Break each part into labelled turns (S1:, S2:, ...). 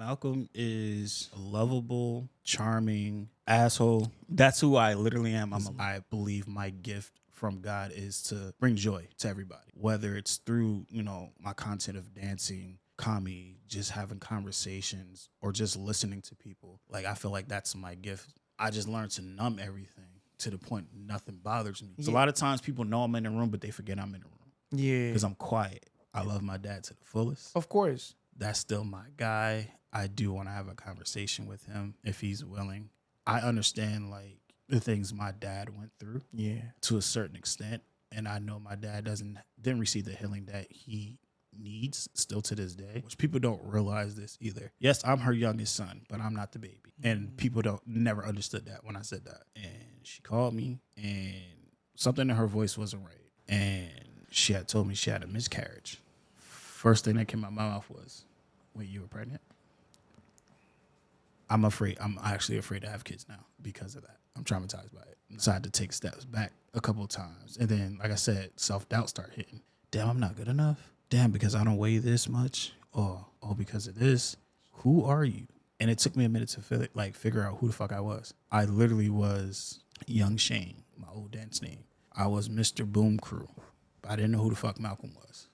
S1: Malcolm is a lovable, charming asshole. That's who I literally am. I believe my gift from God is to bring joy to everybody, whether it's through, my content of dancing, comedy, just having conversations, or just listening to people. Like, I feel like that's my gift. I just learned to numb everything to the point nothing bothers me. So a lot of times people know I'm in the room, but they forget I'm in the room.
S2: Yeah.
S1: Because I'm quiet. I love my dad to the fullest.
S2: Of course.
S1: That's still my guy. I do want to have a conversation with him if he's willing. I understand like the things my dad went through, to a certain extent, and I know my dad didn't receive the healing that he needs still to this day. Which people don't realize this either. Yes, I'm her youngest son, but I'm not the baby, and people don't never understood that when I said that. And she called me, and something in her voice wasn't right, and she had told me she had a miscarriage. First thing that came out of my mouth was, "Wait, you were pregnant?" I'm afraid. I'm actually afraid to have kids now because of that. I'm traumatized by it. Decided to take steps back a couple of times. And then, like I said, self-doubt started hitting. Damn, I'm not good enough. Damn, because I don't weigh this much. Oh, because of this. Who are you? And it took me a minute to figure out who the fuck I was. I literally was Young Shane, my old dance name. I was Mr. Boom Crew. But I didn't know who the fuck Malcolm was.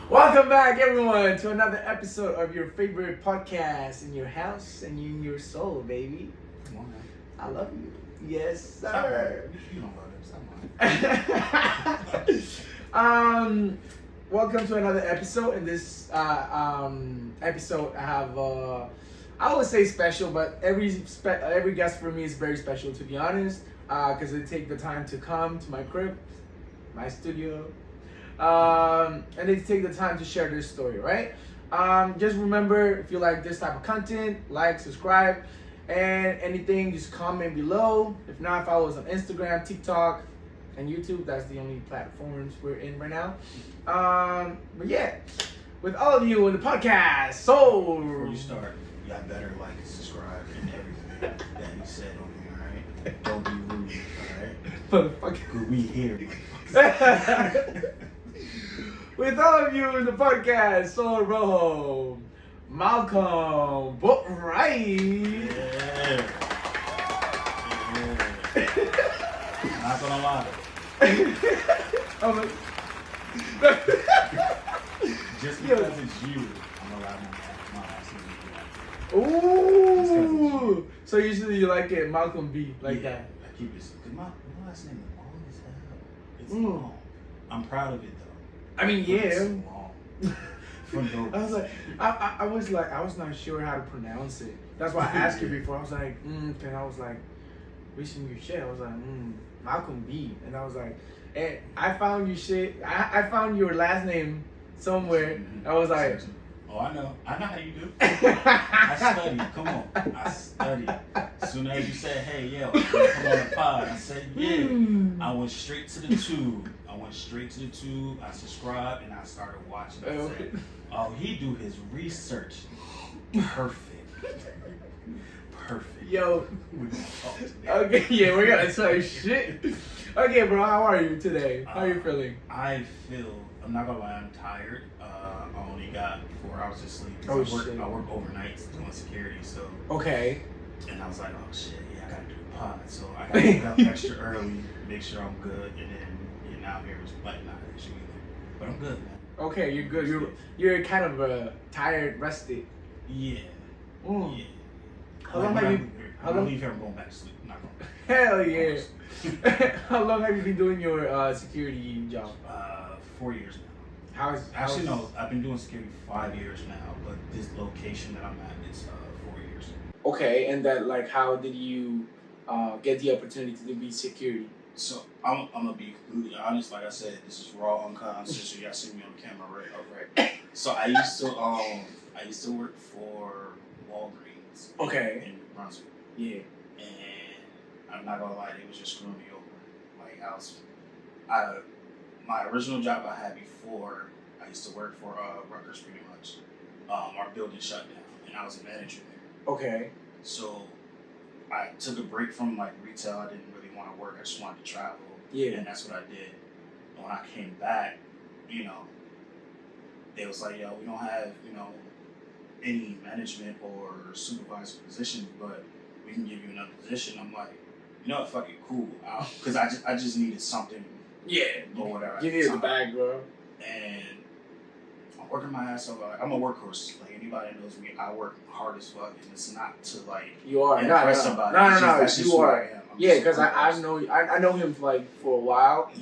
S3: Welcome back, everyone, to another episode of your favorite podcast in your house and in your soul, baby.
S1: Come on, man.
S3: I love you. Yes, sir.
S1: You don't love it.
S3: Welcome to another episode. In this episode, I have I would say special, but every guest for me is very special, to be honest, because they take the time to come to my crib, my studio. And they take the time to share their story, right? Just remember, if you like this type of content, like, subscribe, and anything, just comment below. If not, follow us on Instagram, TikTok, and YouTube. That's the only platforms we're in right now. But yeah, with all of you on the podcast, so
S1: Before you start, y'all better like and subscribe and everything that he said on here, alright? Don't be rude, alright?
S3: motherfucker.
S1: Good, we here.
S3: With all of you in the podcast, so Rojo, Malcom, but right.
S1: Yeah. Not gonna lie.
S3: I'm like,
S1: Just because it's you, I'm allowed my last name.
S3: ooh. So usually you like it, Malcolm B, like that.
S1: I keep it because my last name is long as hell. It's long. I'm proud of it though.
S3: I mean, yeah.
S1: It's long. For no
S3: I was like, I was not sure how to pronounce it. That's why I asked you before. I was like, and I was like, reaching your shit. I was like, Malcolm B. And I was like, and I found your shit. I found your last name somewhere. I was like,
S1: oh, I know how you do. I studied. Come on, I studied. As soon as you said, "Hey, yo, come on the pod," I said, "Yeah." I went straight to the tube. I subscribed and I started watching. I said, "Oh, he do his research. Perfect.
S3: yo,
S1: We're gonna talk today."
S3: okay, yeah, we're gonna talk shit. Okay, bro, how are you today? How are you feeling?
S1: I'm not gonna lie, I'm tired. I only got 4 hours of sleep.
S3: Oh,
S1: I work overnights doing security, so.
S3: Okay.
S1: And I was like, oh shit, yeah, I gotta do the pod. So I gotta wake up extra early, make sure I'm good, and then getting out here is like not an issue either. But I'm good, man.
S3: Okay, you're good. You're kind of tired, rested.
S1: Yeah.
S3: Mm.
S1: Yeah.
S3: How long have you?
S1: I'm gonna leave here, I'm going back to sleep. I'm not going back.
S3: Hell yeah. How long have you been doing your security job?
S1: 4 years now. No, I've been doing security 5 years now, but this location that I'm at is 4 years.
S3: Okay, and that how did you get the opportunity to be security?
S1: So I'm gonna be completely honest. Like I said, this is raw, unconscious. So y'all see me on the camera, right? All right. So I used to work for Walgreens.
S3: Okay.
S1: In New Brunswick.
S3: Yeah.
S1: And I'm not gonna lie, they was just screwing me over. Like my original job I had before, I used to work for Rutgers pretty much. Our building shut down, and I was a manager there.
S3: Okay.
S1: So I took a break from like retail. I didn't really want to work. I just wanted to travel.
S3: Yeah.
S1: And that's what I did. And when I came back, you know, they was like, yo, we don't have, you know, any management or supervisor positions, but we can give you another position. I'm like, you know what, fuck it, cool. Because I just needed something.
S3: Yeah.
S1: Or whatever.
S3: Give you the bag, bro.
S1: And I'm working my ass off. Like, I'm a workhorse. Like, anybody that knows me, I work hard as fuck. And it's not to, like,
S3: you are.
S1: impress somebody.
S3: No, you are. Yeah, because I know him, like, for a while.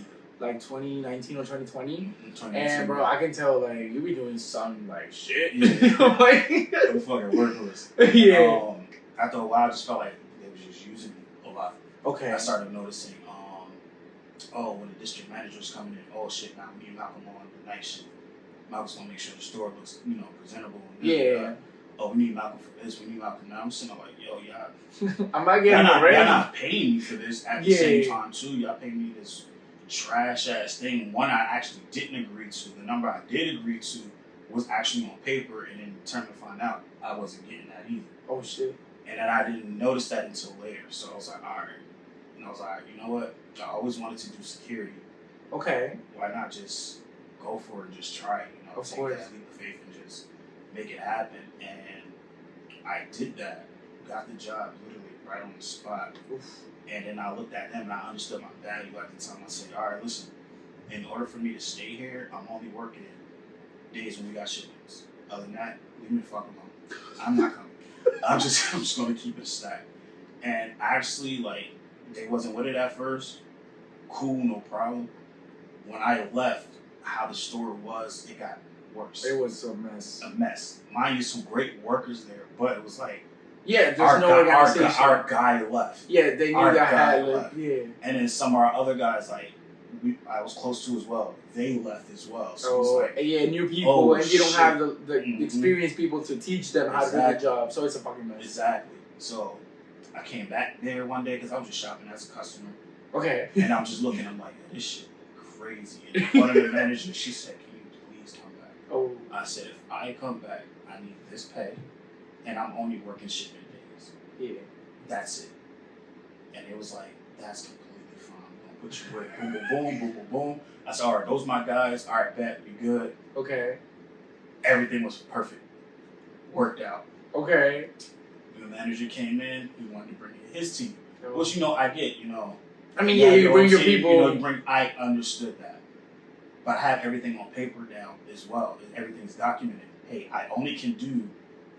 S3: Like 2019 or 2020. And bro, I can tell like you be doing some like shit.
S1: Yeah.
S3: Like
S1: I'm fucking worthless.
S3: Yeah.
S1: After a while I just felt like they was just using me a lot.
S3: Okay.
S1: I started noticing, when the district manager's coming in, oh shit, now me and Malcom on the night shift. Malcolm's gonna make sure the store looks, you know, presentable. And
S3: yeah.
S1: We need Malcom for this, we need Malcom now. I'm sitting there like, yo, y'all.
S3: I'm not getting
S1: y'all not paying me for this at the same time too. Y'all paying me this trash ass thing. One I actually didn't agree to. The number I did agree to was actually on paper, and then turned to find out I wasn't getting that either.
S3: Oh shit.
S1: And then I didn't notice that until later. So I was like, all right. And I was like, you know what? I always wanted to do security.
S3: Okay.
S1: Why not just go for it and just try it? You know, take that leap of faith and just make it happen. And I did that. Got the job literally right on the spot.
S3: Oof. And
S1: then I looked at him and I understood my value at the time. I said, all right, listen, in order for me to stay here, I'm only working days when we got shipments. Other than that, leave me the fuck alone. I'm not coming. I'm just going to keep it a stack. And actually, like, they wasn't with it at first. Cool, no problem. When I left, how the store was, it got worse.
S3: It was a mess.
S1: A mess. Mind you, some great workers there, but it was like,
S3: yeah, there's no organization.
S1: Our guy left.
S3: Yeah, they knew that had left. Yeah.
S1: And then some of our other guys, like, I was close to as well, they left as well. So it's like,
S3: yeah, new people, and you don't have the experienced people to teach them how to do the job. So it's a fucking mess.
S1: Exactly. So I came back there one day because I was just shopping as a customer.
S3: Okay.
S1: And I'm just looking, I'm like, this shit crazy. And one of the managers, she said, can you please come back?
S3: Oh.
S1: I said, if I come back, I need this pay, and I'm only working shipment days.
S3: Yeah.
S1: That's it. And it was like, that's completely fine. I'm gonna put you with boom, boom, boom, boom, boom, boom. I said, all right, those my guys. All right, bet, we good.
S3: Okay.
S1: Everything was perfect. Worked out.
S3: Okay.
S1: When the manager came in, he wanted to bring in his team. Which, you know, I get, you know.
S3: I mean, yeah, you bring your people.
S1: You know, I understood that. But I have everything on paper now as well. Everything's documented. Hey, I only can do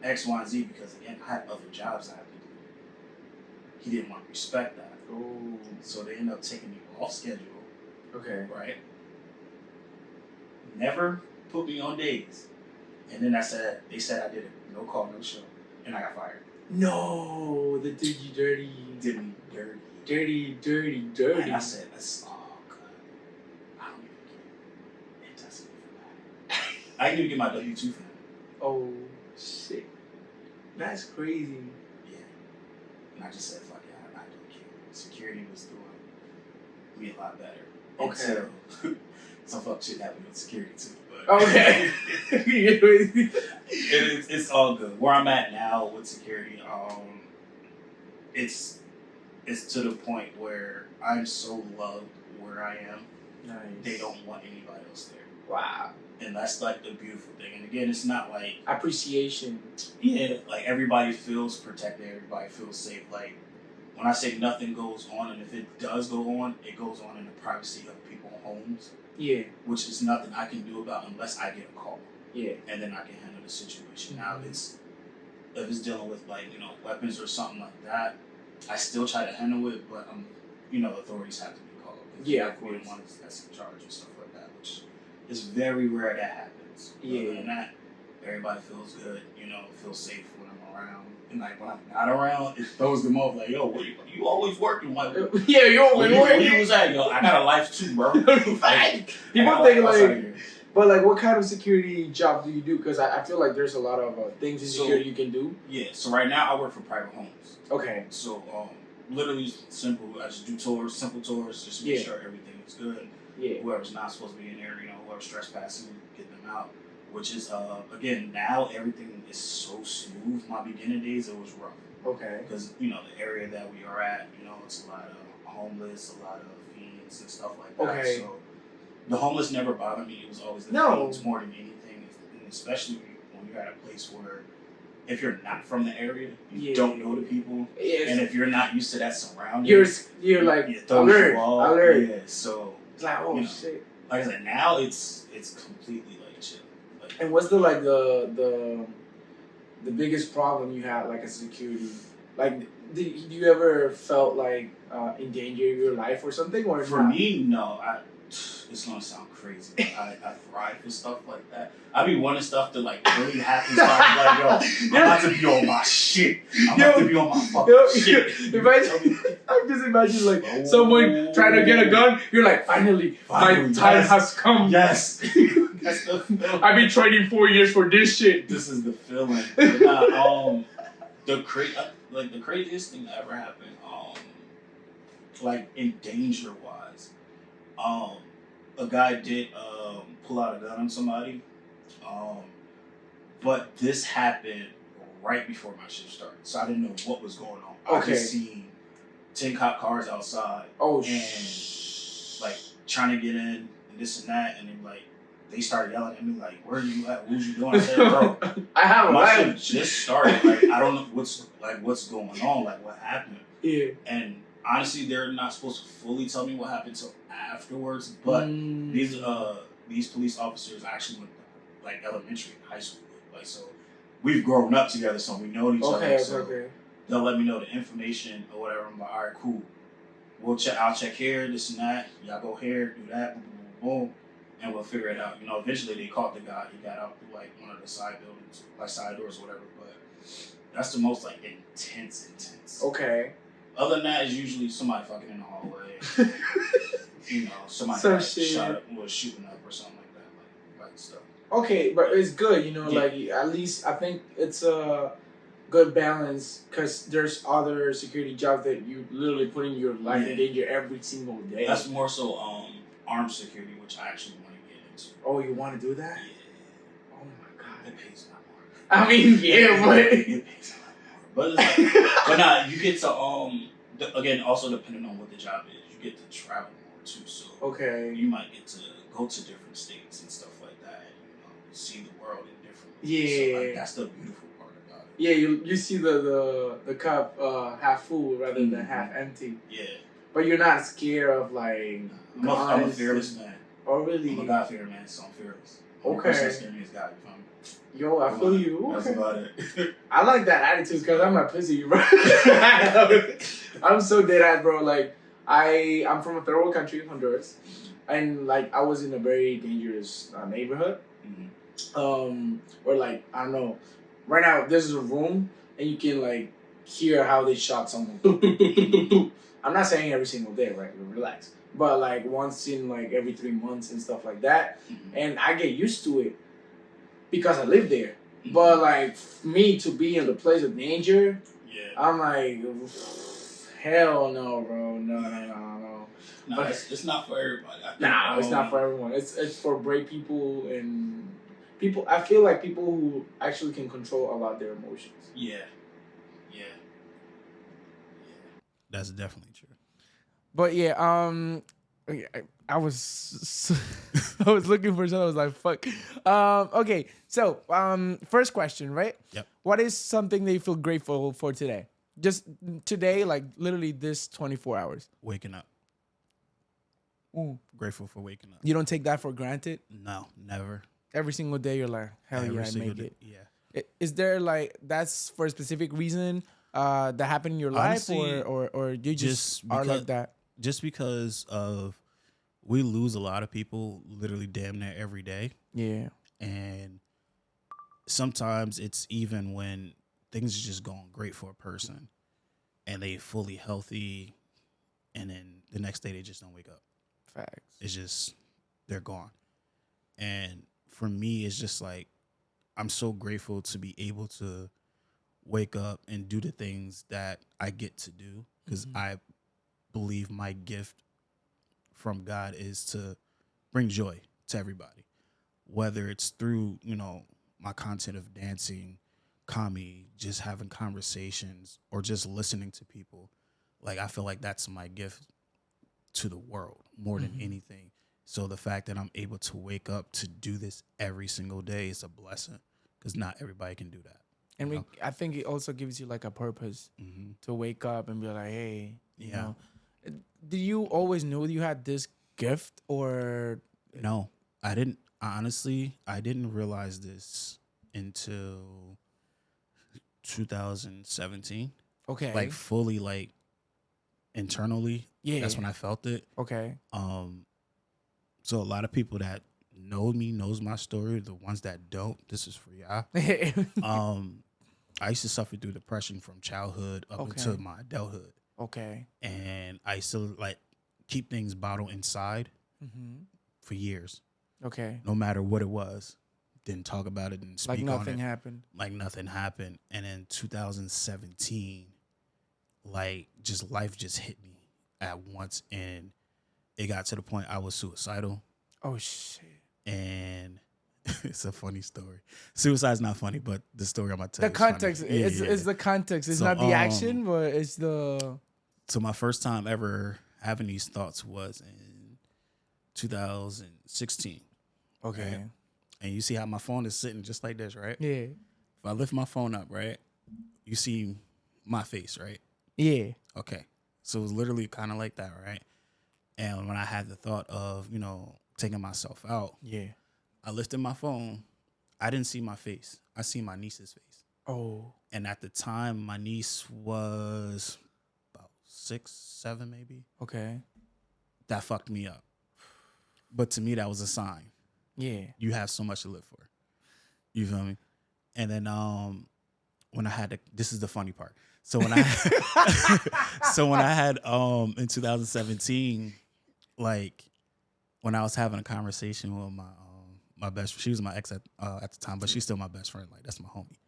S1: X, Y, and Z because, again, I have other jobs I have to do. He didn't want to respect that.
S3: Ooh.
S1: So they ended up taking me off schedule.
S3: Okay.
S1: Right? Never put me on days. And then they said I did a no call, no show. And I got fired.
S3: No, they did you dirty.
S1: Did me dirty.
S3: Dirty.
S1: And I said, oh, God. I don't even care. It doesn't even matter. I didn't even get my W-2 for that.
S3: Oh, shit. That's crazy.
S1: Yeah. And I just said, fuck it, I don't care. Security was doing me a lot better.
S3: Okay.
S1: Until some fuck shit happened with security too.
S3: But okay.
S1: It's all good. Where I'm at now with security, it's to the point where I'm so loved where I am.
S3: Nice.
S1: They don't want anybody else there.
S3: Wow.
S1: And that's like the beautiful thing. And again, it's not like
S3: appreciation.
S1: Yeah, like everybody feels protected, everybody feels safe. Like when I say nothing goes on, and if it does go on, it goes on in the privacy of people's homes.
S3: Yeah.
S1: Which is nothing I can do about unless I get a call.
S3: Yeah.
S1: And then I can handle the situation. Now if it's dealing with like, you know, weapons or something like that, I still try to handle it, but you know, authorities have to be called.
S3: Yeah, of course.
S1: We're the ones that's in charge and stuff like that, which is very rare that happens.
S3: Yeah.
S1: Other than that, everybody feels good, you know, feels safe when I'm around. And like when I'm not around, it throws them off like, yo, you always working? Like,
S3: yeah, you always working.
S1: Where you was at, yo? I got a life too, bro.
S3: People think like, but like, what kind of security job do you do? Because I feel like there's a lot of things in security you can do.
S1: Yeah. So right now I work for private homes.
S3: Okay.
S1: So literally simple. I just do tours, simple tours, just to make sure everything is good.
S3: Yeah.
S1: Whoever's not supposed to be in there, you know, whoever's trespassing, get them out. Which is again, now everything is so smooth. My beginning days it was rough.
S3: Okay.
S1: Because, you know, the area that we are at, you know, it's a lot of homeless, a lot of fiends and stuff like that.
S3: Okay.
S1: So the homeless never bothered me. It was always the fiends more than anything, and especially when you're at a place where if you're not from the area, you don't know the people, and if you're not used to that surrounding,
S3: you're like alert.
S1: Yeah, so
S3: it's like, oh, shit.
S1: Like I said, now it's completely like chill. Like,
S3: and what's the biggest problem you had, like, as security? Like, do you ever felt like in danger of your life or something? Or
S1: for me, no. It's gonna sound crazy, but I thrive for stuff like that. I be wanting stuff to like really happen. So I'm like, yo, I'm about to be on my shit. I'm about to be on my fucking shit.
S3: Imagine, I'm just imagining like someone trying to get a gun. You're like, finally my time has come.
S1: Yes. That's the feeling.
S3: I've been training 4 years for this shit.
S1: This is the feeling. But nah, the craziest thing that ever happened, like in danger wise, a guy did pull out a gun on somebody, but this happened right before my shift started, so I didn't know what was going on. I just seen 10 cop cars outside, and like trying to get in and this and that, and then like they started yelling at me like, "Where are you at? What you doing?" I said, "Bro,
S3: I have
S1: my shift just started. Like I don't know what's going on. Like what happened?"
S3: Yeah.
S1: And honestly, they're not supposed to fully tell me what happened till afterwards. But these police officers actually went to, like elementary, high school. Like so, we've grown up together, so we know each other. So they'll let me know the information or whatever. I'm like, all right, cool. I'll check here, this and that. Y'all go here, do that, boom, boom, boom, and we'll figure it out. You know, eventually they caught the guy. He got out through like one of the side buildings, like side doors, or whatever. But that's the most like intense.
S3: Okay.
S1: Other than that, it's usually somebody fucking in the hallway. You know, somebody was shooting up or something like that, like stuff.
S3: Okay, but it's good, you know, like at least I think it's a good balance because there's other security jobs that you literally putting your life in danger every single day.
S1: That's more so armed security, which I actually want to get into.
S3: Oh, you want to do that?
S1: Yeah.
S3: Oh my god.
S1: It pays a lot more.
S3: I mean, but
S1: it pays a lot more. But it's like, but nah, you get to again, also depending on what the job is, you get to travel more too. So you might get to go to different states and stuff like that, and you know, see the world in different ways.
S3: Yeah.
S1: So like, that's the beautiful part about it.
S3: Yeah, you see the cup half full rather than half empty.
S1: Yeah.
S3: But you're not scared of like.
S1: I'm a fearless man.
S3: Oh really?
S1: I'm a God-fearing man, so I'm fearless.
S3: Okay.
S1: The person that scares me is God. You feel me?
S3: Yo, I feel you.
S1: That's about it.
S3: I like that attitude because I'm not pissy, bro. I'm so dead ass, bro. Like I'm from a third world country, Honduras, and like I was in a very dangerous neighborhood. Where like I don't know. Right now, this is a room, and you can like hear how they shot someone. I'm not saying every single day, right? Relax. But like once in like every 3 months and stuff like that, and I get used to it because I live there. But like me to be in the place of danger, I'm like, hell no, bro, no.
S1: No, it's not for everybody.
S3: It's not for everyone. It's for brave people and people. I feel like people who actually can control a lot of their emotions.
S1: Yeah.
S2: That's definitely true.
S4: But yeah, I was I was looking for something. I was like, fuck. Okay, so first question, right?
S2: Yep.
S4: What is something that you feel grateful for today? Just today, like literally this 24 hours.
S2: Waking up. Grateful for waking up.
S4: You don't take that for granted?
S2: No, never.
S4: Every single day you're like, hell
S2: Every
S4: yeah, I
S2: single
S4: made
S2: day,
S4: it.
S2: Yeah.
S4: Is there like that's for a specific reason that happened in your
S2: Honestly,
S4: life or you just are like that?
S2: Just because of we lose a lot of people literally damn near every day.
S4: Yeah.
S2: And sometimes it's even when things are just going great for a person and they fully healthy and then the next day they just don't wake up.
S4: Facts.
S2: It's just they're gone. And for me, it's just like I'm so grateful to be able to wake up and do the things that I get to do because I believe my gift from God is to bring joy to everybody, whether it's through, you know, my content of dancing Kami, just having conversations or just listening to people, like I feel like that's my gift to the world more than anything. So the fact that I'm able to wake up to do this every single day is a blessing, because not everybody can do that.
S4: And I think it also gives you like a purpose to wake up and be like, hey, you know. Do you always know you had this gift, or
S2: No, I didn't. Honestly, I didn't realize this until 2017.
S4: okay,
S2: Like fully, like internally.
S4: Yeah.
S2: That's when I felt it.
S4: okay,
S2: So a lot of people that know me knows my story. The ones that don't, this is for y'all. I used to suffer through depression from childhood up into my adulthood.
S4: okay,
S2: And I used to like keep things bottled inside for years.
S4: okay,
S2: No matter what it was. Didn't talk about it, didn't speak on it.
S4: like nothing happened.
S2: Like nothing happened. And in 2017, like just life just hit me at once, and it got to the point I was suicidal.
S4: Oh shit!
S2: And it's a funny story. Suicide's not funny, but the story I'm gonna tell
S4: The
S2: you is
S4: context
S2: funny.
S4: is the context. It's
S2: So,
S4: not the action, but it's the.
S2: So my first time ever having these thoughts was in 2016.
S4: Okay.
S2: Right? And you see how my phone is sitting just like this, right?
S4: Yeah.
S2: If I lift my phone up, right, you see my face, right?
S4: Yeah.
S2: Okay. So it was literally kind of like that, right? And when I had the thought of, you know, taking myself out,
S4: Yeah.
S2: I lifted my phone. I didn't see my face. I see my niece's face.
S4: Oh.
S2: And at the time, my niece was about 6, 7 maybe.
S4: Okay.
S2: That fucked me up. But to me, that was a sign.
S4: Yeah.
S2: You have so much to live for. You feel me? And then when I had to, this is the funny part. So when I had in 2017, like when I was having a conversation with my best, she was my ex at the time, but she's still my best friend. Like that's my homie.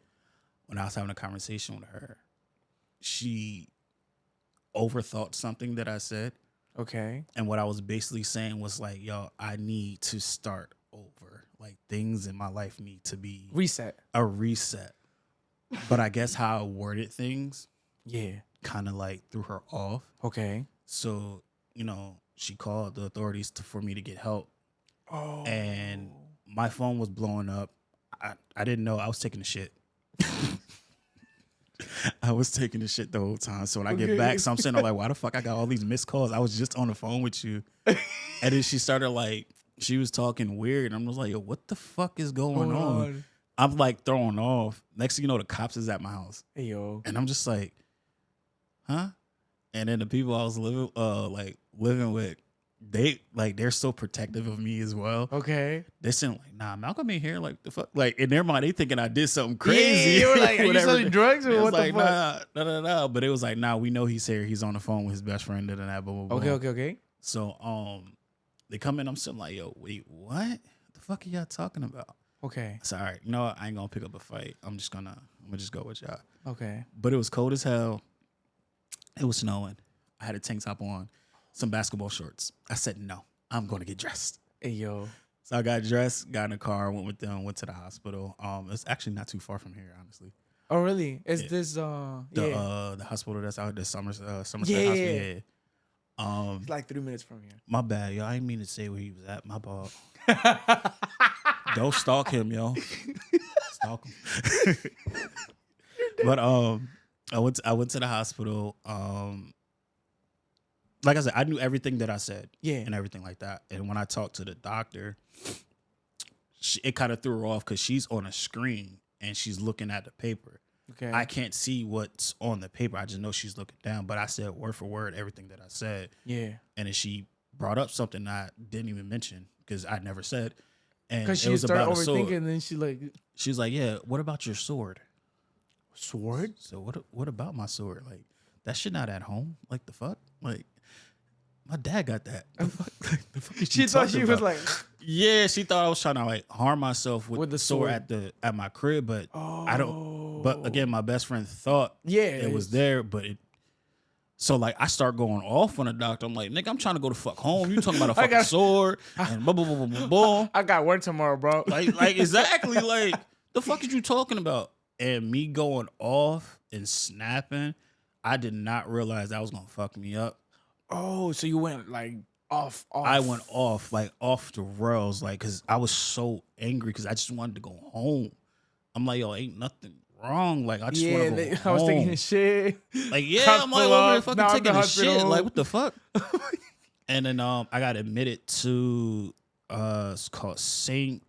S2: When I was having a conversation with her, she overthought something that I said.
S4: Okay.
S2: And what I was basically saying was like, yo, I need to start over. Like things in my life need to be
S4: Reset.
S2: a reset. But I guess how I worded things
S4: Yeah.
S2: kind of like threw her off.
S4: Okay.
S2: So, you know, she called the authorities for me to get help.
S4: Oh.
S2: And my phone was blowing up. I didn't know. I was taking the shit. I was taking the shit the whole time. So when I get back, so I'm sitting there like, why the fuck I got all these missed calls? I was just on the phone with you. And then she started like, she was talking weird. I'm just like, yo, what the fuck is going on? I'm like throwing off. Next thing you know, the cops is at my house.
S4: Hey, yo.
S2: And I'm just like, huh? And then the people I was living with, they're so protective of me as well.
S4: Okay.
S2: They saying like, nah, Malcom ain't here. Like the fuck, like in their mind, they thinking I did something crazy.
S4: Yeah, you were like, are you
S2: whatever.
S4: selling drugs or
S2: It was
S4: what
S2: like,
S4: the fuck?
S2: nah. But it was like, nah, we know he's here. He's on the phone with his best friend. And that, blah, blah, blah.
S4: Okay.
S2: So they come in. I'm sitting like, yo, wait, what the fuck are y'all talking about?
S4: Okay.
S2: So all right, you know what? I ain't gonna pick up a fight. I'm gonna just go with y'all.
S4: Okay.
S2: But it was cold as hell. It was snowing. I had a tank top on, some basketball shorts. I said, no, I'm going to get dressed.
S4: Hey, yo.
S2: So I got dressed, got in a car, went with them, went to the hospital. It's actually not too far from here, honestly.
S4: Oh, really? Is this
S2: the hospital that's out, the Somerset Hospital?
S4: Yeah.
S2: It's
S4: like 3 minutes from here.
S2: My bad, yo. I didn't mean to say where he was at. My bad. Don't stalk him, yo. Stalk him. But I went to the hospital. Like I said, I knew everything that I said, and everything like that. And when I talked to the doctor, it kind of threw her off because she's on a screen and she's looking at the paper.
S4: Okay.
S2: I can't see what's on the paper. I just know she's looking down. But I said word for word everything that I said.
S4: Yeah.
S2: And then she brought up something I didn't even mention because I never said. And
S4: Because
S2: it
S4: she
S2: was
S4: started
S2: about a sword.
S4: overthinking, and then she like,
S2: She was like, yeah, what about your sword?
S4: sword?
S2: So what about my sword? Like, that shit not at home. Like, the fuck? Like, my dad got that. The fuck, like, the fuck is
S4: She thought she
S2: talking
S4: was
S2: about?
S4: like,
S2: Yeah, she thought I was trying to like harm myself with
S4: the
S2: the sword
S4: sword.
S2: at my crib, but I don't. But again, my best friend thought it was there, but it. So like I start going off on the doctor. I'm like, nigga, I'm trying to go to fuck home. You talking about a fucking sword and blah blah blah blah blah.
S4: I got work tomorrow, bro.
S2: Like exactly like the fuck is you talking about? And me going off and snapping, I did not realize that was gonna fuck me up.
S4: Oh, so you went like off.
S2: I went off the rails, like, cause I was so angry because I just wanted to go home. I'm like, yo, ain't nothing wrong. Like, I just want to go home.
S4: I was taking a shit.
S2: Like, yeah, I'm like over here fucking taking a shit. Like, what the fuck? And then I got admitted to it's called I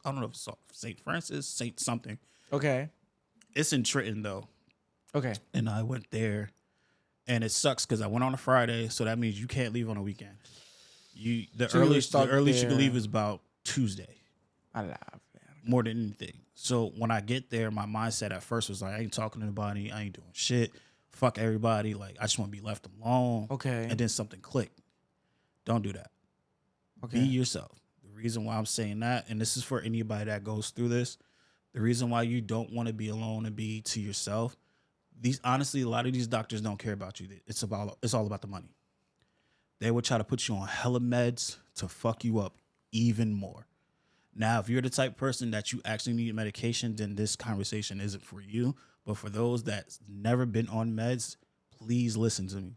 S2: don't know if it's Saint Francis, Saint something.
S4: Okay.
S2: It's in Trenton though.
S4: Okay.
S2: And I went there, and it sucks because I went on a Friday, so that means you can't leave on a weekend. The earliest you can leave is about Tuesday.
S4: I laugh.
S2: More than anything. So when I get there, my mindset at first was like, I ain't talking to anybody, I ain't doing shit. Fuck everybody. Like, I just want to be left alone.
S4: Okay.
S2: And then something clicked. Don't do that.
S4: Okay.
S2: Be yourself. The reason why I'm saying that, and this is for anybody that goes through this, the reason why you don't want to be alone and be to yourself, honestly, a lot of these doctors don't care about you. It's all about the money. They would try to put you on hella meds to fuck you up even more. Now, if you're the type of person that you actually need medication, then this conversation isn't for you. But for those that's never been on meds, please listen to me.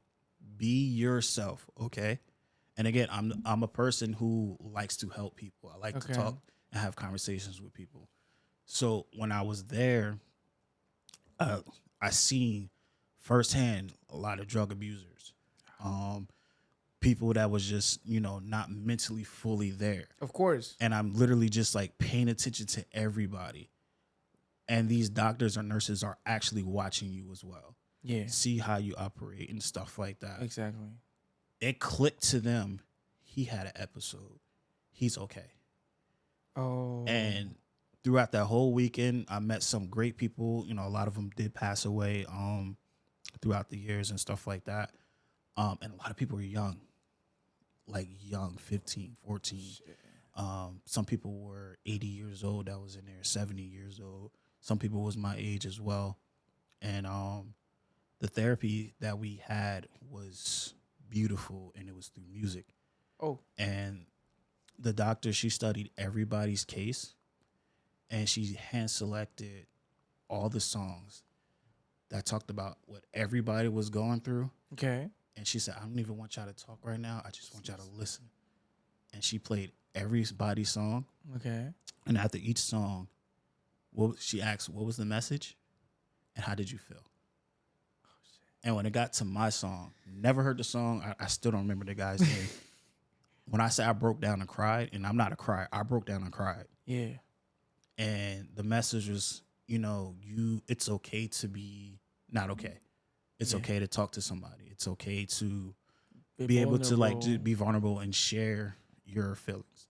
S2: Be yourself, okay? And again, I'm a person who likes to help people. I like to talk and have conversations with people. So when I was there, I seen firsthand a lot of drug abusers, people that was just, not mentally fully there.
S4: Of course.
S2: And I'm literally just like paying attention to everybody. And these doctors or nurses are actually watching you as well.
S4: Yeah.
S2: See how you operate and stuff like that.
S4: Exactly.
S2: It clicked to them. He had an episode. He's okay.
S4: Oh.
S2: And throughout that whole weekend, I met some great people. A lot of them did pass away throughout the years and stuff like that. And a lot of people were young, like young, 15, 14. Some people were 80 years old that was in there, 70 years old. Some people was my age as well. And the therapy that we had was beautiful, and it was through music.
S4: Oh.
S2: And the doctor, she studied everybody's case, and she hand selected all the songs that talked about what everybody was going through.
S4: Okay.
S2: And she said, I don't even want y'all to talk right now. I just want y'all to listen. And she played everybody's song.
S4: Okay.
S2: And after each song, she asked, what was the message? And how did you feel? Oh, shit. And when it got to my song, never heard the song. I still don't remember the guy's name. When I say I broke down and cried, and I'm not a crier, I broke down and cried.
S4: Yeah.
S2: And the message was, it's okay to be not okay. It's okay to talk to somebody. It's okay to be able to be vulnerable and share your feelings,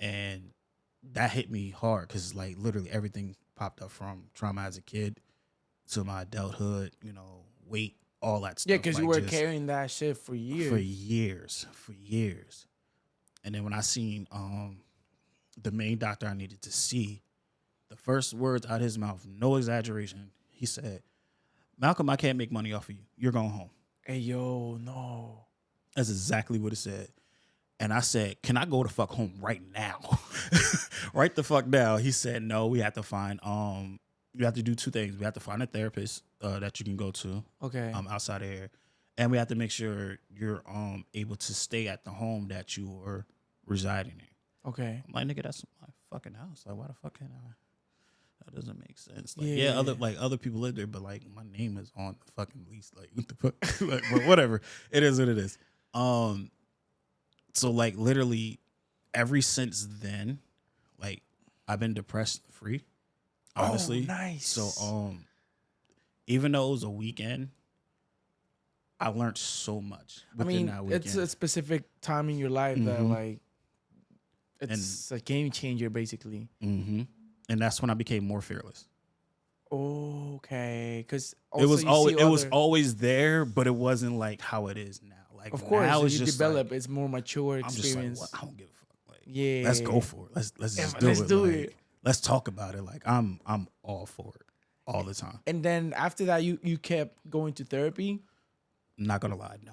S2: And that hit me hard because literally everything popped up from trauma as a kid to my adulthood, weight, all that stuff.
S4: Yeah, because you were carrying that shit for years.
S2: For years. And then when I seen the main doctor I needed to see, the first words out of his mouth, no exaggeration, he said, Malcom, I can't make money off of you. You're going home.
S4: Hey, yo, no.
S2: That's exactly what it said. And I said, can I go the fuck home right now? Right the fuck now. He said, no, we have to find, you have to do two things. We have to find a therapist that you can go to.
S4: Okay.
S2: Outside of here. And we have to make sure you're able to stay at the home that you are residing in.
S4: Okay.
S2: I'm like, nigga, that's my fucking house. Like, why the fuck can I? That doesn't make sense. Like, other people live there, but my name is on the fucking lease. Like, what the fuck? But whatever. It is what it is. So literally, ever since then, I've been depressed free. Honestly.
S4: Oh, nice.
S2: So even though it was a weekend, I learned so much within that weekend.
S4: It's a specific time in your life that it's a game changer, basically.
S2: Mm-hmm. And that's when I became more fearless.
S4: Okay, because
S2: it was always there, but it wasn't like how it is now. Like,
S4: of course,
S2: now
S4: you develop, it's more mature experience.
S2: I'm just I don't give a fuck.
S4: Yeah,
S2: let's go for it. Let's do it. Let's talk about it. I'm all for it all the time.
S4: And then after that, you kept going to therapy.
S2: I'm not gonna lie, no.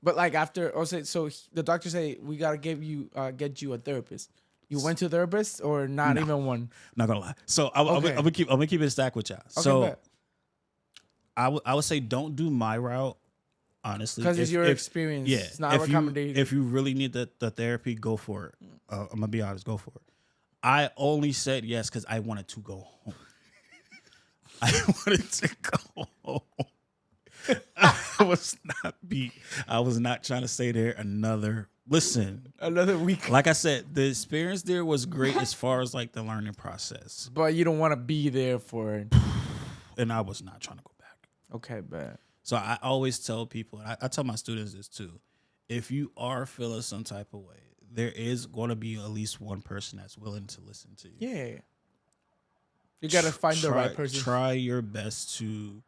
S4: But after, so the doctor say we gotta get you a therapist. You went to therapist or not
S2: No.
S4: even one?
S2: Not gonna lie. So I'm gonna keep it a stack with y'all.
S4: Okay,
S2: So
S4: bet.
S2: I would say don't do my route, honestly,
S4: Because it's your experience.
S2: Yeah,
S4: It's not recommended.
S2: if you really need the therapy, go for it. I'm gonna be honest, go for it. I only said yes because I wanted to go home. I wanted to go home. I was not trying to stay there another. Listen,
S4: Another week.
S2: like I said, the experience there was great as far as like the learning process,
S4: But you don't want to be there for it.
S2: and I was not trying to go back.
S4: Okay, bet.
S2: So I always tell people, and I tell my students this too, if you are feeling some type of way, there is going to be at least one person that's willing to listen to you.
S4: Yeah. You got to find the right person.
S2: Try your best to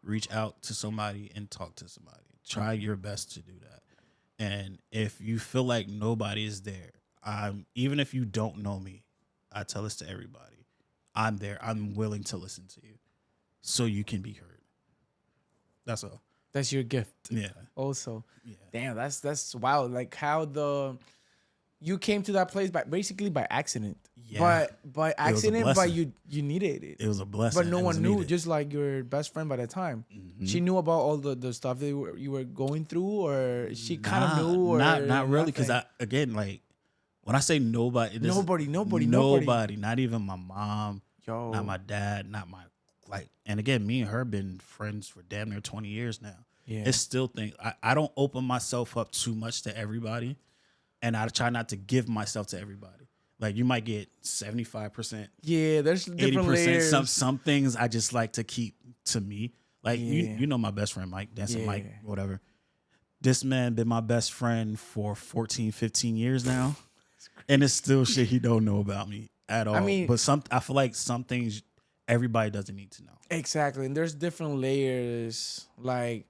S2: reach out to somebody and talk to somebody. Try your best to do that. And if you feel like nobody is there, even if you don't know me, I tell this to everybody. I'm there. I'm willing to listen to you so you can be heard. That's all.
S4: That's your gift.
S2: Yeah.
S4: Also.
S2: Yeah.
S4: Damn, that's wild. Like how you came to that place basically by accident.
S2: Yeah.
S4: But by accident, but
S2: blessing.
S4: you needed it.
S2: It was a blessing.
S4: But no
S2: It was
S4: one knew,
S2: needed.
S4: just like your best friend by the time.
S2: Mm-hmm.
S4: She knew about all the stuff that you were going through, or she kind of knew, or
S2: not really, because
S4: nothing?
S2: again, like when I say nobody,
S4: Nobody,
S2: not even my mom,
S4: Yo.
S2: not my dad, not my and again, me and her been friends for damn near 20 years now.
S4: Yeah.
S2: It's still I don't open myself up too much to everybody, and I try not to give myself to everybody. Like you might get 75%.
S4: Yeah, there's different
S2: 80%.
S4: layers.
S2: Some things I just like to keep to me. Like
S4: Yeah.
S2: you know my best friend Mike, Dancing
S4: Yeah.
S2: Mike, whatever. This man been my best friend for 14, 15 years now. And it's still shit he don't know about me at all.
S4: I mean-
S2: but I feel like some things everybody doesn't need to know.
S4: Exactly, and there's different layers. Like,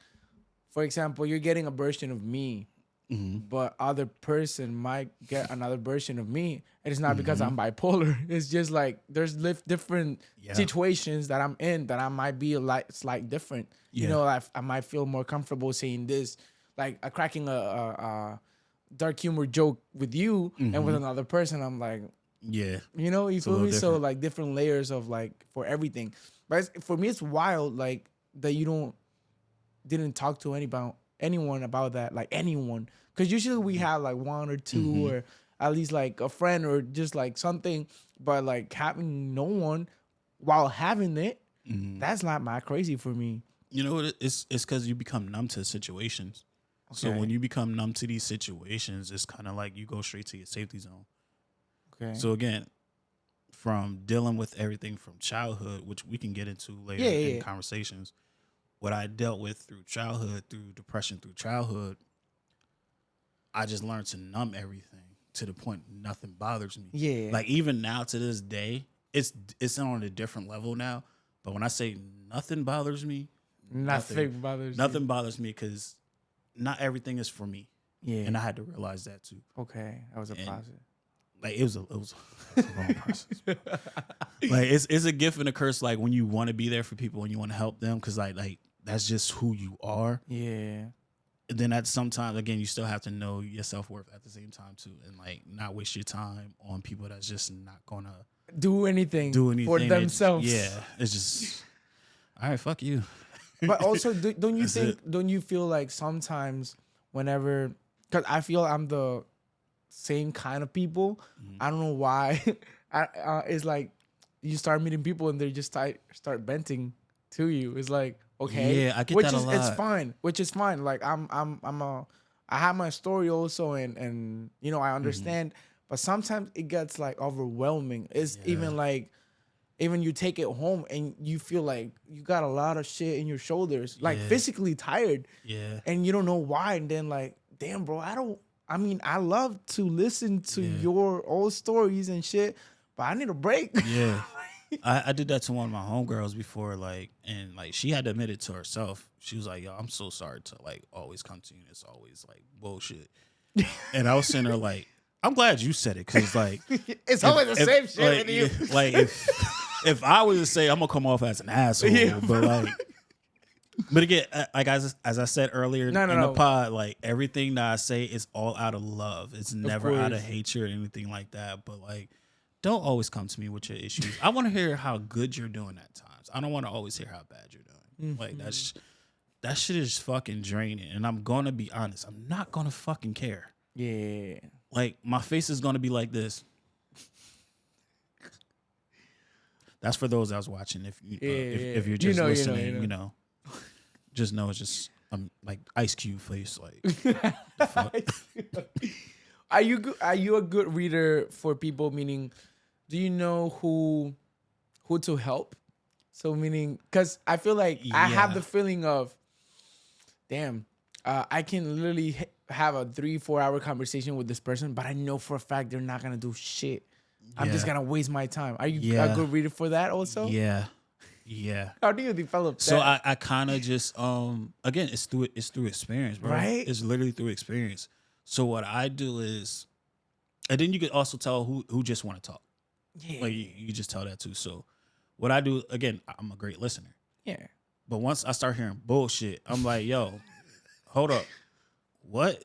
S4: for example, you're getting a version of me, but other person might get another version of me. And it's not because I'm bipolar. It's just like there's different situations that I'm in that I might be slight different.
S2: Yeah.
S4: You know, I might feel more comfortable saying this, like cracking a dark humor joke with you, and with another person, I'm like,
S2: Yeah.
S4: you know, you
S2: a
S4: feel
S2: little
S4: me? So
S2: different.
S4: like different layers of like for everything. But for me, it's wild like that you didn't talk to anyone about that, like anyone, because usually we have like one or two or at least like a friend or just like something, but like having no one while having it, that's not my crazy for me.
S2: You know what? It's because you become numb to situations. So
S4: Okay.
S2: when you become numb to these situations, it's kind of like you go straight to your safety zone.
S4: Okay.
S2: So again, from dealing with everything from childhood, which we can get into later
S4: Yeah.
S2: in conversations, what I dealt with through childhood, through depression, through childhood, I just learned to numb everything to the point nothing bothers me.
S4: Yeah.
S2: Like even now to this day, it's on a different level now. But when I say nothing bothers me,
S4: Nothing bothers you.
S2: nothing bothers me because not everything is for me.
S4: Yeah.
S2: And I had to realize that too.
S4: Okay. That was a
S2: And-
S4: process.
S2: Like it was a long process. Like it's a gift and a curse. Like when you want to be there for people and you want to help them, because like that's just who you are.
S4: Yeah.
S2: And then at sometimes again, you still have to know your self-worth at the same time too, and like not waste your time on people that's just not gonna
S4: Do anything for
S2: that-
S4: themselves.
S2: Yeah, it's just all right. Fuck you.
S4: But also, don't you
S2: That's
S4: think? Don't you feel like sometimes whenever, because I feel I'm the same kind of people. I don't know why. It's like you start meeting people and they just start venting to you. It's like okay,
S2: Yeah, I get
S4: which
S2: that a
S4: is it's
S2: lot.
S4: fine. Which is fine. Like I have my story also, and you know I understand. But sometimes it gets like overwhelming. It's even like. Even you take it home and you feel like you got a lot of shit in your shoulders, like physically tired.
S2: Yeah.
S4: And you don't know why. And then like, damn, bro, I love to listen to your old stories and shit, but I need a break.
S2: Yeah. I did that to one of my homegirls before, like, and like she had to admit it to herself. She was like, yo, I'm so sorry to like always come to you. It's always like bullshit. And I was sitting there like, I'm glad you said it, because like
S4: It's always the same shit
S2: like,
S4: with you.
S2: Like if I was to say I'm gonna come off as an asshole, but like But again, like as I said earlier
S4: No,
S2: the pod, like everything that I say is all out of love. It's never out of hatred or anything like that. But like, don't always come to me with your issues. I want to hear how good you're doing at times. I don't want to always hear how bad you're doing. Like that shit is fucking draining. And I'm gonna be honest. I'm not gonna fucking care.
S4: Yeah.
S2: Like my face is gonna be like this. That's for those that was watching. If you're just listening, you know, just know it's just like Ice Cube face. Like, the fuck?
S4: Are you a good reader for people? Meaning, do you know who to help? So meaning, because I feel like I have the feeling of, damn, I can literally have a 3-4 hour conversation with this person, but I know for a fact they're not gonna do shit. I'm just gonna waste my time. Are you a good reader for that also?
S2: Yeah.
S4: How do you develop that?
S2: So I kind of just again it's through experience, bro.
S4: Right?
S2: It's literally through experience. So what I do is, and then you could also tell who just want to talk.
S4: Yeah.
S2: Like you just tell that too. So what I do, again, I'm a great listener.
S4: Yeah.
S2: But once I start hearing bullshit, I'm like, yo, hold up. What?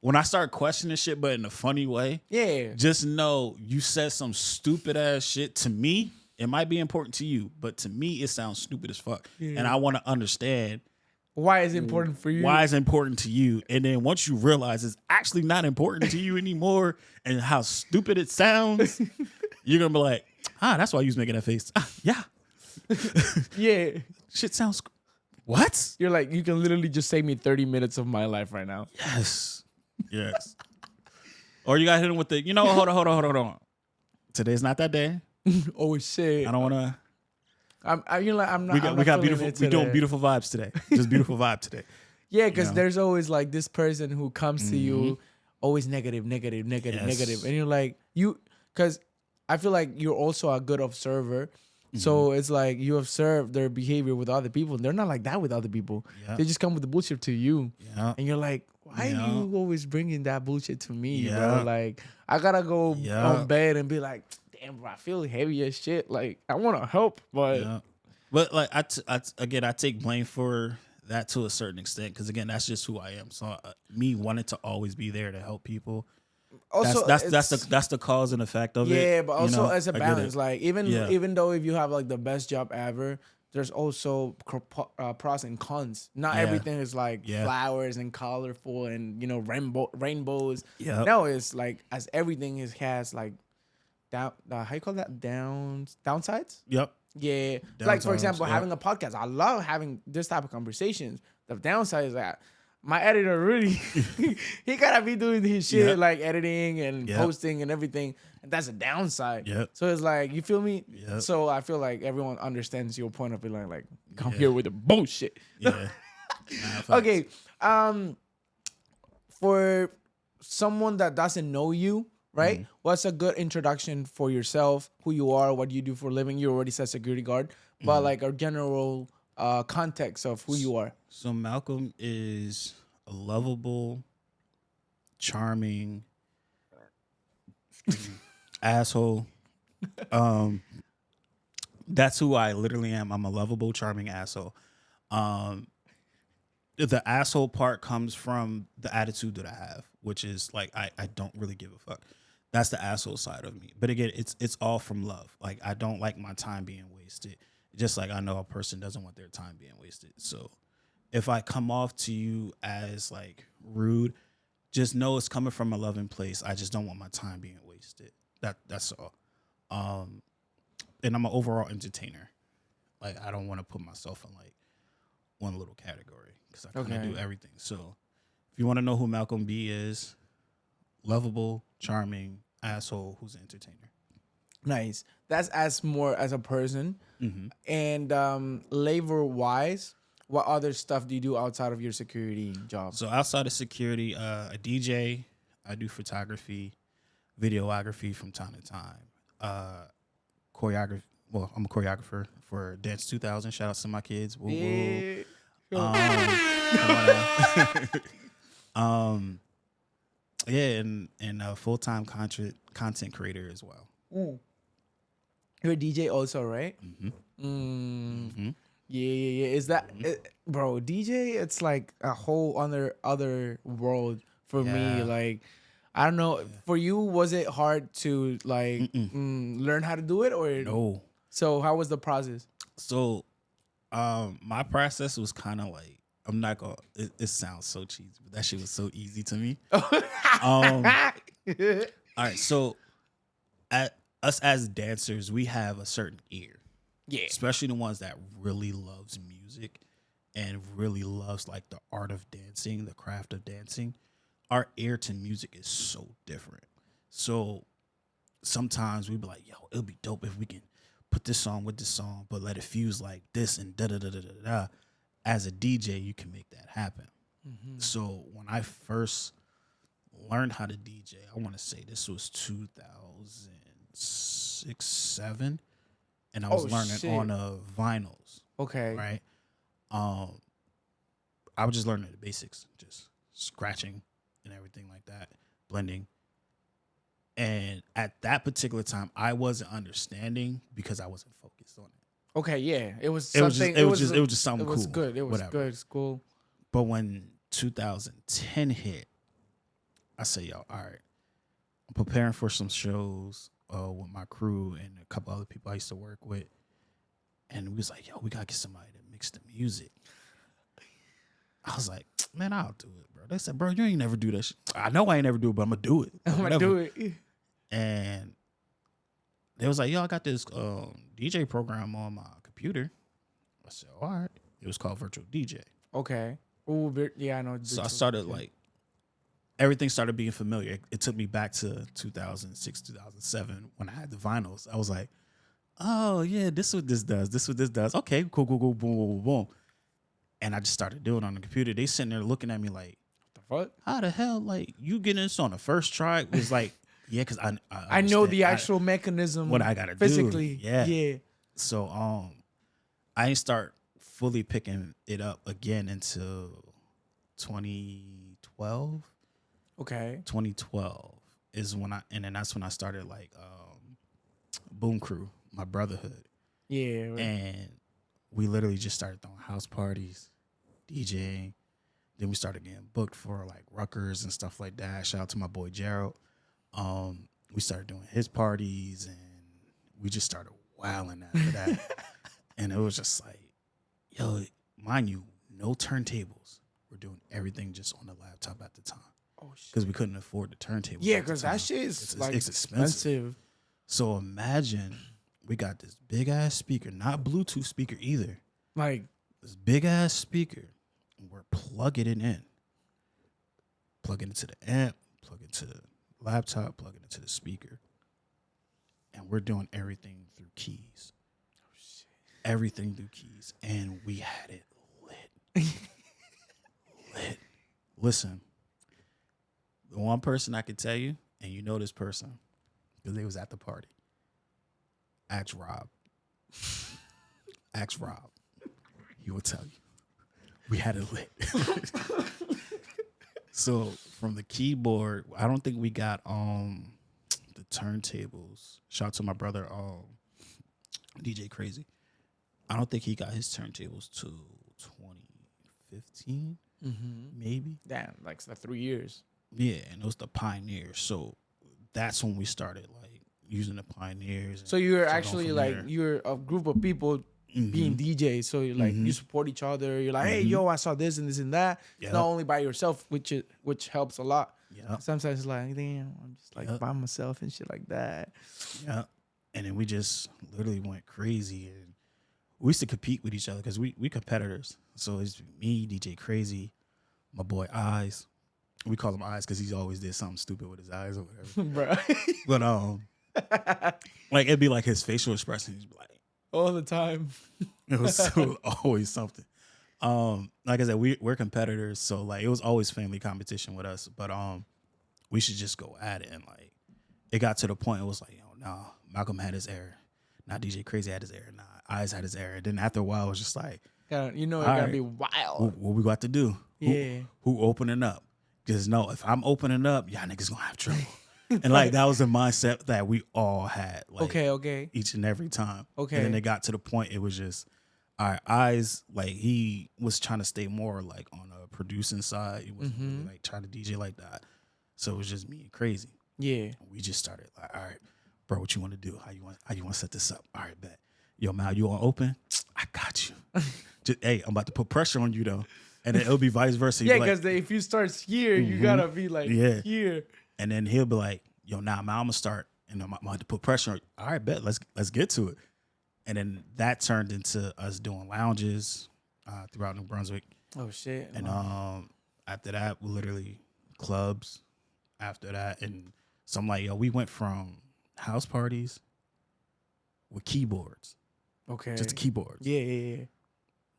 S2: When I start questioning shit, but in a funny way, just know you said some stupid ass shit to me. It might be important to you, but to me, it sounds stupid as fuck. Yeah. And I want to understand
S4: why it's important for you.
S2: Why it's important to you. And then once you realize it's actually not important to you anymore and how stupid it sounds, you're going to be like, that's why you was making that face. Yeah.
S4: Yeah.
S2: Shit sounds... What?
S4: You're like, you can literally just save me 30 minutes of my life right now.
S2: Yes. Or you got to hit him with the, hold on. Today's not that day.
S4: Oh shit!
S2: I don't want to.
S4: I'm not.
S2: We got beautiful. We doing beautiful vibes today. Just beautiful vibe today.
S4: Yeah, because there's always like this person who comes to you, always negative, and you're like because I feel like you're also a good observer. So it's like you observe their behavior with other people. They're not like that with other people. Yep. They just come with the bullshit to you. Yep. And you're like, why are you always bringing that bullshit to me, bro? Like, I gotta go on bed and be like, damn, bro, I feel heavy as shit. Like, I want to help, but...
S2: But, like, I take blame for that to a certain extent. Because, again, that's just who I am. So, me wanting to always be there to help people... Also, that's the cause and effect of it.
S4: Yeah, but also as a balance, like even though if you have like the best job ever, there's also pros and cons. Not everything is like flowers and colorful and rainbows. Yeah, no, it's like as everything has like how you call that downsides.
S2: Yep.
S4: Yeah, like for example, having a podcast. I love having this type of conversations. The downside is that my editor really, he gotta be doing his shit like editing and posting and everything, and that's a downside. Yep. So it's like, you feel me? Yep. So I feel like everyone understands your point of view, like come here with the bullshit. Yeah. Okay. For someone that doesn't know you, right? What's a good introduction for yourself? Who you are? What you do for a living? You already said security guard, but like a general context of who you are.
S2: So Malcom is a lovable, charming asshole. That's who I literally am. I'm a lovable, charming asshole. The asshole part comes from the attitude that I have, which is like I don't really give a fuck. That's the asshole side of me. But again, it's all from love. Like, I don't like my time being wasted. Just like I know a person doesn't want their time being wasted. So if I come off to you as like rude, just know it's coming from a loving place. I just don't want my time being wasted. That's all. And I'm an overall entertainer. Like, I don't want to put myself in like one little category because I kind of do everything. So if you want to know who Malcom B is, lovable, charming, asshole who's an entertainer.
S4: Nice. That's as more as a person. And labor wise, what other stuff do you do outside of your security job?
S2: So outside of security, a DJ, I do photography, videography from time to time. Choreography. Well, I'm a choreographer for Dance 2000. Shout out to my kids. Woo, woo. And a full-time content creator as well.
S4: You're a DJ also, right? Yeah. Is that, bro? DJ, it's like a whole other world for me.
S2: Yeah.
S4: Like, I don't know. For you, was it hard to like learn how to do it, or
S2: No.
S4: So how was the process?
S2: So, my process was kind of like, I'm not gonna. It sounds so cheesy, but that shit was so easy to me. All right, so us as dancers, we have a certain ear,
S4: Yeah.
S2: especially the ones that really loves music and really loves like the art of dancing, the craft of dancing. Our ear to music is so different. So sometimes we be like, yo, it'll be dope if we can put this song with this song, but let it fuse like this and da da da da da da. As a DJ, you can make that happen. So when I first learned how to DJ, I want to say this was 2006, 7, and I was learning on vinyls.
S4: Okay.
S2: Right. I was just learning the basics, just scratching and everything like that, blending. And at that particular time, I wasn't understanding because I wasn't focused on it.
S4: Okay, yeah. It was
S2: It was
S4: something.
S2: just something cool.
S4: It was good. It was
S2: whatever.
S4: good. It's cool.
S2: But when 2010 hit, I said, yo, all right, I'm preparing for some shows with my crew and a couple other people I used to work with. And we was like, yo, we got to get somebody to mix the music. I was like, man, I'll do it, bro. They said, bro, you ain't never do that shit. I know I ain't never do it, but I'm going to do it.
S4: I'm going to do it.
S2: And they was like, yo, I got this DJ program on my computer. I said, all right. It was called Virtual DJ.
S4: Okay. Oh, yeah, I know.
S2: So I started like, everything started being familiar. It took me back to 2006, 2007 when I had the vinyls. I was like, oh, yeah, this is what this does. This is what this does. Okay, cool, boom, boom, boom, boom. And I just started doing it on the computer. They sitting there looking at me like,
S4: what the fuck?
S2: How the hell, like, you getting this on the first try? It was like, yeah, because
S4: I know the actual mechanism.
S2: What I got to do.
S4: Physically. Yeah.
S2: So I didn't start fully picking it up again until 2012.
S4: Okay.
S2: 2012 is when then that's when I started like Boom Crew, my brotherhood.
S4: Yeah. Right.
S2: And we literally just started throwing house parties, DJing. Then we started getting booked for like Rutgers and stuff like that. Shout out to my boy Gerald. We started doing his parties and we just started wilding after that. And it was just like, yo, mind you, no turntables. We're doing everything just on the laptop at the time.
S4: Oh shit.
S2: Because we couldn't afford the turntables.
S4: Yeah, because that shit is
S2: it's expensive. So imagine we got this big ass speaker, not Bluetooth speaker either.
S4: Like
S2: this big ass speaker. And we're plugging it in. Plug it into the amp, plug it to the laptop, plug it into the speaker. And we're doing everything through keys. Oh shit. Everything through keys. And we had it lit. Lit. Listen. The one person I could tell you, and you know this person, because they was at the party. Ask Rob. Ask Rob. He will tell you. We had it lit. So from the keyboard, I don't think we got the turntables. Shout out to my brother, DJ Crazy. I don't think he got his turntables till 2015, maybe.
S4: Damn, like 3 years.
S2: Yeah, and it was the Pioneers. So that's when we started like using the Pioneers.
S4: So you're actually like you're a group of people being DJs. So you're like you support each other. You're like, hey, yo, I saw this and this and that. Yep. Not only by yourself, which helps a lot.
S2: Yeah.
S4: Sometimes it's like, damn, I'm just like by myself and shit like that.
S2: Yeah. And then we just literally went crazy, and we used to compete with each other because we competitors. So it's me, DJ Crazy, my boy Eyes. We call him Eyes because he's always did something stupid with his eyes or whatever. Bro. But like it'd be like his facial expression. He'd be like
S4: all the time.
S2: It was always something. Like I said, we're competitors, so like it was always family competition with us. But we should just go at it, and like it got to the point it was like, yo, nah, Malcom had his error. Nah, DJ Crazy had his error. Nah, Eyes had his error. Then after a while, it was just like,
S4: you know, it gotta be wild.
S2: What we got to do?
S4: Yeah.
S2: Who opening up? Because no, if I'm opening up, y'all niggas gonna have trouble. And like that was the mindset that we all had. Like,
S4: okay.
S2: each and every time.
S4: Okay.
S2: And then it got to the point it was just, our eyes, like he was trying to stay more like on a producing side. He wasn't really like trying to DJ like that. So it was just me and Crazy.
S4: Yeah.
S2: We just started like, all right, bro, what you want to do? How you want to set this up? All right, bet. Yo, Mal, you want to open? I got you. Just, hey, I'm about to put pressure on you though. And then it'll be vice versa.
S4: Yeah, because like, if you start here, you gotta be like here.
S2: And then he'll be like, yo, now Mal, I'm gonna start, and I'm about to put pressure on you. All right, bet. Let's get to it. And then that turned into us doing lounges throughout New Brunswick.
S4: Oh shit!
S2: And after that, we literally clubs. After that, and so I'm like, yo, we went from house parties with keyboards, just the keyboards,
S4: yeah,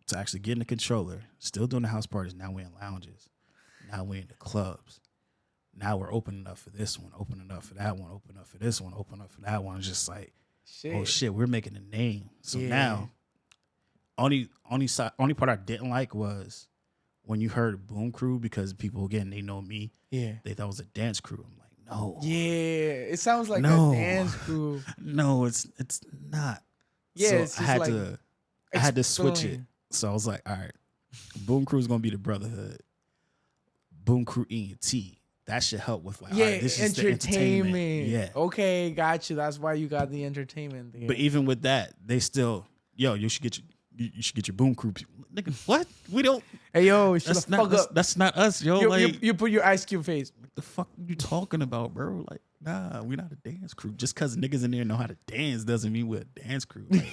S2: to actually getting the controller, still doing the house parties. Now we're in lounges. Now we're in the clubs. Now we're opening up for this one, opening up for that one, opening up for this one, opening up for that one. It's just like, oh shit, we're making a name. So now, only part I didn't like was when you heard Boom Crew, because people, again, they know me.
S4: Yeah,
S2: they thought it was a dance crew. I'm like, no.
S4: Yeah, it sounds like a dance crew.
S2: No, it's not.
S4: Yeah,
S2: so
S4: it's just
S2: I had to switch it. So I was like, all right, Boom Crew is gonna be the brotherhood. Boom Crew E&T. That should help with like, all right, this is the entertainment. Yeah.
S4: Okay, got you. That's why you got the entertainment there.
S2: But even with that, they still, yo, you should get your Boom Crew people. Nigga, what? We don't.
S4: Hey, yo,
S2: that's not us, yo.
S4: You put your Ice Cube face.
S2: What the fuck are you talking about, bro? Like, nah, we're not a dance crew. Just because niggas in there know how to dance doesn't mean we're a dance crew. Like,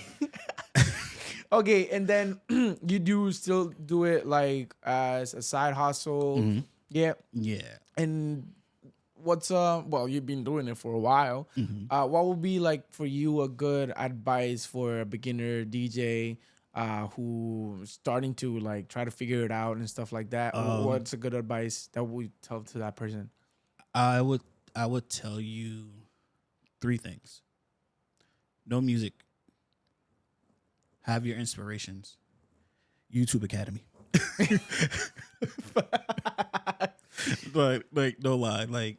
S4: okay, and then you do still do it like as a side hustle.
S2: Mm-hmm.
S4: Yeah.
S2: Yeah.
S4: And what's well, you've been doing it for a while.
S2: Mm-hmm.
S4: What would be like for you a good advice for a beginner DJ who's starting to like try to figure it out and stuff like that? What's a good advice that we tell to that person?
S2: I would tell you 3 things. Know music. Have your inspirations. YouTube Academy. But like, no lie, like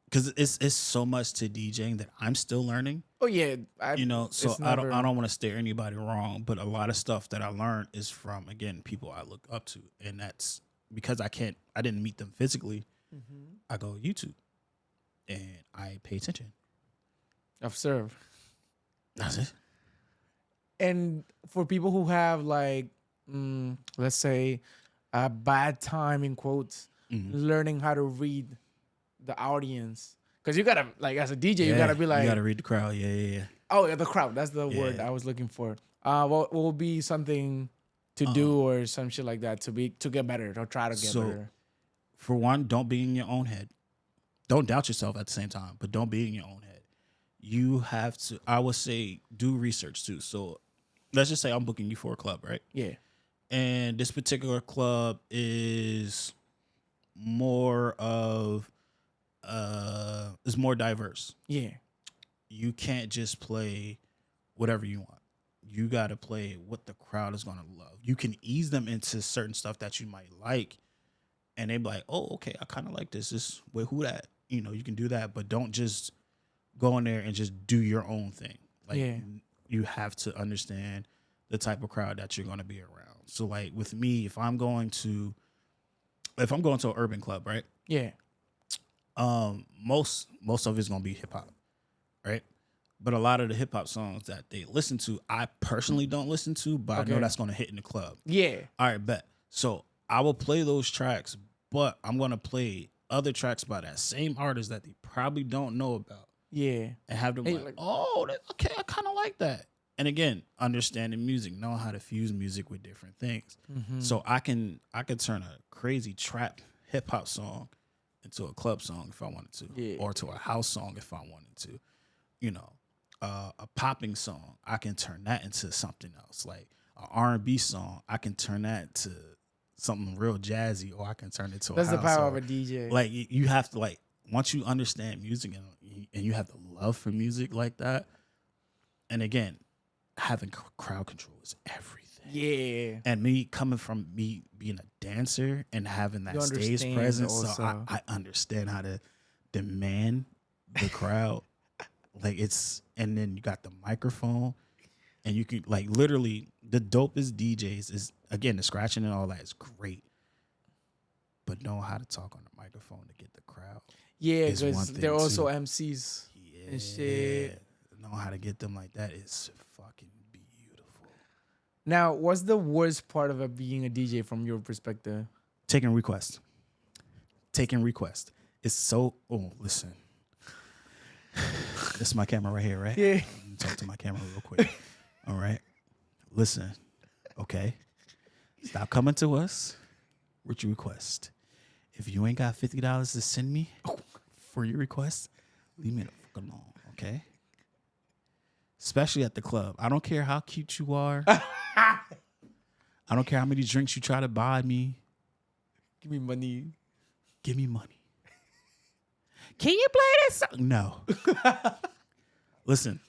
S2: because it's so much to DJing that I'm still learning.
S4: Oh yeah,
S2: I don't want to steer anybody wrong, but a lot of stuff that I learned is from, again, people I look up to, and that's because I didn't meet them physically. Mm-hmm. I go YouTube and I pay attention.
S4: Observe.
S2: That's it.
S4: And for people who have like, let's say, a bad time in quotes, learning how to read the audience, because you gotta, like, as a DJ, you gotta be like,
S2: you gotta read the crowd. Yeah.
S4: Oh yeah, the crowd. That's the word I was looking for. What will be something to do or some shit like that to get better or try to get better?
S2: For one, don't be in your own head. Don't doubt yourself at the same time, but don't be in your own head. You have to, I would say, do research too. So let's just say I'm booking you for a club, right?
S4: Yeah.
S2: And this particular club is more of is more diverse.
S4: Yeah.
S2: You can't just play whatever you want. You got to play what the crowd is going to love. You can ease them into certain stuff that you might like, and they be like, oh, okay, I kind of like this. This, wait, who that? You know, you can do that, but don't just go in there and just do your own thing. Like, you have to understand the type of crowd that you're going to be around. So, like, with me, if I'm going to an urban club, right?
S4: Yeah.
S2: Most of it's going to be hip hop, right? But a lot of the hip hop songs that they listen to, I personally don't listen to, but I know that's going to hit in the club.
S4: Yeah.
S2: All right, bet. So I will play those tracks, but I'm going to play other tracks by that same artist that they probably don't know about.
S4: Yeah.
S2: And have them okay, I kind of like that. And again, understanding music, know how to fuse music with different things. Mm-hmm. So I can turn a crazy trap hip hop song into a club song if I wanted to, or to a house song if I wanted to. You know, a popping song, I can turn that into something else. Like an R&B song, I can turn that to something real jazzy, or I can turn it to
S4: That's
S2: a house
S4: the power
S2: song.
S4: of a DJ.
S2: Like, you have to, like, once you understand music and you have the love for music like that, and again, having crowd control is everything.
S4: Yeah.
S2: And me coming from me being a dancer and having that stage presence, so I understand how to demand the crowd. Like, it's, and then you got the microphone. And you can like literally the dopest DJs is again the scratching and all that is great, but knowing how to talk on the microphone to get the crowd.
S4: Yeah,
S2: is one
S4: because
S2: thing,
S4: they're also
S2: too.
S4: MCs
S2: Yeah,
S4: and shit.
S2: knowing how to get them like that is fucking beautiful.
S4: Now, what's the worst part of being a DJ from your perspective?
S2: Taking requests. It's so. Oh, listen. This is my camera right here, right?
S4: Yeah.
S2: Let me talk to my camera real quick. All right. Listen. Okay. Stop coming to us with your request. If you ain't got $50 to send me for your request, leave me the fuck alone, okay? Especially at the club. I don't care how cute you are. I don't care how many drinks you try to buy me.
S4: Give me money.
S2: Give me money. Can you play this song? No. Listen,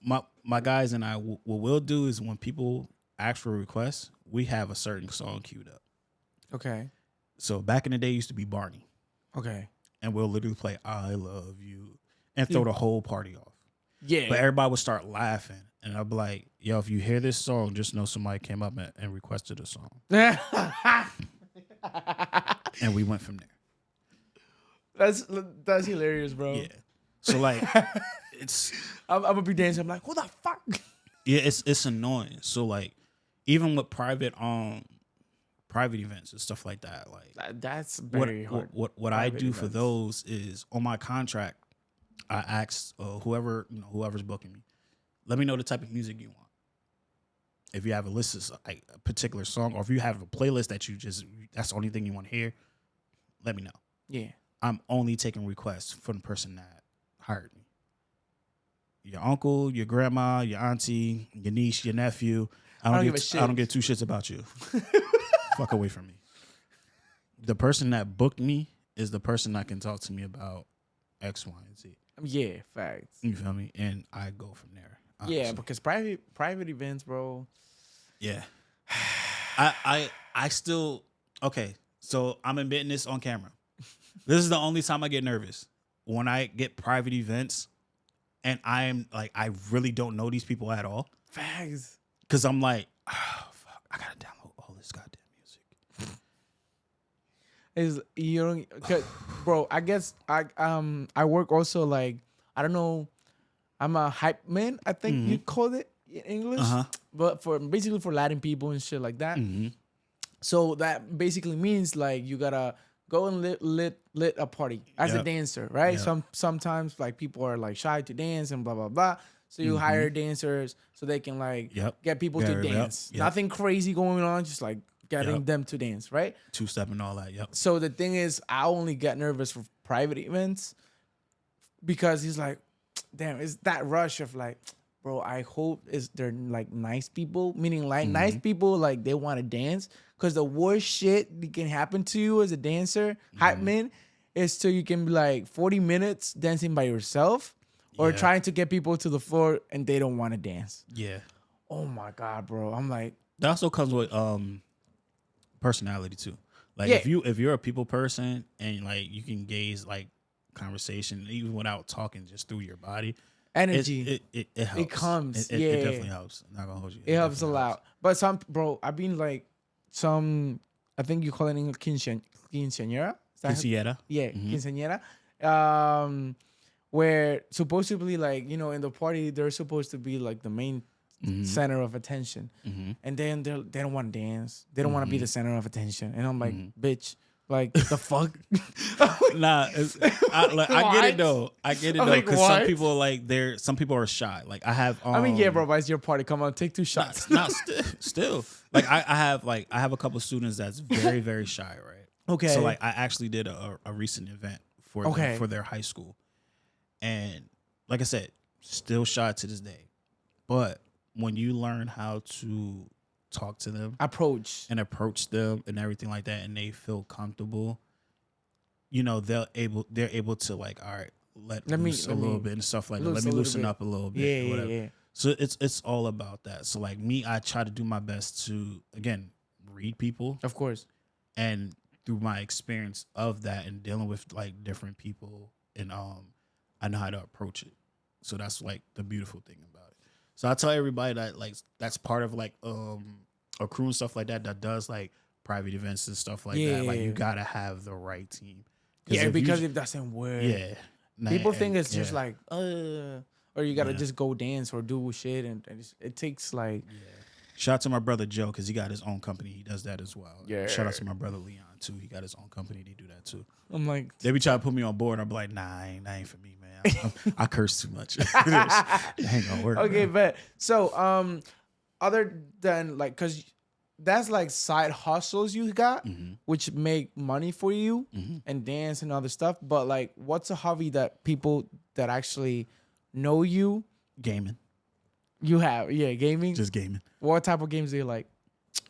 S2: my guys and I, what we'll do is when people ask for requests, we have a certain song queued up.
S4: Okay.
S2: So back in the day, it used to be Barney.
S4: Okay.
S2: And we'll literally play I Love You and throw the whole party off.
S4: Yeah.
S2: But everybody would start laughing. And I'll be like, yo, if you hear this song, just know somebody came up and requested a song. And we went from there.
S4: That's hilarious, bro.
S2: Yeah. So like it's
S4: I'm gonna be dancing. I'm like, who the fuck?
S2: yeah, it's annoying. So like even with private events and stuff like that, like
S4: That's very hard.
S2: What I
S4: Private
S2: do for
S4: events.
S2: those is on my contract, I ask whoever's booking me, let me know the type of music you want. If you have a list of like a particular song, or if you have a playlist that that's the only thing you want to hear, let me know.
S4: Yeah.
S2: I'm only taking requests from the person that hired me. Your uncle, your grandma, your auntie, your niece, your nephew. I don't give two shits about you. Fuck away from me. The person that booked me is the person that can talk to me about X, Y, and Z.
S4: Yeah, facts.
S2: You feel me? And I go from there. Honestly.
S4: Yeah, because private events, bro.
S2: Yeah. I still okay. So I'm admitting this on camera. This is the only time I get nervous when I get private events, and I really don't know these people at all.
S4: Facts.
S2: Because I'm like, oh, fuck, I gotta download all this goddamn music.
S4: Is you don't, bro? I guess I work also like I don't know. I'm a hype man. I think you called it in English, but for basically for Latin people and shit like that.
S2: Mm-hmm.
S4: So that basically means like you gotta go and lit a party as a dancer, right?
S2: Yep.
S4: Sometimes like people are like shy to dance and blah blah blah. So you hire dancers so they can like get people to dance.
S2: Yep.
S4: Nothing crazy going on, just like getting them to dance, right?
S2: Two-step and all that. Yep.
S4: So the thing is, I only get nervous for private events because he's like, damn, it's that rush of like, bro, I hope they're like nice people, meaning like nice people, like they want to dance. Because the worst shit that can happen to you as a dancer, hype man, is till you can be like 40 minutes dancing by yourself or trying to get people to the floor and they don't want to dance.
S2: Yeah.
S4: Oh my God, bro. I'm like,
S2: that also comes with personality too. Like if you're a people person and like you can gauge like conversation even without talking, just through your body.
S4: energy.
S2: It helps.
S4: It comes.
S2: It
S4: Yeah.
S2: definitely helps. I'm not gonna hold you.
S4: It helps a
S2: definitely
S4: lot. But some, bro, I've been like I think you call it in quinceañera. Is that how-
S2: Quinceañera.
S4: Yeah, quinceañera. Where supposed to be like, in the party, they're supposed to be like the main center of attention. And then they don't want to dance. They don't want to be the center of attention. And I'm like, bitch, like the fuck?
S2: Nah, I get it though. I get it
S4: I'm
S2: though
S4: like,
S2: because
S4: what?
S2: some people are shy. Like I have.
S4: I mean, yeah, bro, but it's your party. Come on, take two shots.
S2: Still. Like I have a couple students that's very very shy, right?
S4: Okay.
S2: So like I actually did a recent event for for their high school, and like I said, still shy to this day, but when you learn how to talk to them,
S4: approach
S2: them and everything like that, and they feel comfortable, they're able to like, all right, let me loose a little bit and stuff like that. Let me loosen up a little bit. Whatever.
S4: Yeah.
S2: So it's all about that. So like me, I try to do my best to again read people,
S4: Of course.
S2: and through my experience of that and dealing with like different people, and I know how to approach it. So that's like the beautiful thing about it. So I tell everybody that like that's part of like a crew and stuff like that does like private events and stuff like that. Like you gotta have the right team.
S4: Yeah, because if it doesn't work,
S2: yeah,
S4: people think it's just like or you gotta just go dance or do shit, and it takes like.
S2: Yeah. Shout out to my brother Joe because he got his own company. He does that as well.
S4: Yeah.
S2: Shout out to my brother Leon too. He got his own company. They do that too.
S4: I'm like,
S2: they be trying to put me on board. I'm like, nah, that ain't for me, man. I curse too much. That ain't gonna work.
S4: Okay,
S2: man.
S4: but so other than like, cause that's like side hustles you got, which make money for you and dance and other stuff. But like, what's a hobby that people that actually know you?
S2: Gaming.
S4: You have, gaming.
S2: Just gaming.
S4: What type of games do you like?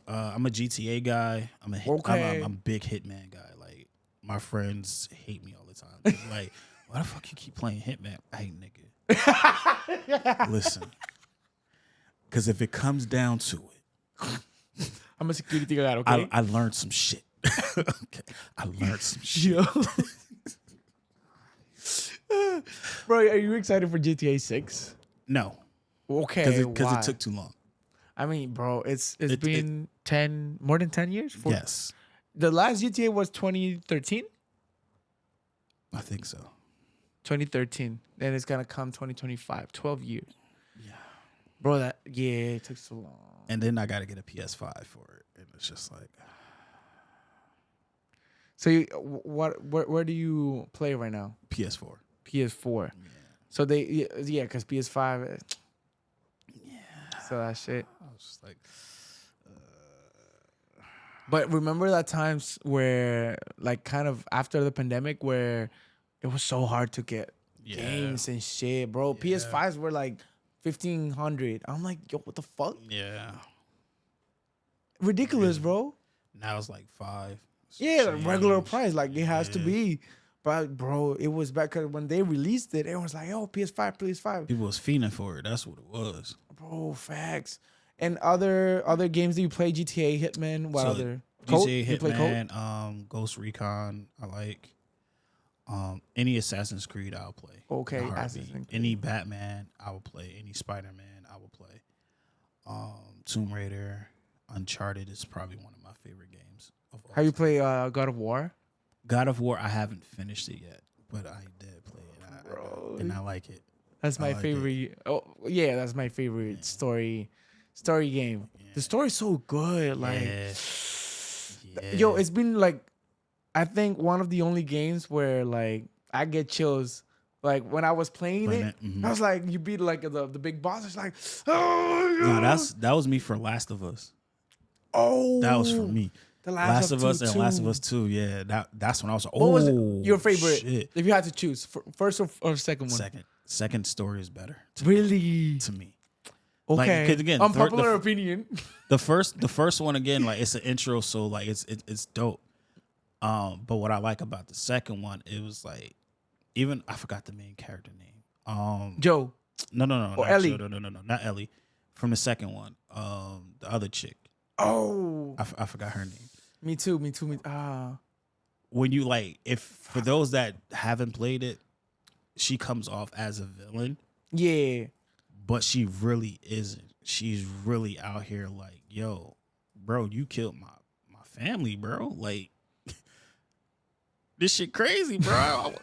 S2: I'm a GTA guy. I'm a big Hitman guy. Like my friends hate me all the time. They're like, why the fuck you keep playing Hitman? Hey, nigga. Listen, because if it comes down to it,
S4: I'm a security guy. Okay,
S2: I learned some shit. Okay, I learned some shit.
S4: Bro, are you excited for GTA 6?
S2: No.
S4: Okay,
S2: because it took too long.
S4: I mean, bro, it's been more than 10 years.
S2: Yes,
S4: the last GTA was 2013.
S2: I think so.
S4: 2013, then it's gonna come 2025. 12 years.
S2: Yeah,
S4: bro, it took so long.
S2: And then I got to get a PS5 for it, and it's just like.
S4: So where do you play right now?
S2: PS4.
S4: PS4.
S2: Yeah.
S4: So because PS5. So that shit.
S2: I was just like.
S4: But remember that times where, like, kind of after the pandemic, where it was so hard to get games and shit, bro.
S2: Yeah.
S4: PS5s were like $1,500. I'm like, yo, what the fuck?
S2: Yeah.
S4: Ridiculous, bro.
S2: Now it's like $5.
S4: Yeah, regular price, like it has to be. But bro, it was back when they released it. Everyone's like, "Oh, PS5, PS5."
S2: People was fiending for it. That's what it was.
S4: Bro, facts. And other games that you play, GTA, Hitman, what other?
S2: GTA,
S4: you play
S2: Hitman, Ghost Recon. I like. Any Assassin's Creed, I'll play.
S4: Okay,
S2: Assassin's Creed. Any Batman, I will play. Any Spider-Man, I will play. Tomb Raider, Uncharted is probably one of my favorite games of all
S4: How you
S2: time.
S4: play God of War?
S2: God of War, I haven't finished it yet, but I did play it, and I like it.
S4: That's my favorite. Oh yeah, that's my favorite story game. Yeah. The story's so good. Like, yo, it's been like, I think one of the only games where like I get chills. Like when I was playing it, I was like, you beat like the big boss. It's like, oh,
S2: no, that was me for Last of Us.
S4: Oh,
S2: that was for me.
S4: The
S2: Last of Us and Last of Us 2. Yeah, that's when I was like,
S4: what was your favorite? Shit. If you had to choose, first or second one?
S2: Second story is better.
S4: Really?
S2: To me.
S4: Okay.
S2: Like, 'cause again,
S4: unpopular opinion.
S2: The first one again, like it's an intro, so like it's dope. But what I like about the second one, it was like, even I forgot the main character name.
S4: Joe.
S2: No.
S4: Or Ellie.
S2: No, not Ellie. From the second one, the other chick.
S4: Oh,
S2: I forgot her name.
S4: Me too.
S2: When you like, if for those that haven't played it, she comes off as a villain.
S4: Yeah.
S2: But she really isn't. She's really out here like, yo, bro, you killed my family, bro. Like, this shit crazy, bro.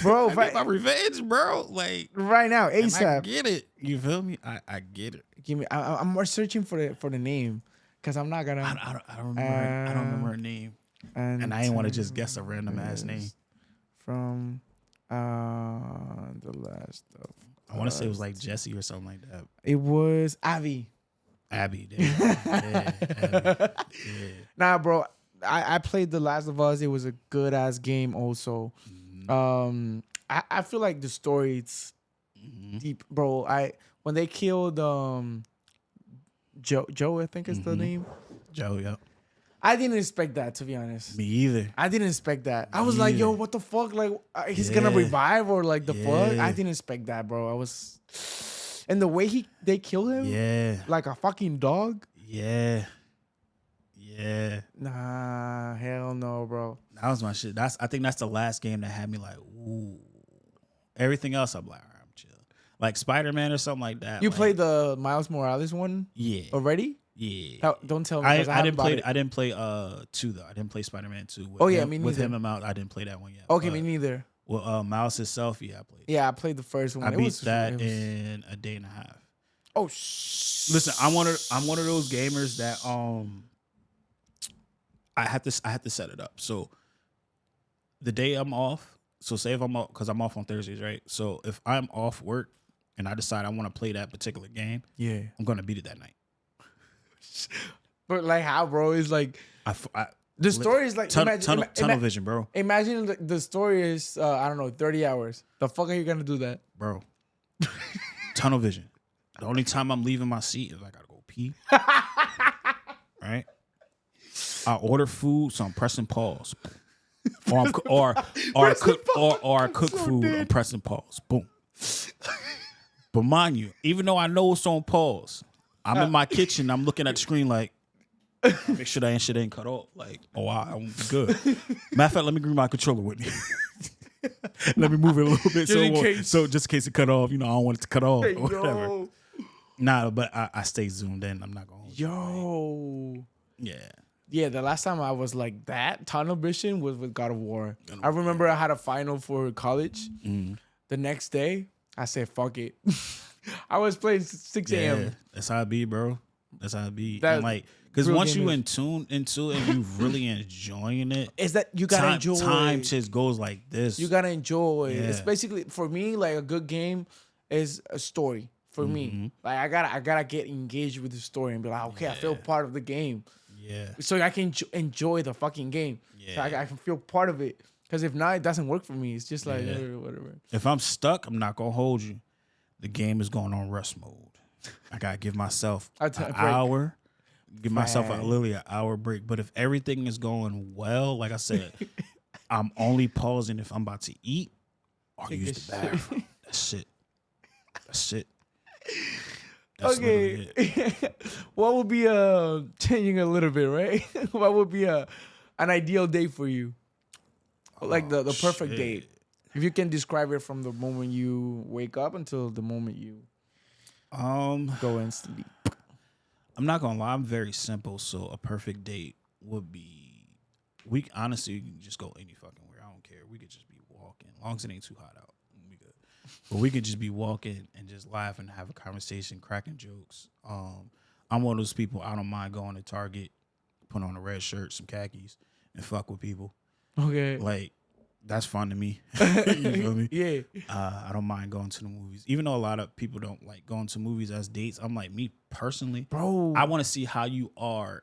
S4: Bro,
S2: I get my revenge, bro. Like
S4: right now, ASAP.
S2: I get it. You feel me? I get it.
S4: Give me. I'm more searching for the name because I'm not gonna.
S2: I don't remember her name, and I didn't want to just guess a random ass name
S4: from the Last of.
S2: I want to say it was like Jesse or something like that.
S4: It was Abby.
S2: Abby. Yeah, Abby. Yeah.
S4: Nah, bro. I played The Last of Us. It was a good ass game also. Mm-hmm. I feel like the story it's deep, bro. When they killed Joe, I think is the name.
S2: Joe, yeah.
S4: I didn't expect that, to be honest.
S2: Me either.
S4: I didn't expect that. I was like, yo, what the fuck? Like, he's gonna revive or like the fuck? I didn't expect that, bro. I was, and the way they killed him, like a fucking dog.
S2: Yeah.
S4: Nah, hell no, bro.
S2: That was my shit. I think that's the last game that had me like, ooh. Everything else, I'm like, all right, I'm chill. like Spider-Man or something like that.
S4: You
S2: like,
S4: played the Miles Morales one
S2: Yeah.
S4: already?
S2: Yeah.
S4: Don't tell me.
S2: I didn't play.
S4: It.
S2: I didn't play 2 though. I didn't play Spider-Man 2. With
S4: Me
S2: with
S4: neither.
S2: him and Miles, I didn't play that one yet.
S4: Okay,
S2: but,
S4: me neither.
S2: Well, Miles himself, I played.
S4: Yeah, I played the first one.
S2: I beat that in a day and a half.
S4: Oh,
S2: listen, I'm one of those gamers that I have to set it up. So the day I'm off. So say if I'm off, because I'm off on Thursdays, right? So if I'm off work and I decide I want to play that particular game,
S4: yeah,
S2: I'm gonna beat it that night.
S4: But like how, bro? Is like the story is like
S2: tunnel vision, bro.
S4: Imagine the story is I don't know 30 hours. The fuck are you gonna do that,
S2: bro? Tunnel vision. The only time I'm leaving my seat is I gotta go pee. Right? I order food, so I'm pressing pause. Or I cook food, I'm pressing pause. Boom. But mind you, even though I know it's on pause, I'm in my kitchen. I'm looking at the screen like, make sure that shit ain't cut off. Like, I'm good. Matter of fact, let me bring my controller with me. Let me move it a little bit so just in case it cut off, I don't want it to cut off or whatever. Nah, but I stay zoomed in. I'm not going.
S4: Yeah, the last time I was like that, tunnel vision was with God of War. I remember I had a final for college. Mm-hmm. The next day, I said, fuck it. I was playing 6 a.m.
S2: Yeah, that's how it be, bro. That's how it be. And like, because once you in tune into it and you really enjoying it,
S4: is that you gotta enjoy
S2: time just goes like this.
S4: You gotta enjoy. Yeah. It's basically, for me, like a good game is a story. For me, like I gotta get engaged with the story and be like, okay, I feel part of the game.
S2: Yeah.
S4: So I can enjoy the fucking game. Yeah. So I can feel part of it. Because if not, it doesn't work for me. It's just like whatever.
S2: If I'm stuck, I'm not gonna hold you. The game is going on rest mode. I gotta give myself an hour. Give myself literally an hour break. But if everything is going well, like I said, I'm only pausing if I'm about to eat or use the bathroom. That's it. That's it. That's
S4: okay. What would be changing a little bit, right? What would be an ideal day for you? Like the perfect date. If you can describe it from the moment you wake up until the moment you go and sleep.
S2: I'm not gonna lie, I'm very simple. So a perfect date would be, we honestly can just go any fucking where. I don't care. We could just be walking, as long as it ain't too hot out. We good. But we could just be walking and just laugh and have a conversation, cracking jokes. I'm one of those people. I don't mind going to Target, put on a red shirt, some khakis, and fuck with people.
S4: Okay,
S2: like that's fun to me. You feel me?
S4: Yeah.
S2: I don't mind going to the movies, even though a lot of people don't like going to movies as dates. I'm like, me personally,
S4: bro,
S2: I want to see how you are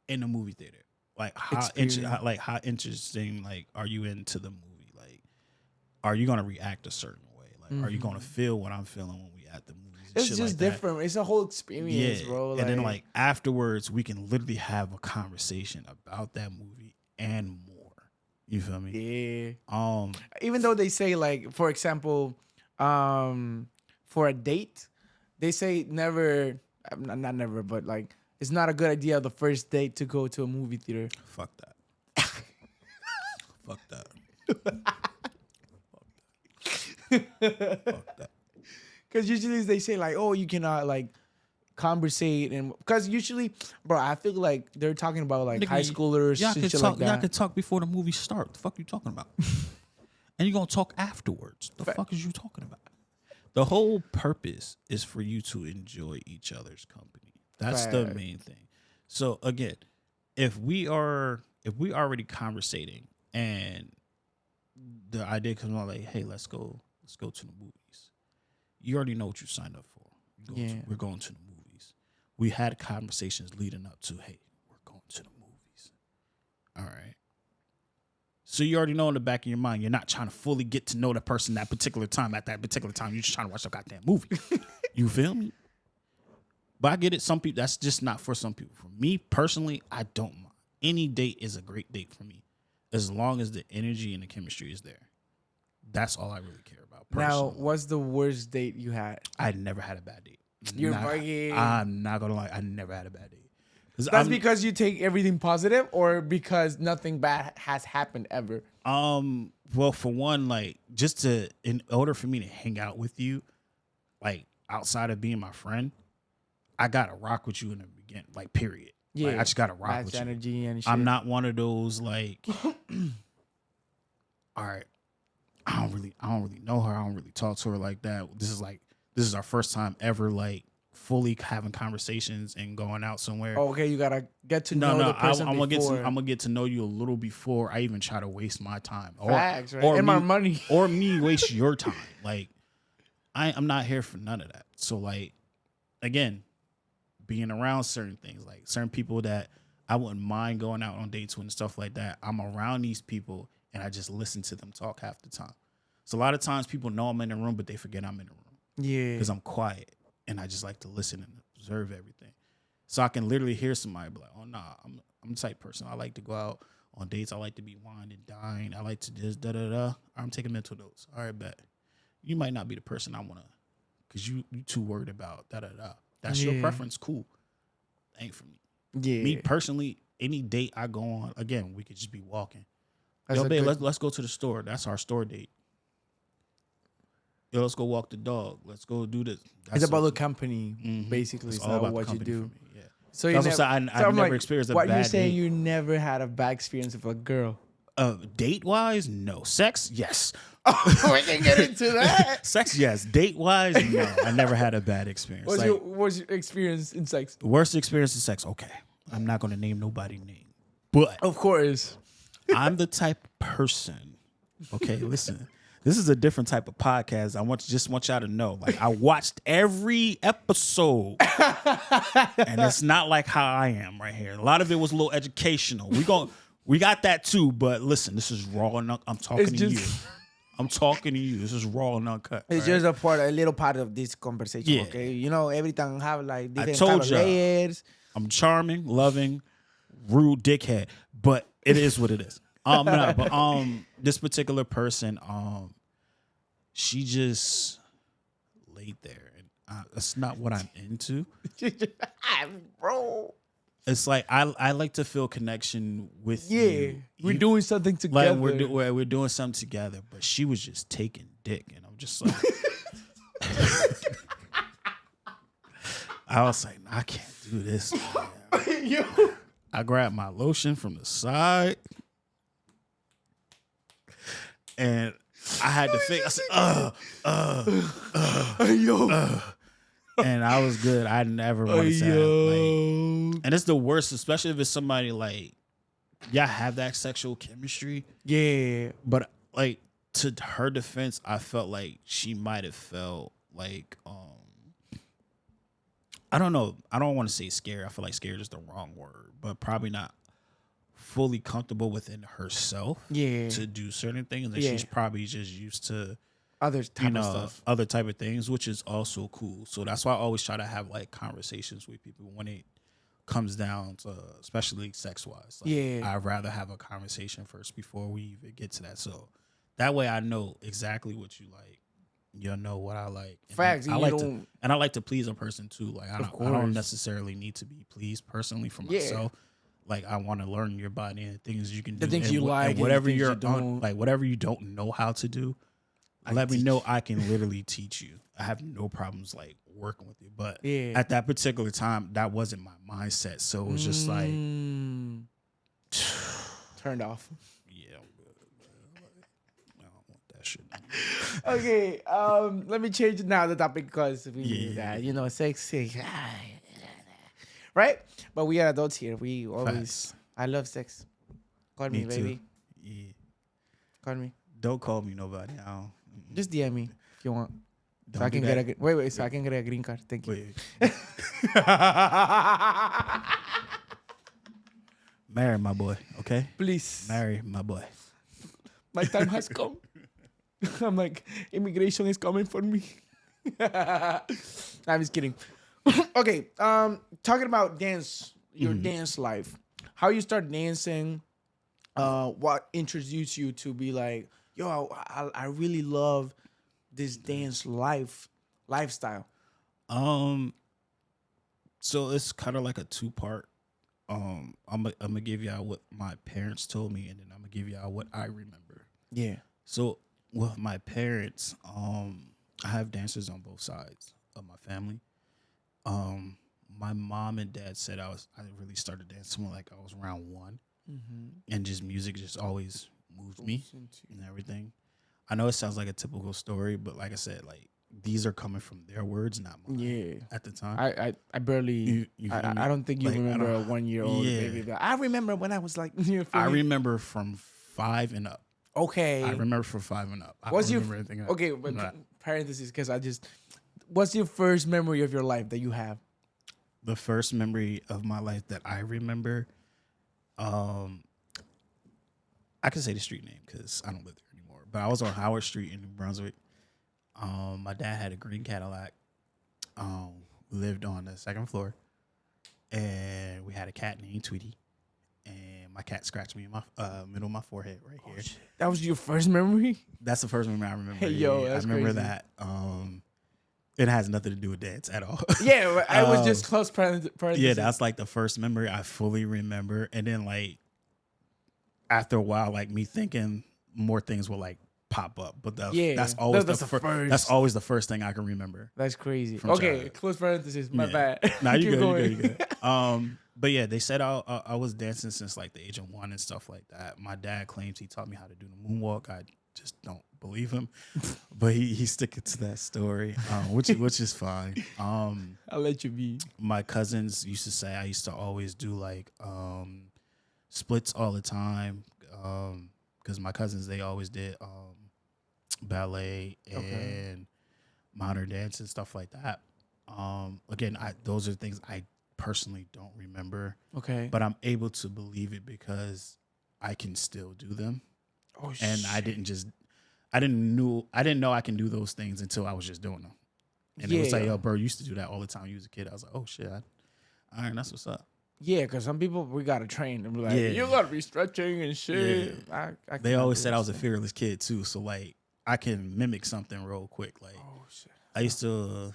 S2: in the movie theater. Like how interesting like are you into the movie? Like, are you gonna react a certain way? Like, are you gonna feel what I'm feeling when we at the movies?
S4: It's just like different. It's a whole experience, bro.
S2: And then like afterwards, we can literally have a conversation about that movie and more. You feel
S4: me?
S2: Yeah.
S4: Even though they say like, for example, for a date, they say never, not never, but like it's not a good idea the first date to go to a movie theater.
S2: Fuck that. Fuck that. Fuck that.
S4: Because usually they say like, oh, you cannot like conversate, and because usually, bro, I feel like they're talking about like high schoolers.
S2: Y'all can
S4: shit
S2: talk.
S4: like that.
S2: Y'all can talk before the movie starts. The fuck you talking about? And you're gonna talk afterwards. The fuck is you talking about? The whole purpose is for you to enjoy each other's company. That's the main thing. So again, if we already conversating and the idea comes out like, hey, let's go to the movies. You already know what you signed up for. We're going to the movies. We had conversations leading up to, hey, we're going to the movies. All right. So you already know in the back of your mind, you're not trying to fully get to know the person that particular time at that particular time. You're just trying to watch a goddamn movie. You feel me? But I get it. Some people, that's just not for some people. For me personally, I don't mind. Any date is a great date for me, as long as the energy and the chemistry is there. That's all I really care about. Personally.
S4: Now, what's the worst date you had?
S2: I never had a bad date.
S4: You're bugging.
S2: I'm not gonna lie. I never had a bad date.
S4: That's because you take everything positive, or because nothing bad has happened ever?
S2: Well, for one, like in order for me to hang out with you, like outside of being my friend, I gotta rock with you in the beginning, like period.
S4: Yeah,
S2: like, I just gotta rock
S4: match
S2: with
S4: energy
S2: you.
S4: and shit.
S2: I'm not one of those like, all right, I don't really know her. I don't really talk to her like that. This is our first time ever like fully having conversations and going out somewhere.
S4: Oh, okay, you gotta get to know the person
S2: I'm
S4: before.
S2: gonna get to know you a little before I even try to waste my time.
S4: Facts, right?
S2: Or
S4: And
S2: me,
S4: my money.
S2: or me waste your time. Like I'm not here for none of that. So like, again, being around certain things, like certain people that I wouldn't mind going out on dates with and stuff like that. I'm around these people and I just listen to them talk half the time. So a lot of times people know I'm in the room, but they forget I'm in the room.
S4: Yeah.
S2: Because I'm quiet and I just like to listen and observe everything. So I can literally hear somebody be like, oh, nah, I'm the type of person. I like to go out on dates. I like to be wine and dine. I like to just da-da-da. I'm taking mental notes. All right, bet. You might not be the person I want to, because you too worried about da-da-da. That's your preference. Cool. Ain't for me.
S4: Yeah.
S2: Me personally, any date I go on, again, we could just be walking.
S4: That's
S2: Yo,
S4: a
S2: babe,
S4: good-
S2: let's go to the store. That's our store date. Yo, let's go walk the dog. Let's go do this.
S4: It's about the company, basically.
S2: It's
S4: It's
S2: all
S4: not
S2: about
S4: what
S2: the
S4: you
S2: company
S4: do.
S2: for me. Yeah.
S4: So you
S2: That's
S4: never,
S2: what I'm saying. I've
S4: I'm
S2: never
S4: like,
S2: experienced a
S4: what
S2: bad
S4: you're saying?
S2: date.
S4: You never had a bad experience with a girl.
S2: Date wise, no. Sex, yes.
S4: We can get into that.
S2: Sex, yes. Date wise, no. I never had a bad experience.
S4: What's your experience in sex?
S2: Worst experience in sex? Okay, I'm not gonna name nobody's name, but
S4: Of course.
S2: I'm the type of person. Okay, listen. This is a different type of podcast. I just want y'all to know. Like, I watched every episode, and it's not like how I am right here. A lot of it was a little educational. We got that too, but listen, this is raw and I'm talking to you. I'm talking to you. This is raw and uncut.
S4: It's
S2: right?
S4: just a little part of this conversation,
S2: Yeah.
S4: okay? You know, everything have like different
S2: told
S4: kind of
S2: y'all.
S4: layers.
S2: I'm charming, loving, rude dickhead, but it is what it is. This particular person, she laid there, and that's not what I'm into.
S4: Bro.
S2: It's like I like to feel connection with
S4: Yeah.
S2: you.
S4: We're doing something together.
S2: Like we're doing something together, but she was just taking dick, and I'm just like, I was like, I can't do this. Man. I grabbed my lotion from the side, and I had to fix. I said, and I was good. I never wanted to have, like, and it's the worst, especially if it's somebody like, y'all have that sexual chemistry.
S4: Yeah.
S2: But like, to her defense, I felt like she might have felt like, I don't know. I don't want to say scared. I feel like scared is the wrong word, but probably not fully comfortable within herself.
S4: Yeah.
S2: To do certain things, and
S4: Yeah.
S2: she's probably just used to
S4: Other type of stuff.
S2: other type of things, which is also cool. So that's why I always try to have like conversations with people when it comes down to, especially sex wise. Like,
S4: Yeah.
S2: I'd rather have a conversation first before we even get to that. So that way I know exactly what you like. You know what I like. And
S4: Facts.
S2: I like to, and I like to please a person too. Like I
S4: Of
S2: don't
S4: course.
S2: necessarily need to be pleased personally for
S4: Yeah.
S2: myself. Like I want to learn your body and things you can do.
S4: The things
S2: and
S4: you like and the
S2: whatever
S4: things you
S2: you're
S4: don't.
S2: like whatever you don't know how to do. Let me know. I can literally teach you. I have no problems like working with you. But
S4: Yeah.
S2: at that particular time, that wasn't my mindset. So it was just like,
S4: turned off.
S2: yeah, I'm good. I don't want that shit.
S4: Okay, let me change now the topic because we
S2: Yeah.
S4: you know, sex, right? But we are adults here. We always,
S2: Facts.
S4: I love sex. Call me,
S2: Me
S4: baby.
S2: too. Yeah.
S4: Call me.
S2: Don't call me nobody. I don't.
S4: Just DM me if you want. So
S2: Don't
S4: I can
S2: do
S4: get
S2: that.
S4: wait. So I can get a green card. Thank you.
S2: Wait. Marry my boy, okay?
S4: Please.
S2: Marry my boy.
S4: My time has come. I'm like, immigration is coming for me. I'm just kidding. Okay, talking about dance, your dance life. How you start dancing, what introduced you to be like, yo, I really love this dance lifestyle.
S2: So it's kind of like a two-part. I'm gonna give y'all what my parents told me, and then I'm gonna give y'all what I remember.
S4: Yeah.
S2: So with my parents, I have dancers on both sides of my family. Um, my mom and dad said I really started dancing when like I was around one, and just music just always moved me and everything. I know it sounds like a typical story, but like I said, like these are coming from their words, not mine.
S4: Yeah.
S2: At the time,
S4: I barely.
S2: you feel me?
S4: I don't think you
S2: Like, I
S4: remember a
S2: don't-
S4: 1-year-old
S2: yeah.
S4: baby. But I remember when I was like, you feel
S2: I
S4: me?
S2: remember from 5 and up.
S4: Okay.
S2: I remember from 5 and up. I
S4: What's
S2: don't
S4: your
S2: remember anything else.
S4: okay? But parentheses, because what's your first memory of your life that you have?
S2: The first memory of my life that I remember, I can say the street name because I don't live there anymore. But I was on Howard Street in New Brunswick. My dad had a green Cadillac. Lived on the second floor, and we had a cat named Tweety. And my cat scratched me in my middle of my forehead right here.
S4: Shit. That was your first memory?
S2: That's the first memory I remember.
S4: Hey, yo,
S2: I
S4: that's
S2: remember
S4: crazy.
S2: that. It has nothing to do with dance at all.
S4: Yeah, but I was just close parentheses.
S2: Yeah, that's like the first memory I fully remember. And then like after a while, like me thinking more things will like pop up. But that's always
S4: that's
S2: the
S4: the
S2: first.
S4: first.
S2: That's always the first thing I can remember.
S4: That's crazy.
S2: From
S4: Okay,
S2: childhood.
S4: close parentheses. My
S2: Yeah.
S4: bad.
S2: Nah, you
S4: Keep
S2: good, you
S4: going.
S2: good, you good. But yeah, they said I was dancing since like the age of 1 and stuff like that. My dad claims he taught me how to do the moonwalk. I just don't believe him, but he's sticking to that story, which is fine.
S4: I'll let you be.
S2: My cousins used to say I used to always do like splits all the time, because my cousins, they always did ballet and modern dance and stuff like that. Again, those are things I personally don't remember,
S4: Okay.
S2: but I'm able to believe it because I can still do them.
S4: Oh,
S2: And
S4: shit.
S2: I didn't know I can do those things until I was just doing them. And it was like, yo, bro, you used to do that all the time when you was a kid. I was like, oh shit, all right, that's what's up.
S4: Yeah, because some people, we got to train. And be like,
S2: Yeah.
S4: you got to be stretching and shit.
S2: Yeah.
S4: I
S2: They
S4: cannot
S2: always
S4: do
S2: said I
S4: that
S2: was a
S4: shit.
S2: fearless kid too, so like I can mimic something real quick. Like
S4: Oh, shit.
S2: I used to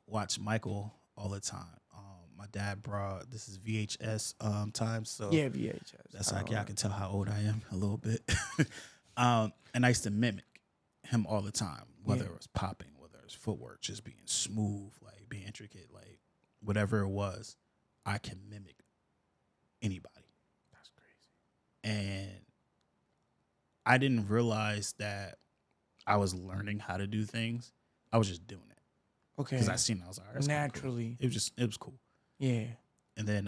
S2: watch Michael all the time. My dad brought, this is VHS time, so
S4: Yeah, VHS.
S2: that's like, yeah, I can tell how old I am a little bit. And I used to mimic him all the time, whether it was popping, whether it was footwork, just being smooth, like being intricate, like whatever it was, I can mimic anybody.
S4: That's crazy.
S2: And I didn't realize that I was learning how to do things. I was just doing it
S4: Okay.
S2: because I seen it. I was like, all right, that's kinda cool.
S4: Naturally.
S2: It was cool.
S4: Yeah.
S2: And then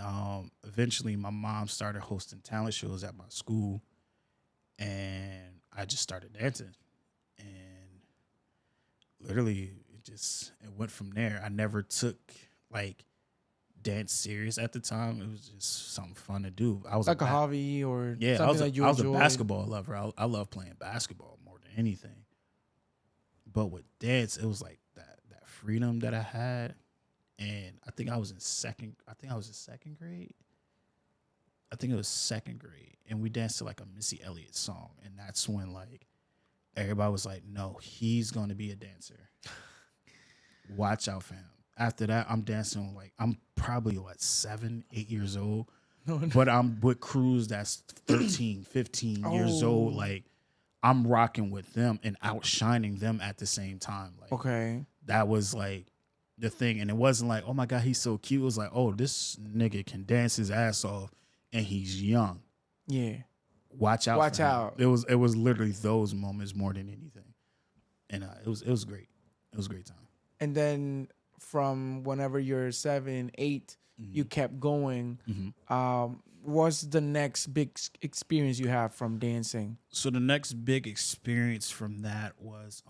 S2: eventually my mom started hosting talent shows at my school, and I just started dancing. And literally it went from there. I never took like dance serious at the time. It was just something fun to do. I was
S4: Like a hobby or
S2: yeah,
S4: something that you
S2: I was a
S4: enjoyed.
S2: basketball lover. I love playing basketball more than anything. But with dance, it was like that freedom that I had. And I think I was in second grade. I think it was second grade. And we danced to like a Missy Elliott song. And that's when like everybody was like, no, he's gonna be a dancer. Watch out for him. After that, I'm dancing like I'm probably what 7, 8 years old. But I'm with crews that's 13, 15 years old. Like I'm rocking with them and outshining them at the same time. Like
S4: Okay.
S2: that was like the thing. And it wasn't like, oh my God, he's so cute. It was like, oh, this nigga can dance his ass off and he's young.
S4: Yeah.
S2: Watch out.
S4: Watch
S2: for him.
S4: out.
S2: It was literally those moments more than anything. And it was great. It was a great time.
S4: And then from whenever you're 7, 8, you kept going. What's the next big experience you have from dancing?
S2: So the next big experience from that was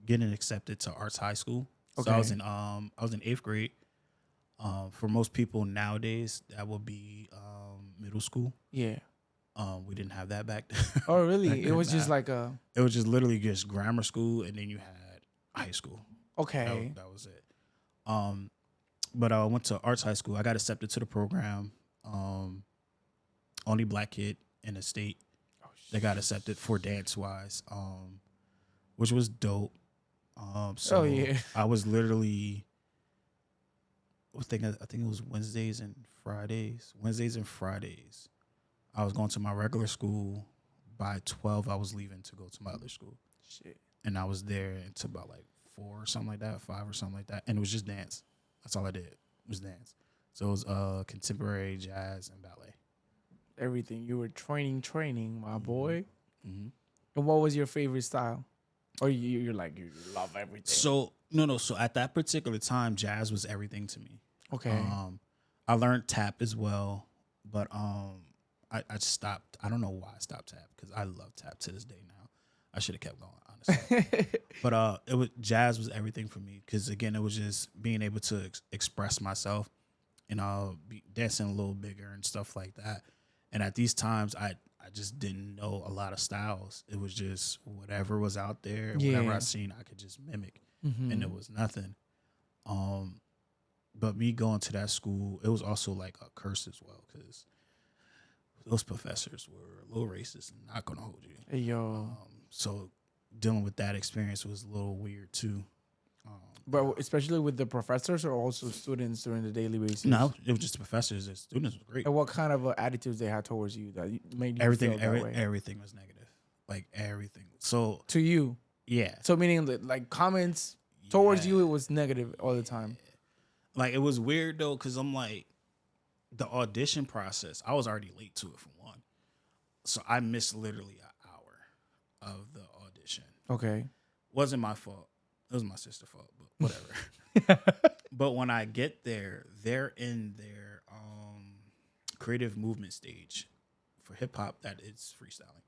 S2: getting accepted to Arts High School. So
S4: Okay.
S2: I was in 8th grade. For most people nowadays, that would be middle school.
S4: Yeah.
S2: We didn't have that back then.
S4: Oh, really?
S2: Back
S4: It
S2: then,
S4: was just
S2: nah.
S4: like a
S2: It was just literally just grammar school, and then you had high school.
S4: okay.
S2: That was it. But I went to Arts High School. I got accepted to the program. Only black kid in the state that got accepted for dance wise, which was dope. So
S4: Oh, yeah.
S2: I was literally, I think it was Wednesdays and Fridays. I was going to my regular school. By 12, I was leaving to go to my other school.
S4: Shit.
S2: And I was there until about like 4 or something like that, 5 or something like that, and it was just dance. That's all I did. It was dance. So it was contemporary, jazz, and ballet.
S4: Everything. You were training, my boy.
S2: Mm-hmm.
S4: And what was your favorite style? Or you're like, you love everything.
S2: So no. So at that particular time, jazz was everything to me.
S4: Okay.
S2: I learned tap as well, but I stopped. I don't know why I stopped tap because I love tap to this day now. I should have kept going, honestly. But it was jazz was everything for me because again, it was just being able to express myself and be dancing a little bigger and stuff like that. And at these times, I just didn't know a lot of styles. It was just whatever was out there, whatever I seen, I could just mimic, and it was nothing. But me going to that school, it was also like a curse as well because those professors were a little racist and not gonna hold you.
S4: Hey, yo.
S2: So dealing with that experience was a little weird too.
S4: But especially with the professors or also students during the daily basis?
S2: No, it was just the professors. The students were great.
S4: And what kind of attitudes they had towards you that made you
S2: Everything,
S4: feel that way?
S2: everything was negative. Like everything. So
S4: To you?
S2: yeah.
S4: So meaning that like comments towards you, it was negative all the time.
S2: Like it was weird though, because I'm like, the audition process, I was already late to it for one. So I missed literally an hour of the audition.
S4: Okay.
S2: Wasn't my fault. It was my sister's fault, but whatever. But when I get there, they're in their creative movement stage for hip hop that is freestyling.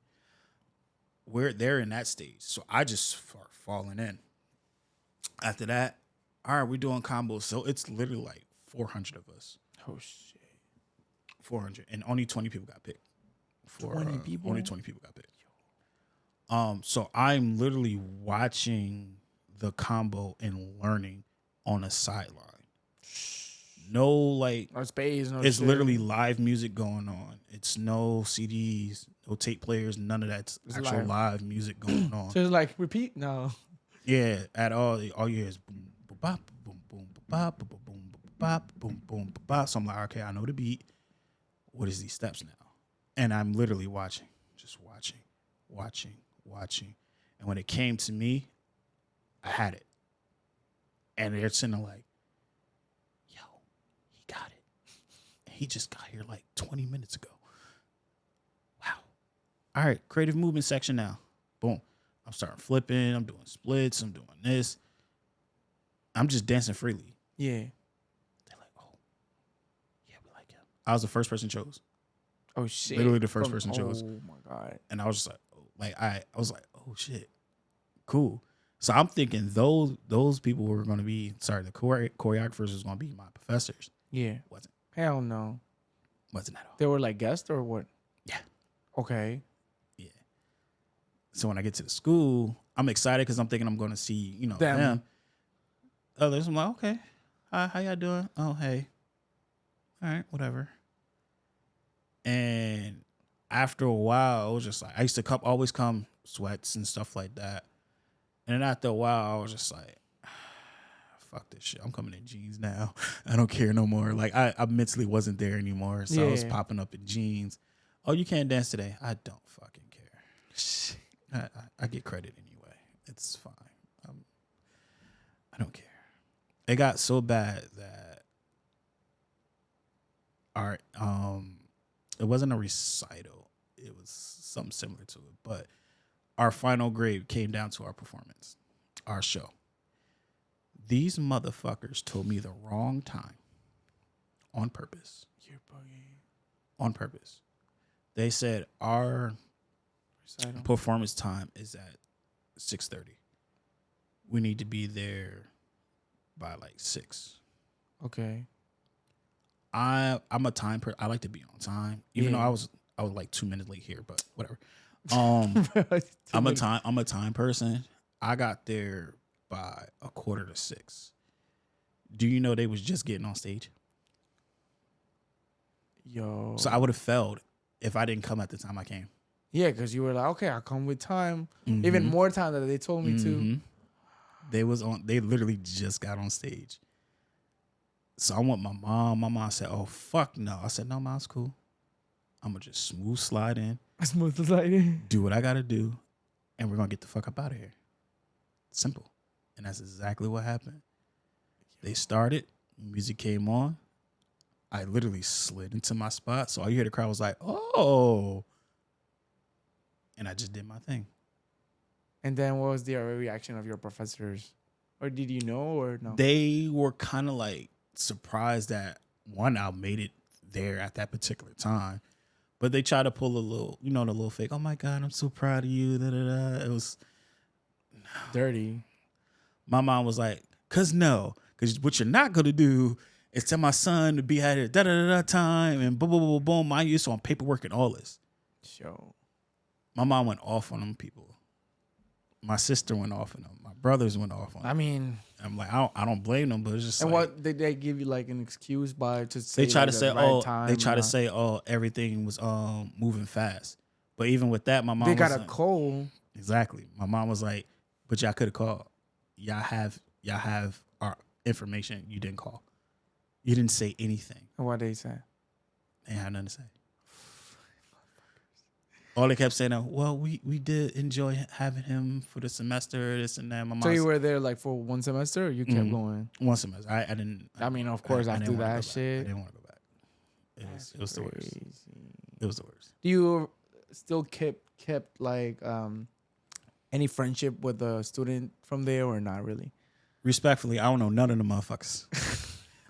S2: They're in that stage. So I just start falling in. After that, all right, we're doing combos. So it's literally like 400 of us.
S4: Oh, shit.
S2: 400. And only 20 people got picked.
S4: 20 people?
S2: Only 20 people got picked. So I'm literally watching the combo and learning on a sideline. No, like,
S4: No space, no
S2: it's
S4: shit.
S2: literally live music going on. It's no CDs, no tape players, none of that. It's actual live music going on.
S4: So it's like, repeat? No.
S2: Yeah, at all you hear is boom, boom, bop, boom, boom, bop, boom, boom, bop, boom, boom, bop. So I'm like, okay, I know the beat. What is these steps now? And I'm literally watching, just watching. And when it came to me, I had it. And they're sitting there like, yo, he got it. And he just got here like 20 minutes ago. Wow. All right, creative movement section now. Boom. I'm starting flipping. I'm doing splits. I'm doing this. I'm just dancing freely.
S4: Yeah.
S2: They're like, oh, yeah, we like him. I was the first person chose.
S4: Oh, shit.
S2: Literally the first person chose.
S4: Oh, my God.
S2: And I was just like, oh, I was like, oh, shit. Cool. So I'm thinking those people were going to be, the choreographers was going to be my professors.
S4: Yeah.
S2: Wasn't.
S4: Hell no.
S2: Wasn't at all.
S4: They were like guests or what?
S2: Yeah.
S4: Okay.
S2: Yeah. So when I get to the school, I'm excited because I'm thinking I'm going to see, them. Others, I'm like, okay. Hi, how y'all doing? Oh, hey. All right, whatever. And after a while, I was just like, I used to always come sweats and stuff like that. And then after a while, I was just like, fuck this shit. I'm coming in jeans now. I don't care no more. Like, I mentally wasn't there anymore. So I was popping up in jeans. Oh, you can't dance today? I don't fucking care. I get credit anyway. It's fine. I don't care. It got so bad that it wasn't a recital. It was something similar to it. But our final grade came down to our performance, our show. These motherfuckers told me the wrong time on purpose.
S4: You're bugging.
S2: On purpose. They said our
S4: Recital.
S2: performance time is at 6:30. We need to be there by like 6.
S4: Okay.
S2: I'm a time person. I like to be on time, even though I was like 2 minutes late here, but whatever. I'm a time person. I got there by 5:45. Do you know they was just getting on stage?
S4: Yo.
S2: So I would have failed if I didn't come at the time I came.
S4: Yeah, because you were like, okay, I'll come with time.
S2: Mm-hmm.
S4: Even more time than they told me to.
S2: They literally just got on stage. So I went with my mom. My mom said, oh, fuck no. I said, no, Mom, it's cool. I'm going to just smooth slide in.
S4: Smooth slide in.
S2: Do what I got to do. And we're going to get the fuck up out of here. Simple. And that's exactly what happened. They started, music came on. I literally slid into my spot. So all you hear the crowd was like, oh. And I just did my thing.
S4: And then what was the reaction of your professors? Or did you know or no?
S2: They were kind of like surprised that one, I made it there at that particular time. But they tried to pull a little, the little fake, oh my God, I'm so proud of you. Da, da, da. It was
S4: dirty.
S2: My mom was like, because what you're not going to do is tell my son to be at it da-da-da-da time and boom, boom, boom, boom. Mind you, so on paperwork and all this.
S4: Sure.
S2: My mom went off on them people. My sister went off on them. My brothers went off on them.
S4: I mean,
S2: I'm like, I don't blame them, but it's just
S4: and
S2: like,
S4: what did they give you like an excuse by to say?
S2: They try
S4: like,
S2: to say,
S4: right
S2: say, everything was moving fast. But even with that, my mom
S4: they got
S2: was
S4: a cold.
S2: Exactly. My mom was like, but y'all could have called. Y'all have our information. You didn't call. You didn't say anything.
S4: And what they say?
S2: They had nothing to say. All they kept saying, well, we did enjoy having him for the semester, this and that. My mom.
S4: So you were there like for one semester, or you kept going?
S2: One semester. I didn't.
S4: I mean, of course, after that shit,
S2: I didn't want to go back. It was the worst. It was the worst.
S4: Do you still kept like any friendship with the student from there, or not really?
S2: Respectfully, I don't know none of the motherfuckers.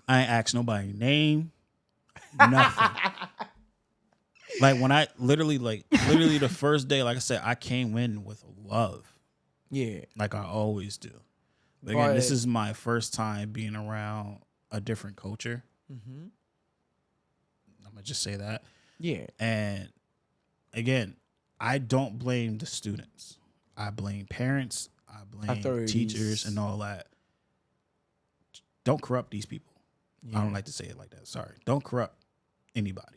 S2: I ain't asked nobody name, nothing. Like when I literally the first day, like I said, I came in with love.
S4: Yeah.
S2: Like I always do. But again, this is my first time being around a different culture.
S4: Mm-hmm.
S2: I'm going to just say that.
S4: Yeah.
S2: And again, I don't blame the students. I blame parents. I blame
S4: authorities,
S2: teachers and all that. Don't corrupt these people.
S4: Yeah.
S2: I don't like to say it like that. Sorry. Don't corrupt anybody.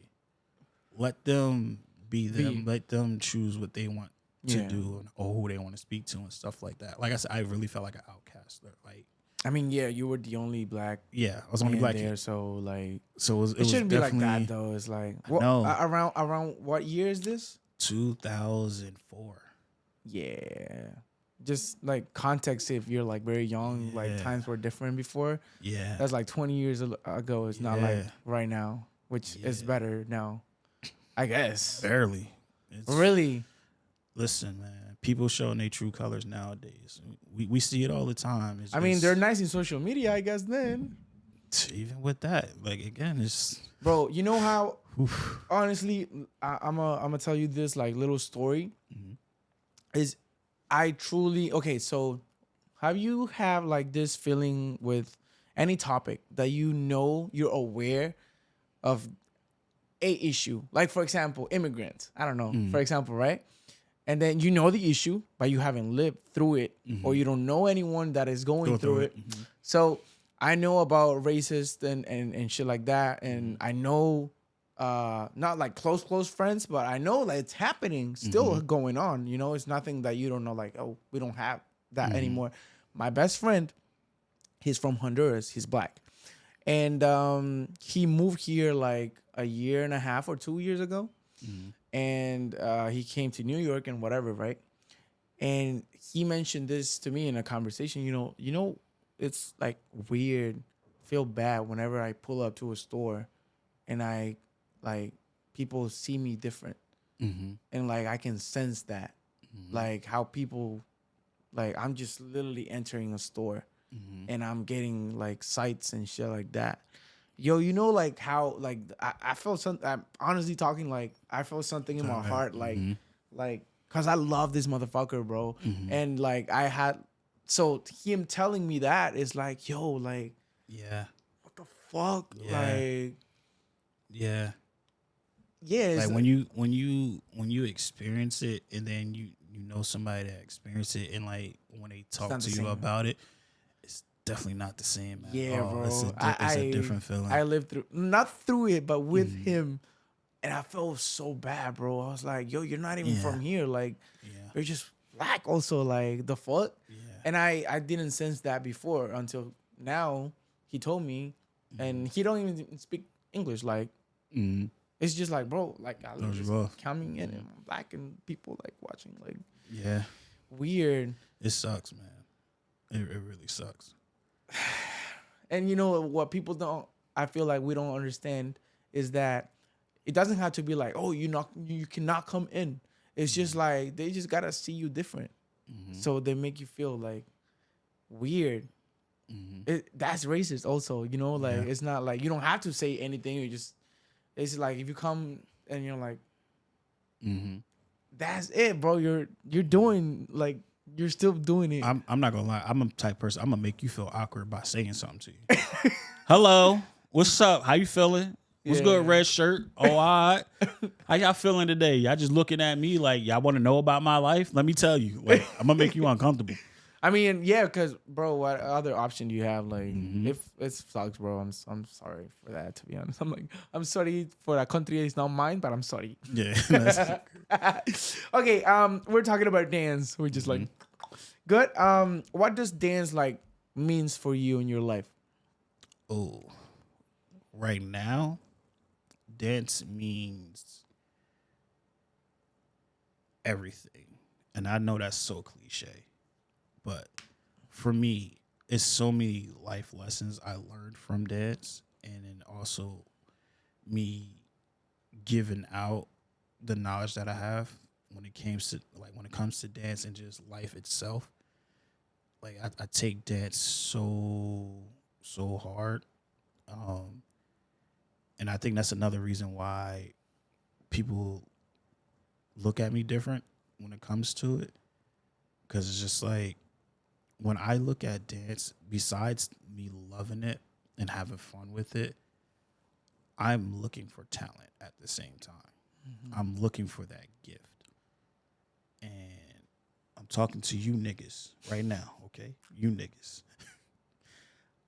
S2: Let them be them. Let them choose what they want to do or who they want to speak to and stuff like that. Like I said, I really felt like an outcast. Like,
S4: I mean, yeah, you were the only black.
S2: Yeah, I was the only black
S4: there,
S2: kid.
S4: so like,
S2: it
S4: shouldn't be like that though. It's like, around what year is this?
S2: 2004.
S4: Yeah. Just like context, if you're like very young, like times were different before.
S2: Yeah.
S4: That's like 20 years ago. It's not like right now, which is better now, I guess.
S2: Barely.
S4: Really?
S2: Listen, man. People showing their true colors nowadays. We see it all the time.
S4: I mean, they're nice in social media, I guess, then.
S2: Even with that, like, again, it's...
S4: Bro, you know how, honestly, I'm gonna tell you this, like, little story. Mm-hmm. Is I truly... Okay, so have you have, like, this feeling with any topic that you're aware of a issue? Like, for example, immigrants. I don't know. For example, right? And then you know the issue, but you haven't lived through it, or you don't know anyone that is going through it. Mm-hmm. So I know about racist and shit like that, and I know not like close friends, but I know like it's happening, still going on. You know, it's nothing that you don't know. Like, oh, we don't have that anymore. My best friend, he's from Honduras. He's black, and he moved here like a year and a half or 2 years ago. And he came to New York and whatever, right? And he mentioned this to me in a conversation. You know, it's like weird, feel bad whenever I pull up to a store, and I like people see me different, and like I can sense that, like how people, like I'm just literally entering a store, and I'm getting like sights and shit like that. Yo, you know, like how, like I felt something. I'm honestly talking, like I felt something in my heart, like, cause I love this motherfucker, bro. And like I had, so him telling me that is like, yo, like, what the fuck, like,
S2: like when you experience it, and then you know somebody that experienced it, and like when they talk to you about it. Definitely not the same, man.
S4: Yeah, bro.
S2: It's a different feeling.
S4: I lived not through it, but with him, and I felt so bad, bro. I was like, yo, you're not even from here. Like, you're just black also. Like, the fuck? Yeah. And I didn't sense that before until now. He told me, and he don't even speak English. Like, it's just like, bro, like, I was just coming in and I'm black and people like watching. Like, weird.
S2: It sucks, man. It really sucks.
S4: And you know what people don't, I feel like we don't understand is that it doesn't have to be like, oh, you cannot come in. It's just like they just gotta see you different, so they make you feel like weird. That's racist also, you know, like it's not like you don't have to say anything. You just, it's like if you come and you're like, that's it, bro. You're doing like you're still doing it.
S2: I'm not gonna lie. I'm a type person. I'm gonna make you feel awkward by saying something to you. Hello, what's up? How you feeling? What's good, red shirt? Oh, all right. How y'all feeling today? Y'all just looking at me like y'all want to know about my life? Let me tell you. Like, I'm gonna make you uncomfortable.
S4: I mean, yeah, because bro, what other option do you have? Like, if it sucks, bro, I'm sorry for that. To be honest, I'm sorry for that country. It's not mine, but I'm sorry.
S2: Yeah.
S4: Okay. We're talking about dance. We're just like, good. What does dance like means for you in your life?
S2: Oh, right now, dance means everything, and I know that's so cliche. But for me, it's so many life lessons I learned from dance, and then also me giving out the knowledge that I have when it comes to dance and just life itself. Like I take dance so hard, and I think that's another reason why people look at me different when it comes to it, because it's just like, when I look at dance, besides me loving it and having fun with it, I'm looking for talent at the same time. I'm looking for that gift. And I'm talking to you niggas right now, okay? You niggas.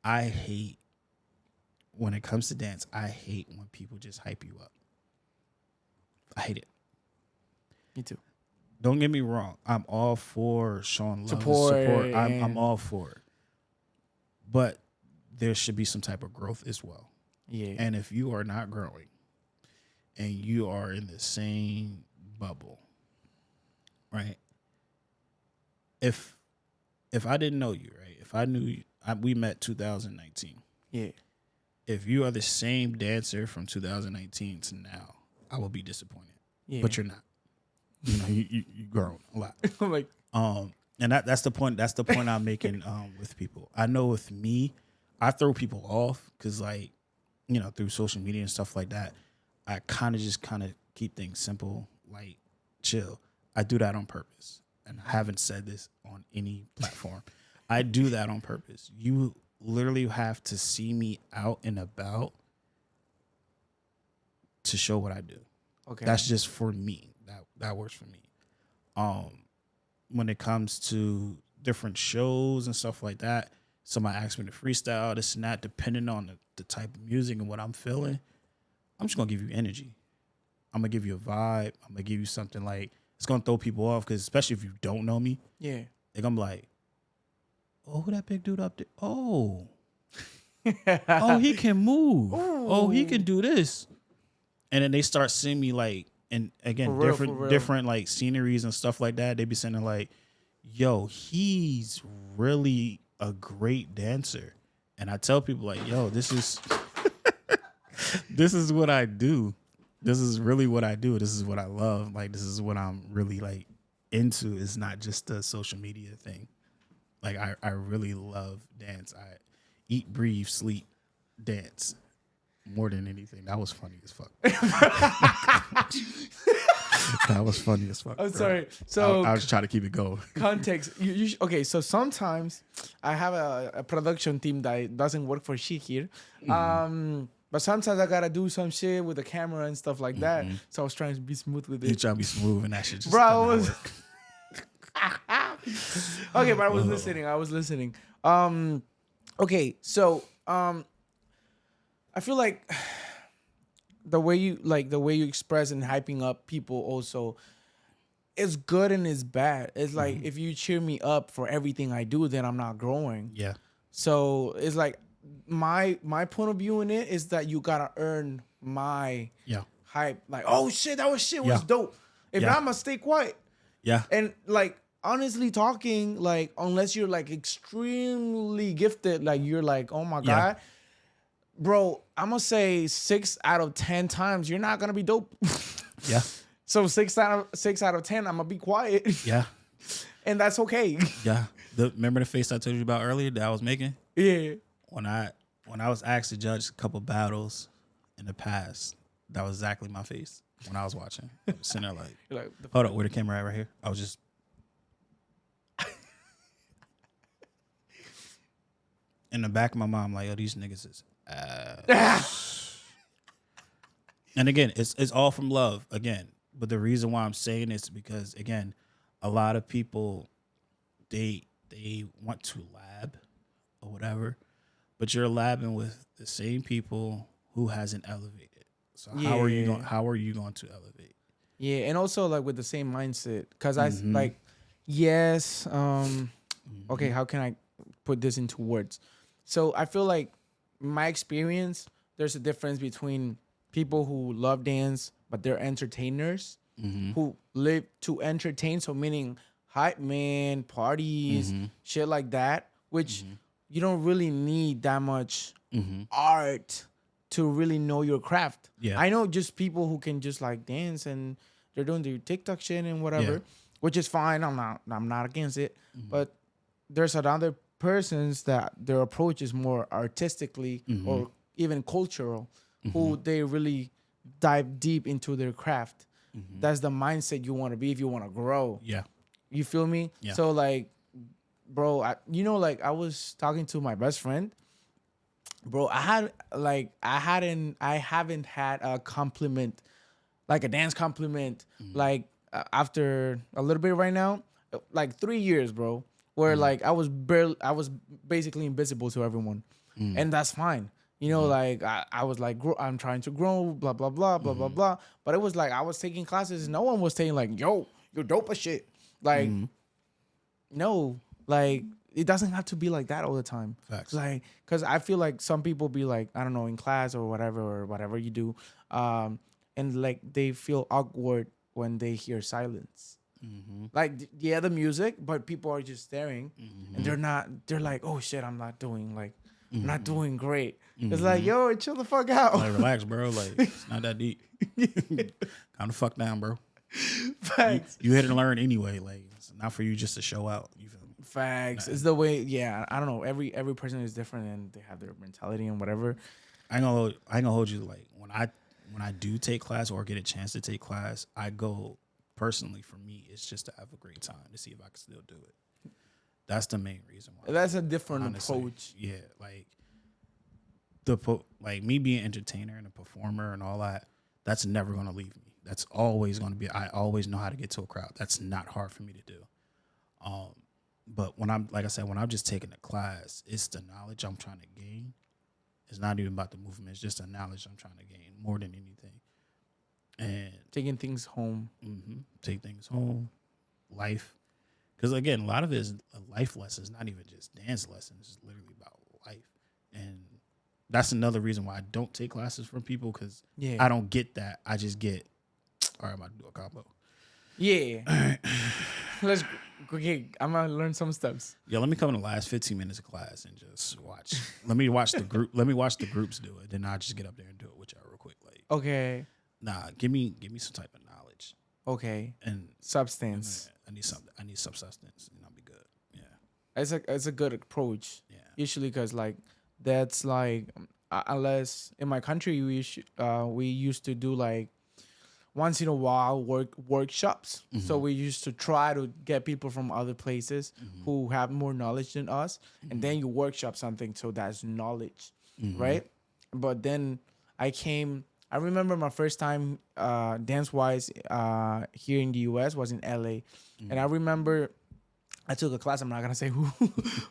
S2: I hate, when it comes to dance, I hate when people just hype you up. I hate it.
S4: Me too.
S2: Don't get me wrong. I'm all for showing love
S4: Support.
S2: and support. I'm all for it. But there should be some type of growth as well.
S4: Yeah.
S2: And if you are not growing and you are in the same bubble, right? If I didn't know you, right? If I knew you, we met 2019.
S4: Yeah.
S2: If you are the same dancer from 2019 to now, I will be disappointed.
S4: Yeah.
S2: But you're not. You know, you grown a lot.
S4: Like,
S2: and that's the point. That's the point I'm making with people. I know with me, I throw people off because, like, you know, through social media and stuff like that, I kind of keep things simple, like chill. I do that on purpose, and I haven't said this on any platform. I do that on purpose. You literally have to see me out and about to show what I do.
S4: okay.
S2: That's just for me. That works for me. When it comes to different shows and stuff like that, somebody asks me to freestyle, this and that, depending on the type of music and what I'm feeling, I'm just gonna give you energy. I'm gonna give you a vibe. I'm gonna give you something like, it's gonna throw people off, because especially if you don't know me,
S4: Yeah.
S2: they're gonna be like, oh, who that big dude up there? Oh, oh, he can move.
S4: Ooh.
S2: Oh, he can do this. And then they start seeing me like, and again,
S4: For real.
S2: different like sceneries and stuff like that. They be saying like, yo, he's really a great dancer. And I tell people like, yo, this is this is what I do. This is really what I do. This is what I love. Like, this is what I'm really like into. It's not just a social media thing. Like, I really love dance. I eat, breathe, sleep, dance. More than anything. That was funny as fuck. That was funny as fuck.
S4: I'm
S2: bro.
S4: sorry. So
S2: I was trying to keep it going.
S4: context. Okay, so sometimes I have a production team that doesn't work for shit here. But sometimes I gotta do some shit with the camera and stuff like that. So I was trying to be smooth with
S2: You
S4: it.
S2: trying to be smooth and that shit just
S4: Bro, I
S2: does not
S4: was
S2: work.
S4: okay, but I was listening. Okay, so I feel like the way you express and hyping up people also, it's good and it's bad. It's like if you cheer me up for everything I do, then I'm not growing.
S2: Yeah.
S4: So it's like my point of view in it is that you gotta earn my hype. Like, oh shit, that was shit was dope. If not, I'm gonna stay quiet.
S2: Yeah.
S4: And like honestly talking, like, unless you're like extremely gifted, like you're like, oh my
S2: Yeah.
S4: God, bro, I'm gonna say 6 out of 10 times you're not gonna be dope.
S2: Yeah.
S4: So 6 out of 10, I'm gonna be quiet.
S2: Yeah.
S4: And that's okay.
S2: Yeah. Remember the face I told you about earlier that I was making?
S4: Yeah.
S2: When I was asked to judge a couple battles in the past, that was exactly my face when I was watching. I was sitting there like,
S4: You're like,
S2: hold up, where the camera at right here? I was just in the back of my mind, like, yo, these niggas is and again, it's all from love, again. But the reason why I'm saying this is because, again, a lot of people they want to lab or whatever, but you're labbing with the same people who hasn't elevated. So how are you going to elevate?
S4: yeah, and also like with the same mindset, because I like, yes, okay, how can I put this into words? So I feel like my experience, there's a difference between people who love dance but they're entertainers, who live to entertain, so meaning hype man parties, shit like that, which you don't really need that much art to really know your craft.
S2: Yeah.
S4: I know just people who can just like dance and they're doing their TikTok shit and whatever, which is fine. I'm not against it. But there's another persons that their approach is more artistically or even cultural, who they really dive deep into their craft. That's the mindset you want to be if you want to grow.
S2: Yeah.
S4: You feel me?
S2: Yeah.
S4: So like, bro, like I was talking to my best friend. Bro, I haven't had a compliment, like a dance compliment, like after a little bit right now, like 3 years, bro, where like I was basically invisible to everyone, and that's fine. You know, like I was like, I'm trying to grow, blah blah blah blah blah blah. But it was like I was taking classes, no one was saying like, yo, you're dope as shit. Like, no, like it doesn't have to be like that all the time.
S2: Facts.
S4: Like, cause I feel like some people be like, I don't know, in class or whatever you do, and like they feel awkward when they hear silence. Like the music, but people are just staring, and they're like, oh shit, I'm not doing great. It's like, yo, chill the fuck out.
S2: Like, relax, bro. Like, it's not that deep. Calm the fuck down, bro.
S4: Facts.
S2: You here to learn anyway. Like, it's not for you just to show out. You feel me?
S4: Facts. It's the way. Yeah, I don't know. Every person is different, and they have their mentality and whatever.
S2: I ain't gonna hold you. Like, when I do take class or get a chance to take class, I go personally. For me, it's just to have a great time to see if I can still do it. That's the main reason why.
S4: That's a different
S2: honestly,
S4: approach.
S2: Yeah, like like me being an entertainer and a performer and all that. That's never gonna leave me. That's always gonna be. I always know how to get to a crowd. That's not hard for me to do. But when I'm, like I said, when I'm just taking a class, it's the knowledge I'm trying to gain. It's not even about the movement. It's just the knowledge I'm trying to gain more than anything. And
S4: Taking things home.
S2: Take things home, life. Because again, a lot of it is a life lesson. It's not even just dance lessons. It's literally about life. And that's another reason why I don't take classes from people, because I don't get that. I just get, all right, I'm about to do a combo.
S4: Yeah. All right. Let's okay. I'm gonna learn some steps.
S2: Yeah, let me come in the last 15 minutes of class and just watch. Let me watch the group. Let me watch the groups do it. Then I'll just get up there and do it with y'all real quick. Like,
S4: okay.
S2: Nah, give me some type of knowledge.
S4: Okay.
S2: And
S4: substance.
S2: I need something. I need some substance, and I'll be good. Yeah.
S4: It's a good approach.
S2: Yeah.
S4: Usually, because like that's like unless in my country we used to do like once in a while workshops. So we used to try to get people from other places who have more knowledge than us, and then you workshop something, so that's knowledge, right? But then I remember my first time dance wise here in the US was in LA, and I remember I took a class. I'm not gonna say who,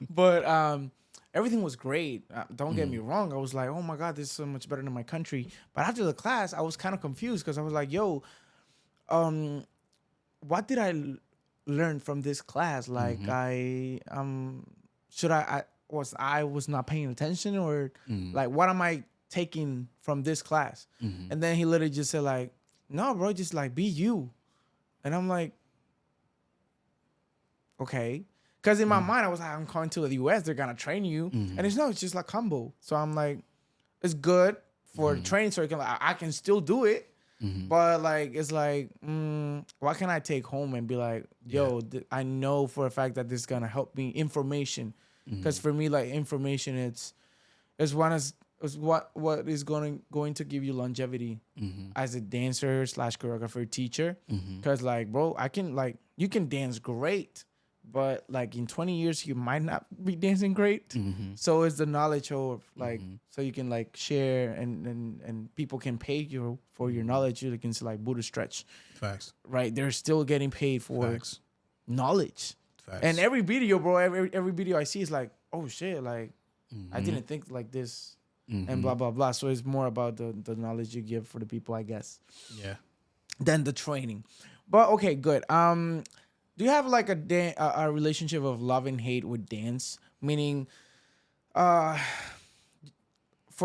S4: but everything was great. Don't get me wrong. I was like, oh my God, this is so much better than my country. But after the class, I was kind of confused, because I was like, yo, what did I learn from this class? Like I was not paying attention, or like, what am I taking from this class? And then he literally just said like, no, bro, just like be you. And I'm like, okay. Because in my mind, I was like, I'm coming to the US, they're gonna train you, and it's just like humble. So I'm like, it's good for the training, so I can still do it. But like, it's like, what can I take home and be like, yo, I know for a fact that this is gonna help me. Information, because for me, like information, it's what is going to give you longevity as a dancer / choreographer teacher. Because like, bro, I can like you can dance great, but like in 20 years you might not be dancing great. So it's the knowledge of like so you can like share and people can pay you for your knowledge. You can say like Buddha stretch.
S2: Facts.
S4: Right? They're still getting paid for
S2: Facts.
S4: knowledge.
S2: Facts.
S4: And every video, bro, every video I see is like, oh shit, like I didn't think like this and blah blah blah. So it's more about the knowledge you give for the people, I guess.
S2: Yeah.
S4: Than the training. But okay, good. Do you have like a relationship of love and hate with dance? Meaning, for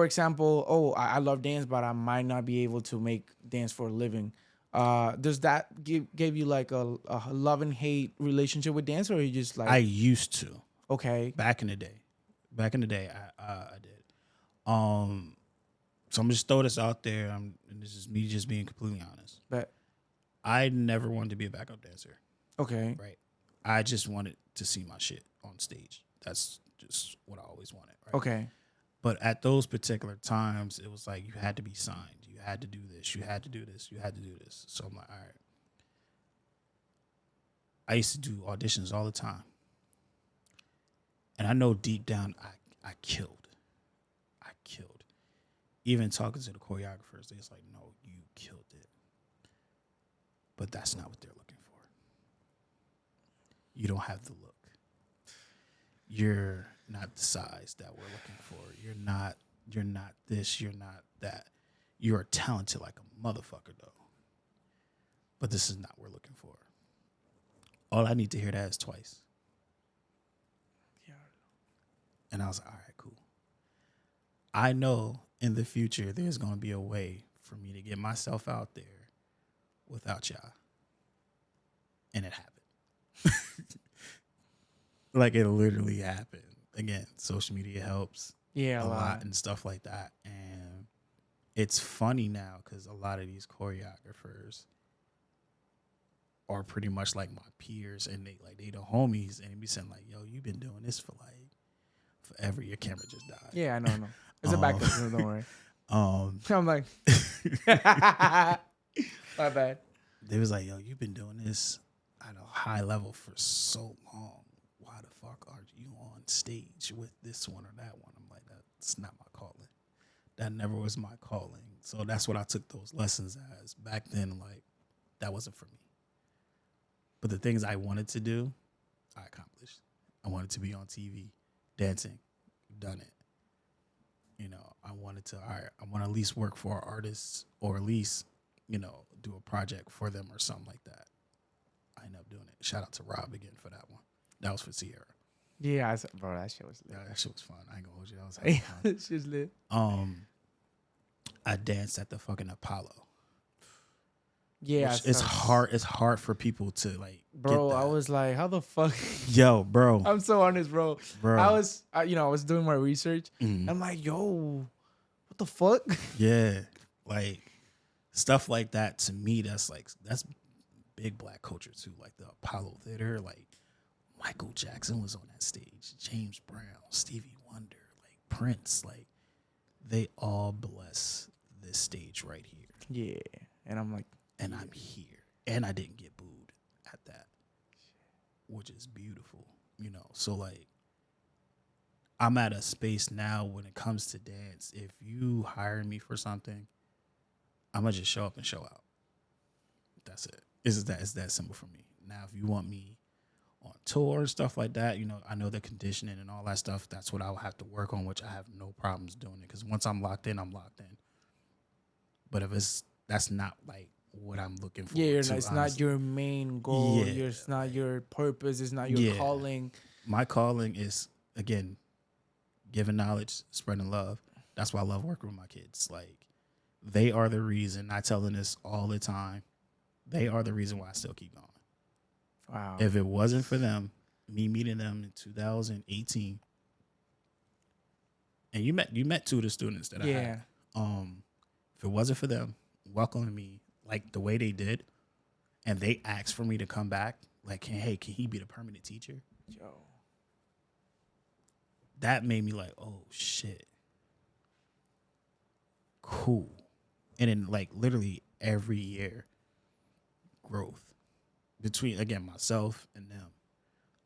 S4: example, I love dance, but I might not be able to make dance for a living. Does that give you like a love and hate relationship with dance, or are you just like
S2: I used to.
S4: Okay.
S2: Back in the day, I did. So I'm just throw this out there. And this is me just being completely honest.
S4: But
S2: I never wanted to be a backup dancer.
S4: okay.
S2: Right. I just wanted to see my shit on stage. That's just what I always wanted. Right?
S4: Okay.
S2: But at those particular times, it was like you had to be signed. You had to do this. You had to do this. You had to do this. So I'm like, all right. I used to do auditions all the time. And I know deep down I killed. Even talking to the choreographers, they was like, no, you killed it. But that's not what they're looking for. You don't have the look. You're not the size that we're looking for. You're not this, you're not that. You're talented like a motherfucker though. But this is not what we're looking for. All I need to hear that is twice. Yeah. And I was like, all right, cool. I know in the future there's going to be a way for me to get myself out there without y'all. And it happened. Like it literally happened. Again, social media helps a lot and stuff like that. And it's funny now because a lot of these choreographers are pretty much like my peers and they the homies and they be saying like, yo, you've been doing this for like forever. Your camera just died.
S4: Yeah, I know. It's a backup, so don't worry. I'm like, my bad.
S2: They was like, yo, you've been doing this at a high level for so long. Why the fuck are you on stage with this one or that one? I'm like, that's not my calling. That never was my calling. So that's what I took those lessons as. Back then, like, that wasn't for me. But the things I wanted to do, I accomplished. I wanted to be on TV, dancing, done it. You know, I wanted to, all right, I want to at least work for artists or at least, you know, do a project for them or something like that. I ended up doing it. Shout out to Rob again for that one. That was for Sierra.
S4: Yeah, bro, that shit was lit.
S2: Yeah, that shit was fun. I ain't gonna hold you. That was fun.
S4: That shit's lit.
S2: I danced at the fucking Apollo.
S4: Yeah,
S2: it's hard. It's hard for people to like.
S4: Bro,
S2: get that.
S4: I was like, how the fuck?
S2: Yo, bro.
S4: I'm so honest, bro.
S2: Bro.
S4: I was doing my research. I'm like, yo, what the fuck?
S2: Yeah, like stuff like that. To me, that's big black culture too. Like the Apollo Theater. Like Michael Jackson was on that stage. James Brown, Stevie Wonder, like Prince. Like they all bless this stage right here.
S4: Yeah, and I'm like.
S2: And I'm here. And I didn't get booed at that, which is beautiful, you know. So, like, I'm at a space now when it comes to dance. If you hire me for something, I'm going to just show up and show out. That's it. It's that simple for me. Now, if you want me on tour and stuff like that, you know, I know the conditioning and all that stuff. That's what I'll have to work on, which I have no problems doing it. Because once I'm locked in, I'm locked in. But if that's not, like, what I'm looking for.
S4: Yeah, it's not your main goal.
S2: Yeah,
S4: It's not your purpose. It's not your calling.
S2: My calling is, again, giving knowledge, spreading love. That's why I love working with my kids. Like, they are the reason. I tell them this all the time. They are the reason why I still keep going.
S4: Wow.
S2: If it wasn't for them, me meeting them in 2018, and you met two of the students that I had. If it wasn't for them welcoming me like the way they did, and they asked for me to come back, like, hey, can he be the permanent teacher?
S4: Yo.
S2: That made me like, oh shit, cool. And then like literally every year, growth between, again, myself and them.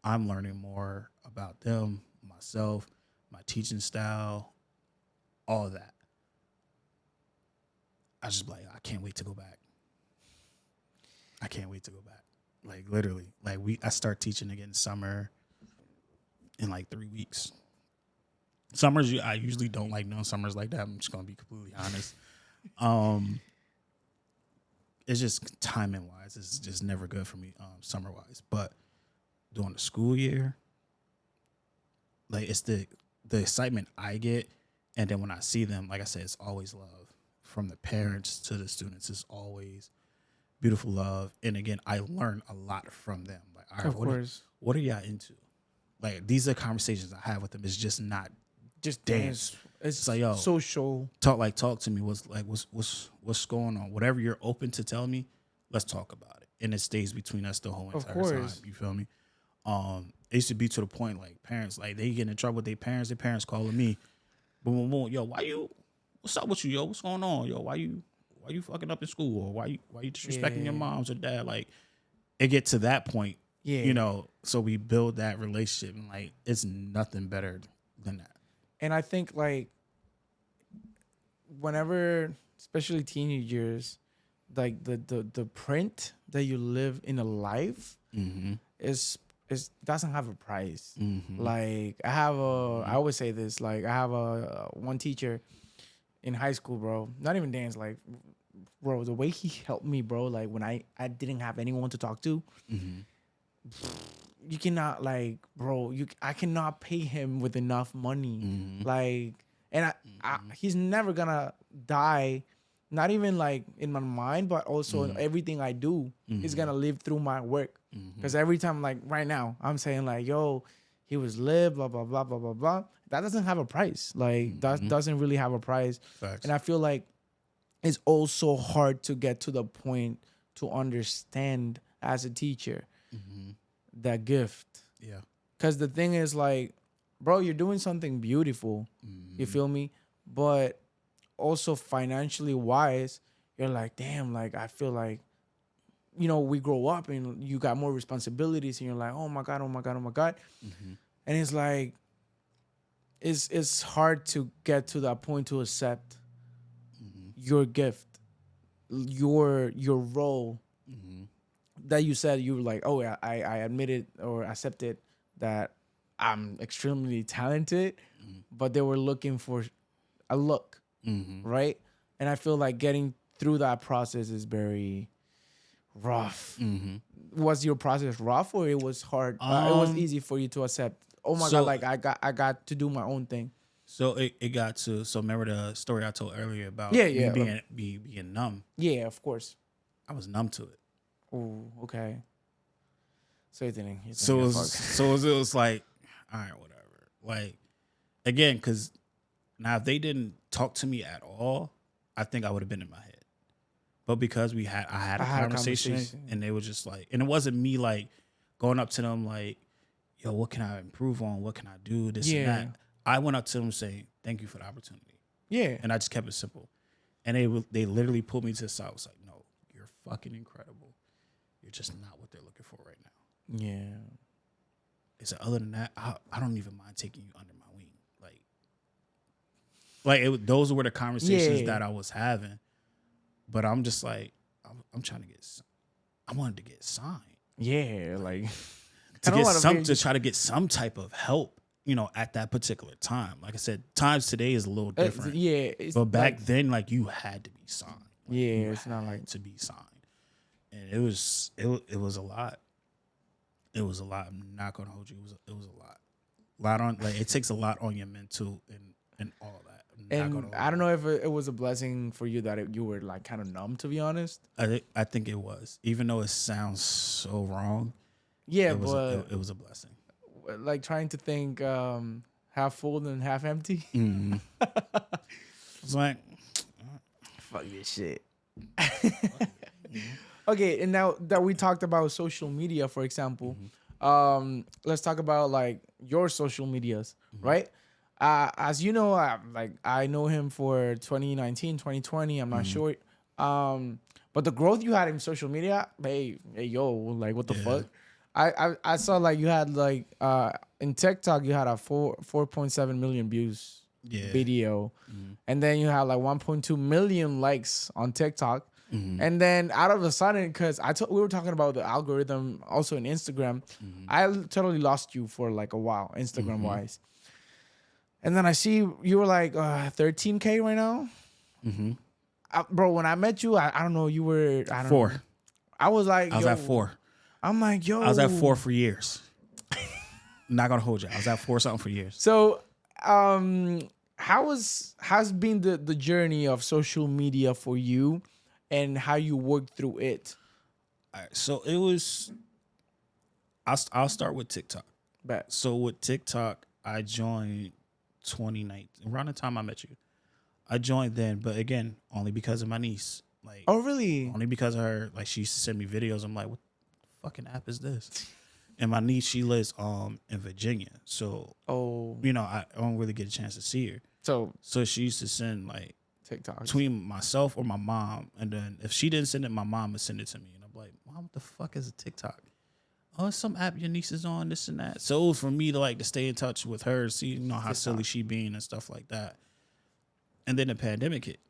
S2: I'm learning more about them, myself, my teaching style, all of that. I just like, I can't wait to go back. I can't wait to go back. Like literally, like I start teaching again summer in like 3 weeks. Summers, I usually don't like no summers like that. I'm just gonna be completely honest. It's just timing wise, it's just never good for me, summer wise. But during the school year, like it's the excitement I get, and then when I see them, like I said, it's always love from the parents to the students. It's always beautiful love, and again, I learn a lot from them. Like, all right,
S4: Of course.
S2: what are y'all into? Like these are conversations I have with them. It's just not
S4: Just
S2: dance.
S4: dance. It's
S2: like, yo,
S4: social.
S2: talk to me. What's going on? Whatever you're open to tell me, let's talk about it. And it stays between us the whole entire time. You feel me? It used to be to the point like parents, like they get in trouble with their parents calling me, boom, boom, boom, yo, what's up with you, yo? What's going on? Yo, why you fucking up in school? Or why you disrespecting your moms or dad? Like it get to that point, you know, so we build that relationship, and like it's nothing better than that.
S4: And I think like whenever, especially teenage years, like the print that you live in a life is doesn't have a price. Like I have I always say this, like I have a one teacher in high school, bro. Not even dance, like bro, the way he helped me, bro, like when I didn't have anyone to talk to. You cannot, like, bro, I cannot pay him with enough money. Like, and he's never gonna die, not even like in my mind, but also in everything I do. He's gonna live through my work. Because every time, like right now, I'm saying like, yo, he was lit, blah, blah, blah, blah, blah, blah. That doesn't have a price. Like, that doesn't really have a price.
S2: Facts.
S4: And I feel like it's also hard to get to the point to understand as a teacher that gift.
S2: Yeah.
S4: Because the thing is, like, bro, you're doing something beautiful. You feel me? But also financially wise, you're like, damn, like, I feel like, you know, we grow up and you got more responsibilities and you're like, oh my God, oh my God, oh my God. And it's like, it's hard to get to that point to accept your gift, your role that you said. You were like, oh yeah, I admitted or accepted that I'm extremely talented, but they were looking for a look, right? And I feel like getting through that process is very rough. Was your process rough or it was hard? It was easy for you to accept. Oh my God, like I got to do my own thing.
S2: So it got to, so remember the story I told earlier about me being numb?
S4: Yeah, of course.
S2: I was numb to it.
S4: Oh, okay. So you didn't.
S2: So it was like, all right, whatever. Like, again, because now if they didn't talk to me at all, I think I would have been in my head. But because I had a conversation and they were just like, and it wasn't me like going up to them like, yo, what can I improve on? What can I do? This and that. I went up to them saying, thank you for the opportunity.
S4: Yeah.
S2: And I just kept it simple. And they literally pulled me to the side. I was like, no, you're fucking incredible. You're just not what they're looking for right now.
S4: Yeah.
S2: It's other than that, I don't even mind taking you under my wing. Like those were the conversations that I was having. But I'm just like, I'm trying to I wanted to get signed.
S4: Yeah, like
S2: to try to get some type of help, you know, at that particular time. Like I said, times today is a little different. But back then, like you had to be signed. Like,
S4: it's not like
S2: to be signed. And it was a lot. It was a lot. I'm not gonna hold you. It was a lot. It takes a lot on your mental and all that.
S4: And I don't know if it was a blessing for you that you were like kind of numb, to be honest.
S2: I think it was, even though it sounds so wrong.
S4: Yeah,
S2: it was a blessing.
S4: like trying to think half full and half empty.
S1: Mm-hmm. It's like,
S4: Fuck this shit. Okay, and now that we talked about social media, for example, let's talk about like your social medias, right? As you know, I know him for 2019, 2020. I'm not sure. But the growth you had in social media, hey yo, like what the fuck? I saw like you had like in TikTok you had a 4.7 million views video, and then you had like 1.2 million likes on TikTok. And then out of a sudden, because we were talking about the algorithm also in Instagram, I totally lost you for like a while, Instagram wise. And then I see you were like 13K right now. Bro, when I met you, I don't know, you were, I don't
S1: 4.
S4: know. I was like,
S1: I was at 4.
S4: I'm like, yo.
S1: I was at 4 for years. Not gonna hold you. I was at 4 something for years.
S4: So, has been the journey of social media for you, and how you worked through it?
S1: All right, so it was. I'll start with TikTok.
S4: Bet.
S1: So with TikTok, I joined 2019, around the time I met you. I joined then, but again, only because of my niece. Like,
S4: Oh, really?
S1: only because of her. Like, she used to send me videos. I'm like, what the fucking app is this? And my niece, she lives in Virginia, so I don't really get a chance to see her. So she used to send like
S4: TikTok
S1: between myself or my mom, and then if she didn't send it, my mom would send it to me, and I'm like, Mom, what the fuck is a TikTok? Oh, it's some app your niece is on, this and that. So it was for me to like to stay in touch with her, see how silly she being and stuff like that. And then the pandemic hit.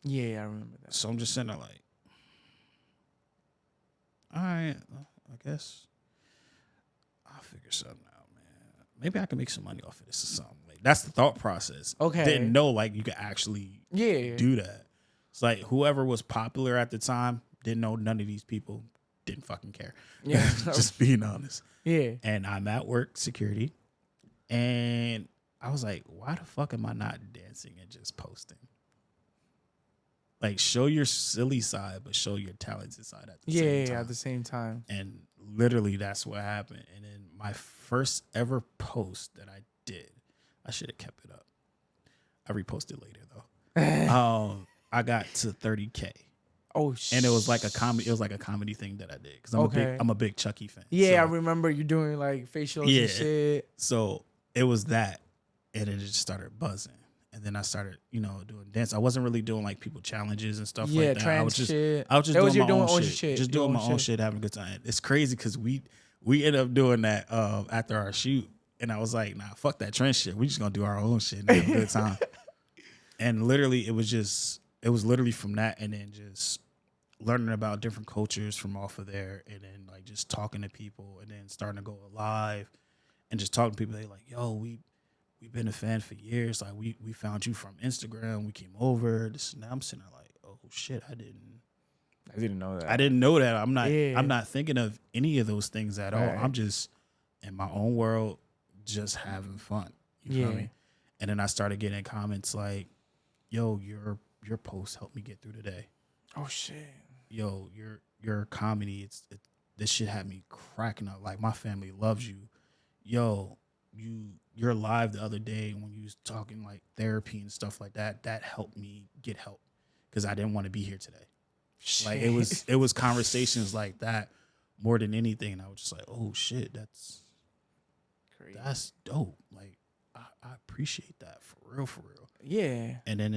S4: Yeah, I remember that.
S1: So I'm just sitting there like, all right, I guess I'll figure something out, man. Maybe I can make some money off of this or something. Like, that's the thought process.
S4: Okay.
S1: Didn't know like you could actually do that. It's like whoever was popular at the time didn't know none of these people didn't fucking care.
S4: Yeah.
S1: Just being honest.
S4: Yeah.
S1: And I'm at work security. And I was like, why the fuck am I not dancing and just posting? Like, show your silly side, but show your talented side at the same time.
S4: Yeah, at the same time.
S1: And literally that's what happened. And then my first ever post that I did, I should have kept it up. I reposted later though. I got to 30K.
S4: Oh shit.
S1: And it was like a comedy. It was like a comedy thing that I did because I'm a big Chucky fan.
S4: Yeah,
S1: so,
S4: I remember you doing like facials and shit.
S1: So it was that, and it just started buzzing. And then I started, doing dance. I wasn't really doing like people challenges and stuff like that. I was just doing my own shit. Just doing my own shit, having a good time. It's crazy because we ended up doing that after our shoot, and I was like, nah, fuck that trend shit. We just gonna do our own shit and have a good time. And literally, it was literally from that, and then just learning about different cultures from off of there, and then like just talking to people, and then starting to go live, and just talking to people. They like, yo, we've been a fan for years. Like we found you from Instagram. We came over. This and that. I'm sitting there like, oh shit, I didn't know that. I didn't know that. I'm not thinking of any of those things at all. I'm just in my own world, just having fun. You feel me? And then I started getting comments like, yo, your post helped me get through the day.
S4: Oh shit.
S1: Yo, your comedy, this shit had me cracking up. Like, my family loves you. Yo, you're live the other day when you was talking like therapy and stuff like that. That helped me get help because I didn't want to be here today. Shit. Like, it was conversations like that more than anything. And I was just like, oh shit, that's crazy. That's dope. Like, I appreciate that for real.
S4: Yeah.
S1: And then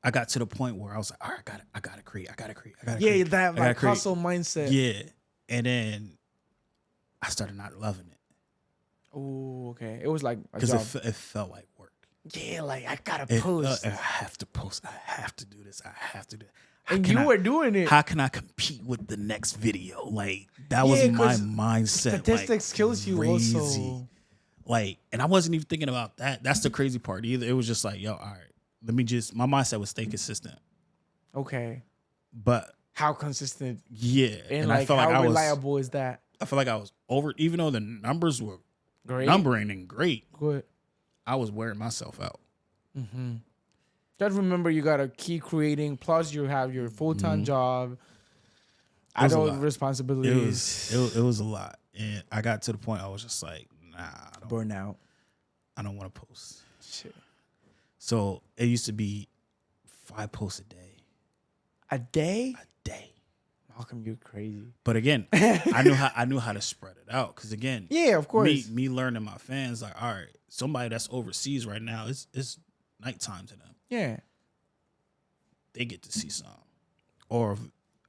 S1: I got to the point where I was like, all right, I gotta create.
S4: Yeah, that like hustle mindset.
S1: Yeah. And then I started not loving it.
S4: Oh, okay. It was like a
S1: because
S4: job.
S1: it felt like work.
S4: Yeah, like I gotta post.
S1: I have to post. I have to do this. I have to do it.
S4: And you were doing it.
S1: How can I compete with the next video? Like, that was my mindset.
S4: Statistics kills you also.
S1: Like, and I wasn't even thinking about that. That's the crazy part either. It was just like, yo, all right, my mindset was stay consistent.
S4: Okay.
S1: But
S4: how consistent?
S1: Yeah.
S4: And like, I felt how reliable is that?
S1: I feel like I was even though the numbers were numbering and great.
S4: Good.
S1: I was wearing myself out.
S4: Mm-hmm. Just remember, you gotta keep creating. Plus, you have your full-time job. adult responsibilities.
S2: It was a lot, and I got to the point I was just like, nah,
S4: burnout.
S2: I don't want to post.
S4: Shit.
S2: So it used to be 5 posts a day.
S4: A day?
S2: A day.
S4: Malcom, you're crazy.
S2: But again, I knew how to spread it out. Because again,
S4: yeah, of course.
S2: Me learning my fans, like, all right, somebody that's overseas right now, it's nighttime to them.
S4: Yeah.
S2: They get to see some. Or if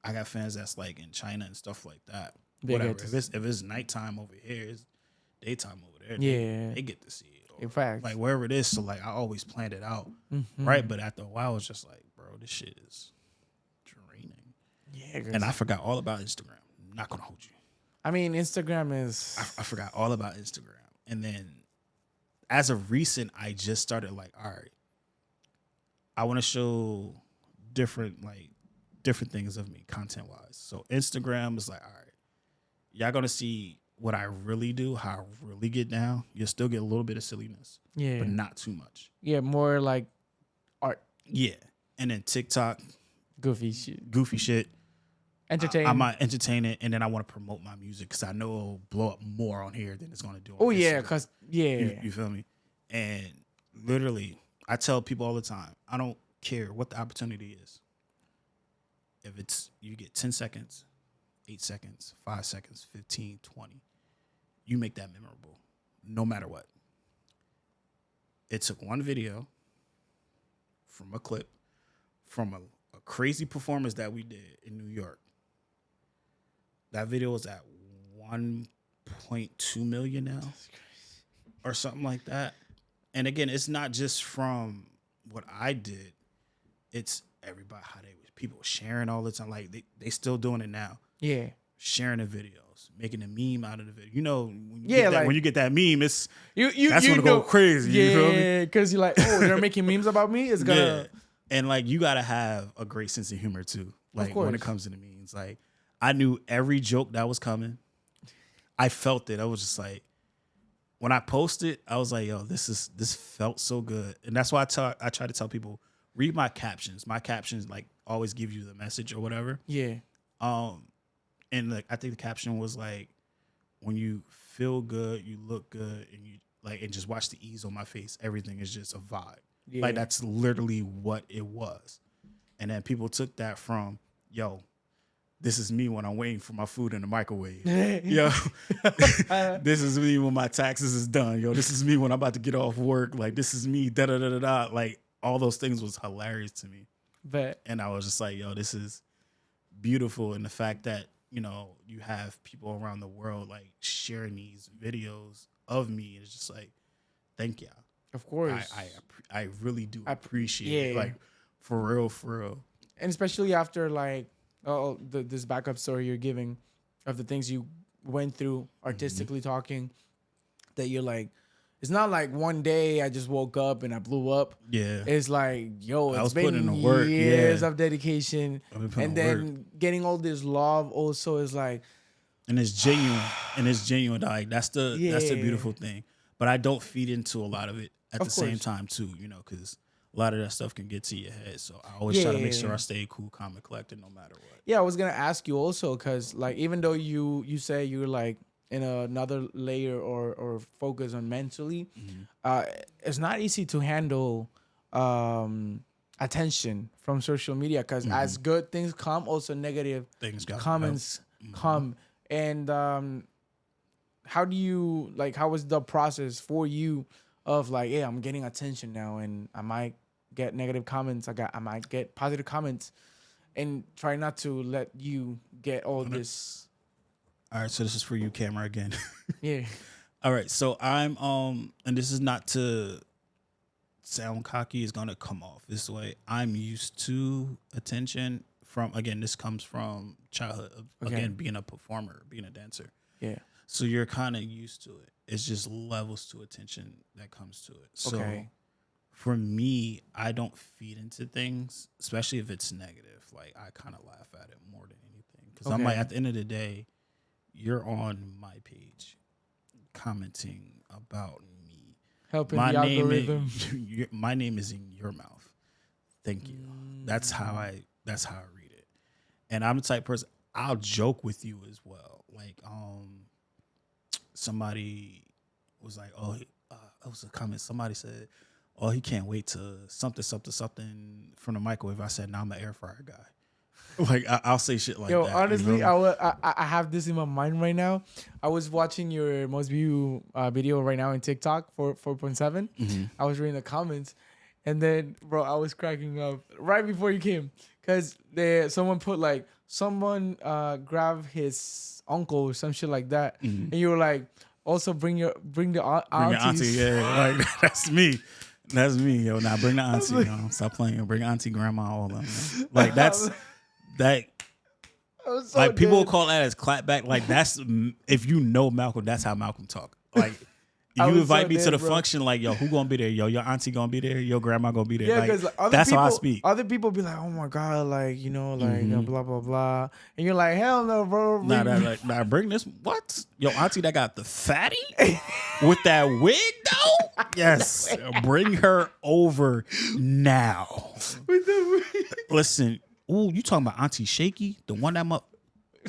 S2: I got fans that's like in China and stuff like that. Whatever. If it's nighttime over here, it's daytime over there.
S4: Yeah.
S2: They get to see it. Or,
S4: in fact.
S2: Like wherever it is. So like I always planned it out. Mm-hmm. Right. But after a while, it's just like, bro, this shit is draining. Yeah. And I forgot all about Instagram. I'm not gonna hold you.
S4: I mean, Instagram is
S2: I forgot all about Instagram. And then as of recent, I just started like, all right, I want to show different things of me content wise. So Instagram is like, all right, y'all gonna see what I really do, how I really get down. You'll still get a little bit of silliness, but not too much.
S4: Yeah, more like art.
S2: Yeah, and then TikTok,
S4: goofy shit.
S2: Entertain. I might entertain it, and then I want to promote my music because I know it'll blow up more on here than it's gonna do.
S4: Oh yeah, because
S2: you feel me? And literally, I tell people all the time, I don't care what the opportunity is. If it's you get 10 seconds, 8 seconds, 5 seconds, 15, 20, you make that memorable no matter what. It took one video from a clip from a crazy performance that we did in New York. That video was at 1.2 million now or something like that. And again, it's not just from what I did. It's everybody, how people sharing all the time. Like they still doing it now.
S4: Yeah.
S2: Sharing the videos, making a meme out of the video. You know, when you get that meme, it's
S4: that's
S2: gonna go crazy.
S4: Yeah,
S2: you feel me?
S4: Because you're like, oh, they're making memes about me. It's gonna.
S2: Yeah. And like you gotta have a great sense of humor too. Like when it comes to the memes, like I knew every joke that was coming. I felt it. I was just like, when I posted, I was like, yo, this felt so good. And that's why I try to tell people, read my captions. My captions like always give you the message or whatever.
S4: Yeah.
S2: And like I think the caption was like, when you feel good, you look good, and you like, and just watch the ease on my face. Everything is just a vibe. Yeah. Like that's literally what it was. And then people took that from, yo, this is me when I'm waiting for my food in the microwave. Yo, this is me when my taxes is done. Yo, this is me when I'm about to get off work. Like, this is me, da-da-da-da-da. Like, all those things was hilarious to me. And I was just like, yo, this is beautiful. And the fact that, you know, you have people around the world, like, sharing these videos of me is just like, thank y'all.
S4: Of course.
S2: I really do appreciate it. Like, for real. And
S4: especially after, like, this backup story you're giving of the things you went through artistically talking, that you're like, it's not like one day I just woke up and I blew up. Yeah. It's like, yo, it's been putting in the work, years of dedication. And then getting all this love also is like,
S2: and it's genuine. Like that's the beautiful thing. But I don't feed into a lot of it at the same time too, you know, because a lot of that stuff can get to your head. So I always try to make sure I stay cool, calm, and collected no matter what.
S4: Yeah, I was going to ask you also, because like, even though you say you're like in another layer or focus on mentally, it's not easy to handle attention from social media, because as good things come, also negative comments come. And how was the process for you of like, yeah, I'm getting attention now, and I might get negative comments. I might get positive comments, and try not to let you get all this.
S2: All right, so this is for you, camera, again.
S4: Yeah.
S2: All right, so I'm and this is not to sound cocky. It's gonna come off this way. I'm used to attention from, again, this comes from childhood. Again, being a performer, being a dancer. Yeah. So you're kind of used to it. It's just levels to attention that comes to it. So for me, I don't feed into things, especially if it's negative. Like I kind of laugh at it more than anything, because I'm like, at the end of the day, you're on my page commenting about me,
S4: helping the algorithm.
S2: My name is in your mouth. Thank you. That's how I read it. And I'm the type of person, I'll joke with you as well. Like, somebody was like, oh, it was a comment. Somebody said, oh, he can't wait to something from the microwave. I said, nah, I'm an air fryer guy. Like, I'll say shit like
S4: Yo,
S2: that.
S4: honestly,
S2: you know?
S4: I have this in my mind right now. I was watching your most viewed video right now in TikTok for 4.7.
S2: Mm-hmm.
S4: I was reading the comments, and then, bro, I was cracking up right before you came because someone put like someone grab his uncle or some shit like that, and you were like, also bring the
S2: Bring your auntie, yeah, like that's me. That's me, yo. Now bring the auntie, yo. Stop playing. Bring auntie, grandma, all of them. Like that's that.
S4: So
S2: like people will
S4: dead.
S2: call that as clapback. Like that's if you know Malcolm, that's how Malcolm talk. Like
S4: I
S2: you
S4: was
S2: invite
S4: so
S2: me to
S4: dead,
S2: the
S4: bro.
S2: function, like yo, who gonna be there? Yo, your auntie gonna be there. Your grandma gonna be there.
S4: Yeah,
S2: like,
S4: because like,
S2: that's how I speak.
S4: Other people be like, "Oh my god," like you know, blah blah blah, and you're like, "Hell no, bro."
S2: Nah, bring this. What? Your auntie that got the fatty with that wig though? Yes, bring her over now.
S4: With the
S2: Listen, ooh, you talking about Auntie Shaky, the one that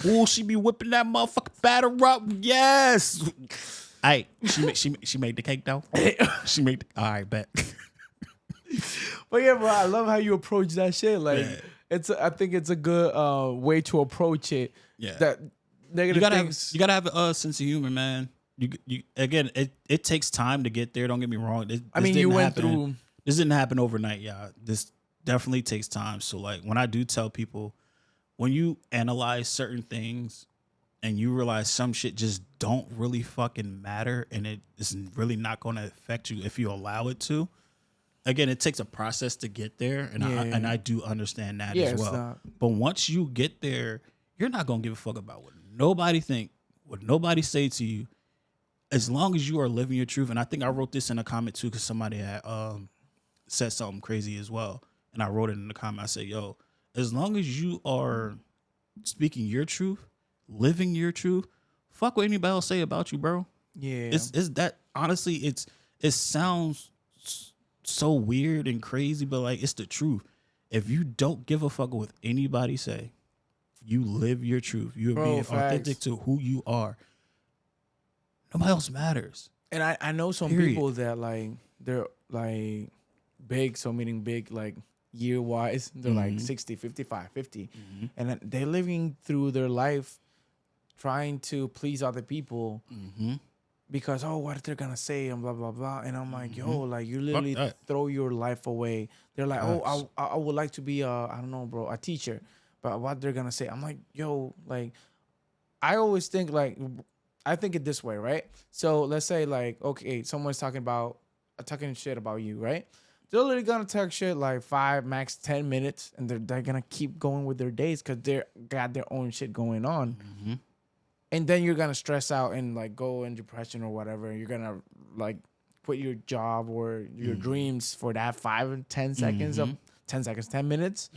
S2: ooh, she be whipping that motherfucking batter up. Yes. Hey, she made the cake though. She made. All right, bet.
S4: But yeah, bro, I love how you approach that shit. Like,
S2: Yeah.
S4: I think it's a good way to approach it.
S2: Yeah.
S4: That negative things.
S2: You gotta have a sense of humor, man. You again, it takes time to get there. Don't get me wrong. This
S4: I mean,
S2: didn't
S4: you went
S2: happen-
S4: through.
S2: This didn't happen overnight, y'all. This definitely takes time. So like when I do tell people, when you analyze certain things and you realize some shit just don't really fucking matter and it is really not going to affect you if you allow it to. Again, it takes a process to get there, and I do understand that as well. But once you get there, you're not gonna give a fuck about what nobody think, what nobody say to you, as long as you are living your truth. And I think I wrote this in a comment too, because somebody had said something crazy as well, and I wrote it in the comment. I said, "Yo, as long as you are speaking your truth, living your truth, fuck what anybody else say about you, bro."
S4: Yeah.
S2: It's that honestly, it sounds so weird and crazy, but like it's the truth. If you don't give a fuck what anybody say, you live your truth. You're being authentic to who you are. Nobody else matters.
S4: And I know some people that like they're like big, so meaning big like year wise, they're like 60, 55, 50. And they're living through their life trying to please other people. Because what they're gonna say and blah blah blah, and I'm like, yo, like you literally throw your life away. They're like, I would like to be I don't know, bro, a teacher, but what they're gonna say, I'm like, yo, like I always think like I think it this way, right? So let's say like, okay, someone's talking shit about you, right? They're literally gonna talk shit like 5 max 10 minutes, and they're gonna keep going with their days because they're got their own shit going on. And then you're gonna stress out and like go in depression or whatever. You're gonna like quit your job or your dreams for that 5 and 10 seconds of 10 seconds, 10 minutes.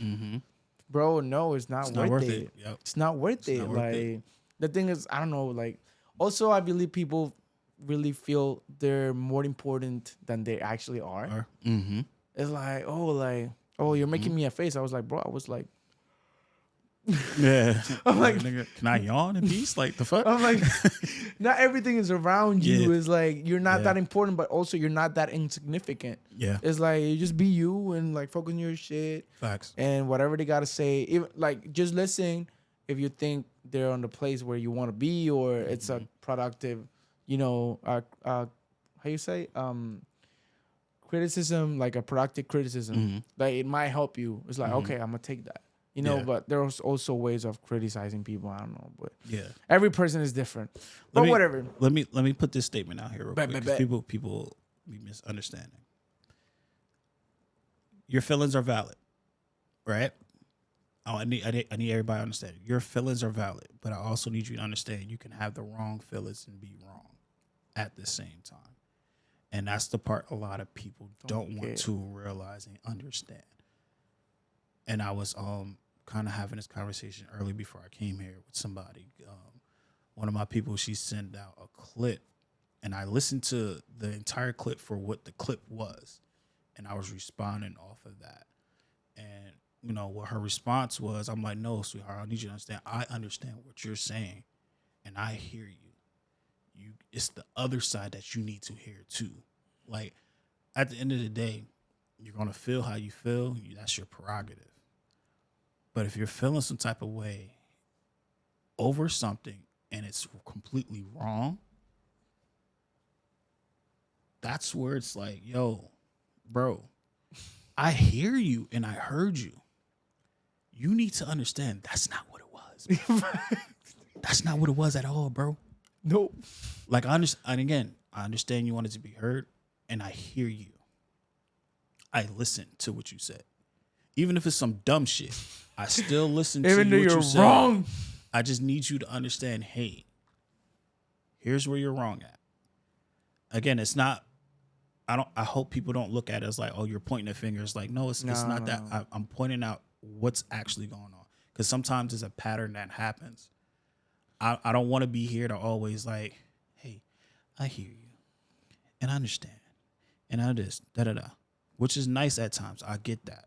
S4: Bro, no, it's not worth it.
S2: Yep.
S4: It's not worth it. Like the thing is, I don't know. Like also, I believe people really feel they're more important than they actually are. It's like, you're making me a face. I was like, bro, I was like.
S2: Yeah.
S4: I'm like,
S2: nigga, can I yawn in peace? Like the fuck?
S4: I'm like, not everything is around you.
S2: Yeah.
S4: It's like you're not that important, but also you're not that insignificant.
S2: Yeah.
S4: It's like you just be you and like focus on your shit.
S2: Facts.
S4: And whatever they gotta say, even like just listen if you think they're on the place where you want to be or it's a productive, how you say criticism, like a productive criticism. Like it might help you. It's like okay, I'm gonna take that. But there's also ways of criticizing people. I don't know, but every person is different. But whatever.
S2: Let me put this statement out here real quick, 'cause people be misunderstanding. Your feelings are valid, right? I need everybody to understand. Your feelings are valid, but I also need you to understand you can have the wrong feelings and be wrong at the same time, and that's the part a lot of people don't want to realize and understand. And I was kind of having this conversation early before I came here with somebody. One of my people, she sent out a clip, and I listened to the entire clip for what the clip was, and I was responding off of that. And what her response was, I'm like, no, sweetheart, I need you to understand. I understand what you're saying, and I hear you. It's the other side that you need to hear too. Like, at the end of the day, you're gonna feel how you feel. That's your prerogative. But if you're feeling some type of way over something and it's completely wrong, that's where it's like, yo, bro, I hear you and I heard you. You need to understand that's not what it was. That's not what it was at all, bro.
S4: Nope.
S2: Like, I understand you wanted to be heard, and I hear you. I listen to what you said. Even if it's some dumb shit, I still listen to
S4: Even though
S2: what
S4: you're
S2: you said.
S4: wrong.
S2: I just need you to understand, hey, here's where you're wrong at. Again, it's not, I hope people don't look at it as like, oh, you're pointing a finger. It's like, no, it's not that. I'm pointing out what's actually going on. Because sometimes there's a pattern that happens. I don't want to be here to always like, hey, I hear you. And I understand. And I this, da-da-da. Which is nice at times. I get that.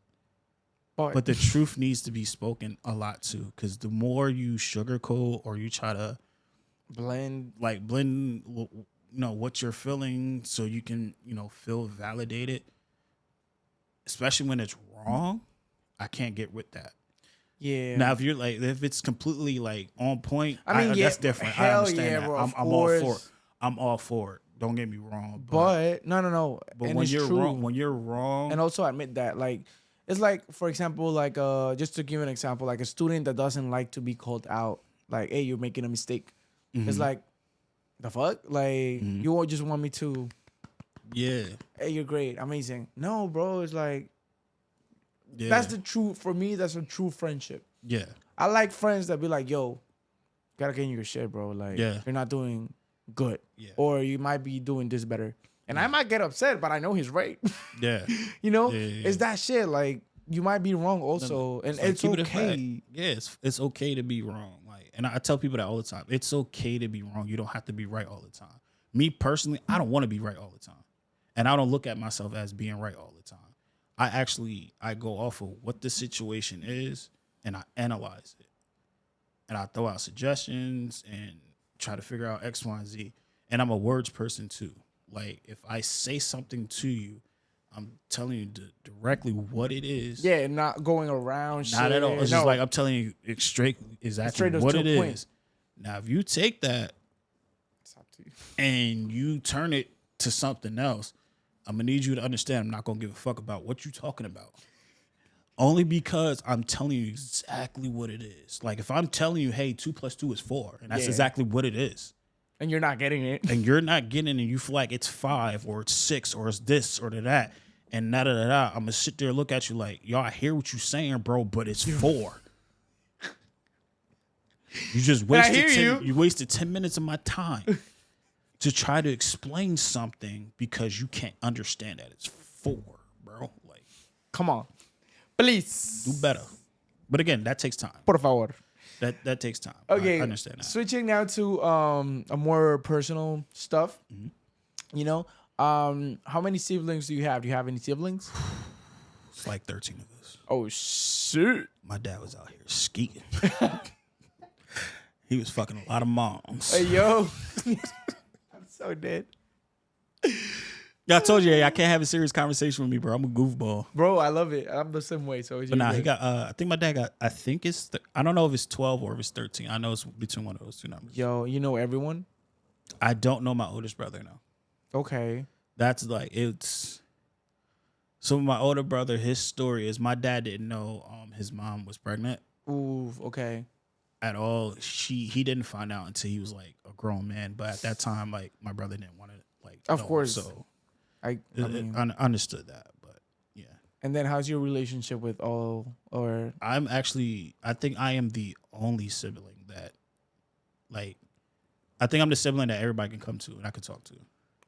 S2: But the truth needs to be spoken a lot too. Because the more you sugarcoat or you try to blend, what you're feeling so you can, feel validated, especially when it's wrong, I can't get with that.
S4: Yeah.
S2: Now, if it's completely like on point,
S4: I mean,
S2: that's different.
S4: Hell
S2: I understand
S4: yeah,
S2: that.
S4: bro,
S2: I'm all for it. I'm all for it. Don't get me wrong.
S4: But no.
S2: But
S4: and
S2: when
S4: it's
S2: you're
S4: true.
S2: wrong, and
S4: also admit that, like, it's like, for example, like, just to give an example, like a student that doesn't like to be called out, like, hey, you're making a mistake.
S2: Mm-hmm.
S4: It's like, the fuck? Like, you all just want me to,
S2: yeah,
S4: hey, you're great, amazing. No, bro, it's like,
S2: yeah.
S4: that's the true, for me, that's a true friendship.
S2: Yeah.
S4: I like friends that be like, yo, gotta get in your shit, bro. Like, you're not doing good.
S2: Yeah.
S4: Or you might be doing this better. And I might get upset, but I know he's right.
S2: Yeah.
S4: It's that shit. Like, you might be wrong also. And it's okay.
S2: Yeah, it's okay to be wrong. Like, and I tell people that all the time. It's okay to be wrong. You don't have to be right all the time. Me personally, I don't want to be right all the time. And I don't look at myself as being right all the time. I go off of what the situation is and I analyze it. And I throw out suggestions and try to figure out X, Y, and Z. And I'm a words person too. Like, if I say something to you, I'm telling you directly what it is.
S4: Yeah, not going around shit.
S2: Not at all. It's just like I'm telling you exactly what it is. Now, if you take that and you turn it to something else, I'm going to need you to understand I'm not going to give a fuck about what you're talking about. Only because I'm telling you exactly what it is. Like, if I'm telling you, hey, 2 + 2 is 4, and that's exactly what it is.
S4: And you're not getting it.
S2: And you're not getting it, and you feel like it's 5 or it's 6 or it's this or that. And I'm going to sit there and look at you like, yo, I hear what you're saying, bro, but it's 4. You just wasted 10 minutes of my time to try to explain something because you can't understand that it's 4, bro. Like,
S4: come on. Please.
S2: Do better. But again, that takes time.
S4: Por favor.
S2: That takes time.
S4: Okay.
S2: I understand that.
S4: Switching now to a more personal stuff. Mm-hmm. How many siblings do you have? Do you have any siblings?
S2: It's like 13 of us.
S4: Oh, shit.
S2: My dad was out here skeeting. He was fucking a lot of moms.
S4: Hey, yo. I'm so dead.
S2: Yeah, I told you, I can't have a serious conversation with me, bro. I'm a goofball.
S4: Bro, I love it. I'm the same way. So,
S2: but nah, he got, I think my dad got, I don't know if it's 12 or if it's 13. I know it's between one of those two numbers.
S4: Yo, you know everyone?
S2: I don't know my oldest brother, no.
S4: Okay.
S2: That's like, so my older brother, his story is my dad didn't know his mom was pregnant.
S4: Ooh, okay.
S2: At all. He didn't find out until he was like a grown man. But at that time, like, my brother didn't want to, like,
S4: of
S2: know,
S4: course.
S2: So
S4: I
S2: understood that, but yeah.
S4: And then how's your relationship with all, or?
S2: I think I am the only sibling that, like, I think I'm the sibling that everybody can come to and I can talk to.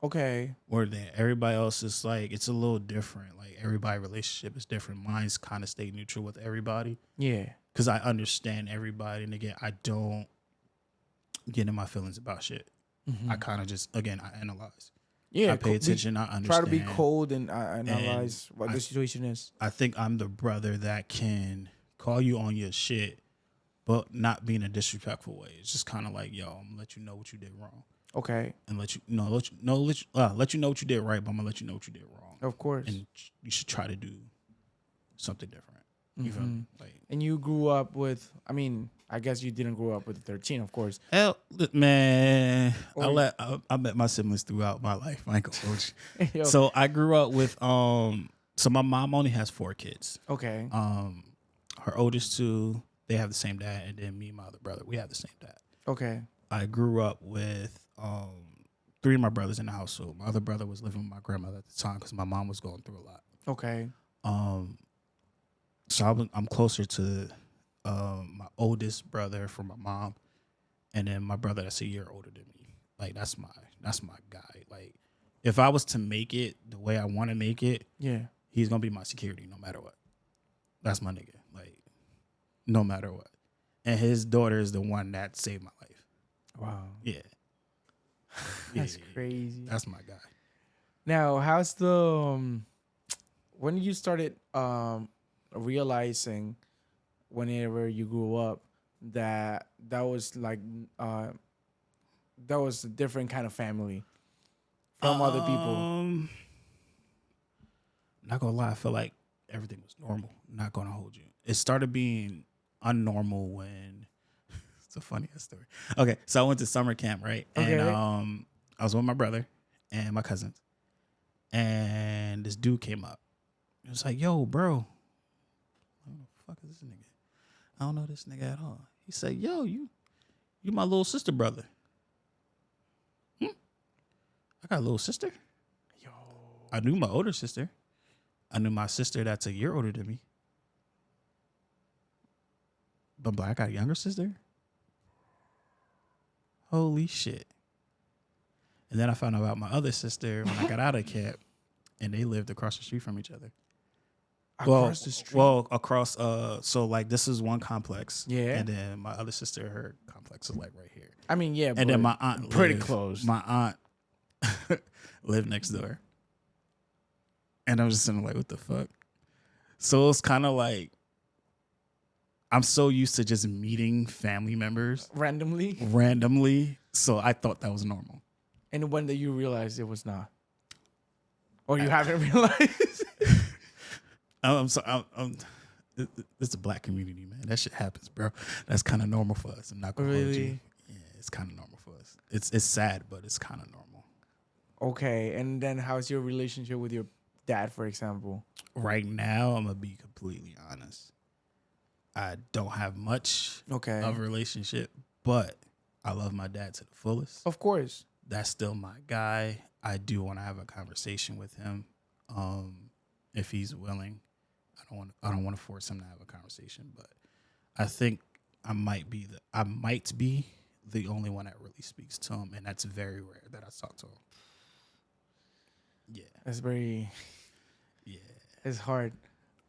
S4: Okay.
S2: More than everybody else is like, it's a little different. Like, everybody's relationship is different. Mine's kind of stay neutral with everybody.
S4: Yeah.
S2: Because I understand everybody. And again, I don't get in my feelings about shit. Mm-hmm. I kind of just, again, I analyze.
S4: Yeah,
S2: I pay attention. I understand.
S4: Try to be cold and analyze what the situation is.
S2: I think I'm the brother that can call you on your shit, but not be in a disrespectful way. It's just kind of like, yo, I'm gonna let you know what you did wrong.
S4: Okay.
S2: And let you know what you did right, but I'm gonna let you know what you did wrong.
S4: Of course.
S2: And you should try to do something different. You feel me? Like,
S4: and you grew up with, I mean, I guess you didn't grow up with 13, of course.
S2: hell, man, I met my siblings throughout my life. I ain't gonna hold you. So I grew up with so my mom only has 4 kids.
S4: Okay.
S2: Her oldest 2, they have the same dad, and then me and my other brother, we have the same dad.
S4: Okay.
S2: I grew up with 3 of my brothers in the household. My other brother was living with my grandmother at the time because my mom was going through a lot.
S4: Okay.
S2: So I'm closer to my oldest brother from my mom, and then my brother that's a year older than me. Like that's my guy. Like if I was to make it the way I want to make it,
S4: yeah,
S2: he's gonna be my security no matter what. That's my nigga. Like no matter what. And his daughter is the one that saved my life.
S4: Wow.
S2: Yeah.
S4: That's crazy.
S2: That's my guy.
S4: Now, how's the when you started realizing whenever you grew up that was like that was a different kind of family from other people?
S2: Not gonna lie, I feel like everything was normal. Not gonna hold you. It started being unnormal when it's a funny story. Okay, so I went to summer camp, right?
S4: Okay.
S2: And I was with my brother and my cousins, and this dude came up. It was like, yo, bro, who the fuck is this nigga? I don't know this nigga at all. He said, yo, you my little sister brother. I got a little sister.
S4: Yo.
S2: I knew my older sister. I knew my sister that's a year older than me. But I got a younger sister. Holy shit. And then I found out about my other sister when I got out of camp, and they lived across the street from each other.
S4: Across the street?
S2: Well, across, so like this is one complex.
S4: Yeah.
S2: And then my other sister, her complex is like right here.
S4: I mean, yeah,
S2: And then my aunt
S4: pretty close.
S2: My aunt lived next door. And I'm just sitting like, what the fuck? So it's kind of like, I'm so used to just meeting family members randomly. So I thought that was normal.
S4: And when did you realize it was not? Or you haven't realized?
S2: It's a black community, man. That shit happens, bro. That's kind of normal for us. I'm not gonna hold you. Yeah, it's kind of normal for us. It's sad, but it's kind of normal.
S4: Okay, and then how's your relationship with your dad, for example?
S2: Right now, I'm gonna be completely honest. I don't have much of a relationship, but I love my dad to the fullest.
S4: Of course.
S2: That's still my guy. I do want to have a conversation with him, if he's willing. I don't want to force him to have a conversation, but I think I might be the only one that really speaks to him, and that's very rare that I talk to him. Yeah,
S4: that's very.
S2: Yeah,
S4: it's hard,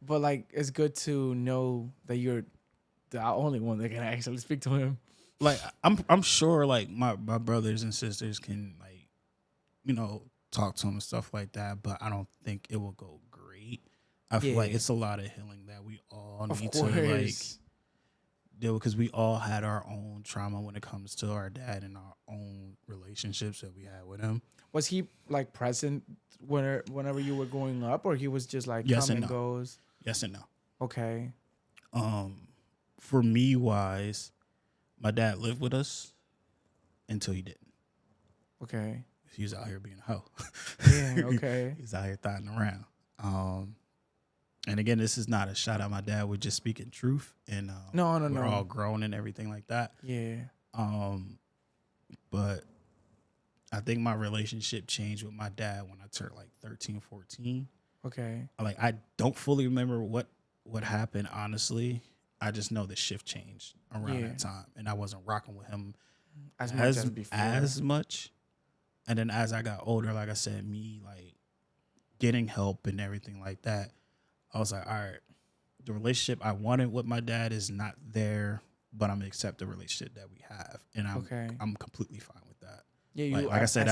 S4: but like it's good to know that you're the only one that can actually speak to him.
S2: Like I'm sure like my brothers and sisters can like, you know, talk to him and stuff like that, but I don't think it will go great. I feel like it's a lot of healing that we all need to like deal with, because we all had our own trauma when it comes to our dad and our own relationships that we had with him.
S4: Was he like present whenever you were growing up, or he was just like goes?
S2: Yes and no.
S4: Okay.
S2: For me wise, my dad lived with us until he didn't.
S4: Okay.
S2: He was out here being a hoe.
S4: Yeah, okay.
S2: He's out here thotting around. And again, this is not a shot at my dad. We're just speaking truth, and we're all grown and everything like that.
S4: Yeah.
S2: But I think my relationship changed with my dad when I turned like 13, 14.
S4: Okay.
S2: Like I don't fully remember what happened, honestly. I just know the shift changed around that time, and I wasn't rocking with him
S4: as much as before.
S2: As much. And then as I got older, like I said, me like getting help and everything like that, I was like, all right, the relationship I wanted with my dad is not there, but I'm gonna accept the relationship that we have, and I'm completely fine with that.
S4: Yeah,
S2: like I said,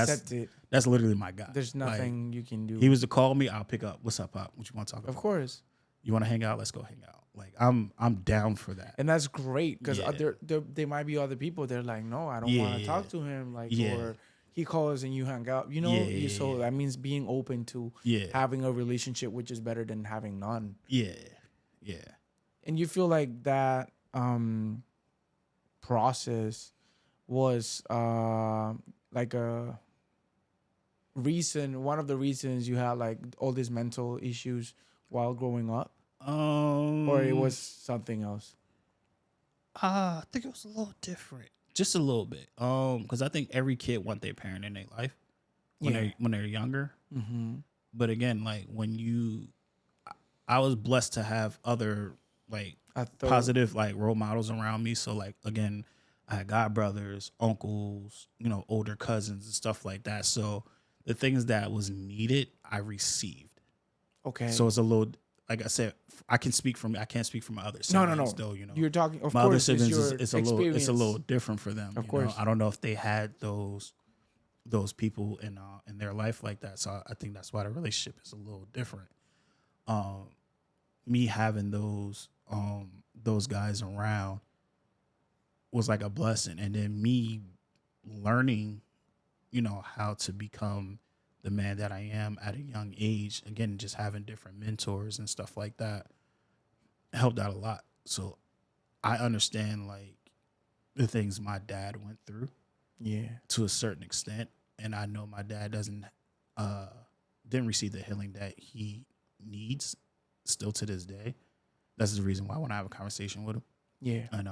S2: That's literally my guy.
S4: There's nothing you can do.
S2: He was to call me, I'll pick up. What's up, Pop? What you want to talk about?
S4: Of course.
S2: You want to hang out? Let's go hang out. Like I'm down for that.
S4: And that's great because
S2: Yeah.
S4: there might be other people. They're like, no, I don't want to talk to him. Like, or he calls and you hang out. You know, so that means being open to having a relationship, which is better than having none.
S2: Yeah.
S4: And you feel like that process was like a reason, one of the reasons you had like all these mental issues while growing up, or it was something else?
S2: I think it was a little different, just a little bit. Because I think every kid want their parent in their life when they're younger.
S4: Mm-hmm.
S2: But again, like I was blessed to have other like positive like role models around me. So like again, I had god brothers, uncles, older cousins and stuff like that. So the things that was needed, I received.
S4: Okay.
S2: So it's a little, like I said, I can speak for me. I can't speak for my other siblings. No. Though,
S4: You're talking. Of
S2: my
S4: course,
S2: other siblings
S4: it's
S2: it's a little different for them.
S4: Of course.
S2: I don't know if they had those people in their life like that. So I think that's why the relationship is a little different. Me having those guys around was like a blessing, and then me learning, how to become the man that I am at a young age. Again, just having different mentors and stuff like that helped out a lot. So I understand like the things my dad went through, to a certain extent, and I know my dad didn't receive the healing that he needs still to this day. That's the reason why I want to have a conversation with him.
S4: Yeah.
S2: And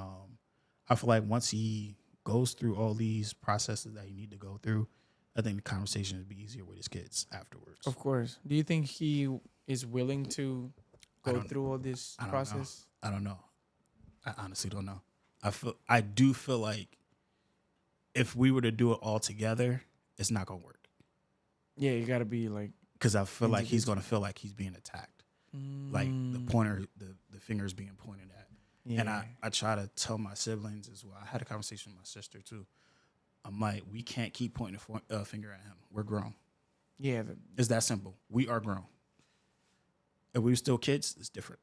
S2: I feel like once he goes through all these processes that he need to go through, I think the conversation would be easier with his kids afterwards.
S4: Of course. Do you think he is willing to go through all this process?
S2: I don't know. I honestly don't know. I do feel like if we were to do it all together, it's not gonna work.
S4: Yeah, you gotta be like,
S2: because I feel like he's gonna feel like he's being attacked, like the fingers being pointed at. Yeah. And I try to tell my siblings as well. I had a conversation with my sister too. I'm like, we can't keep pointing a finger at him. We're grown.
S4: Yeah,
S2: it's that simple. We are grown. If we were still kids, it's different.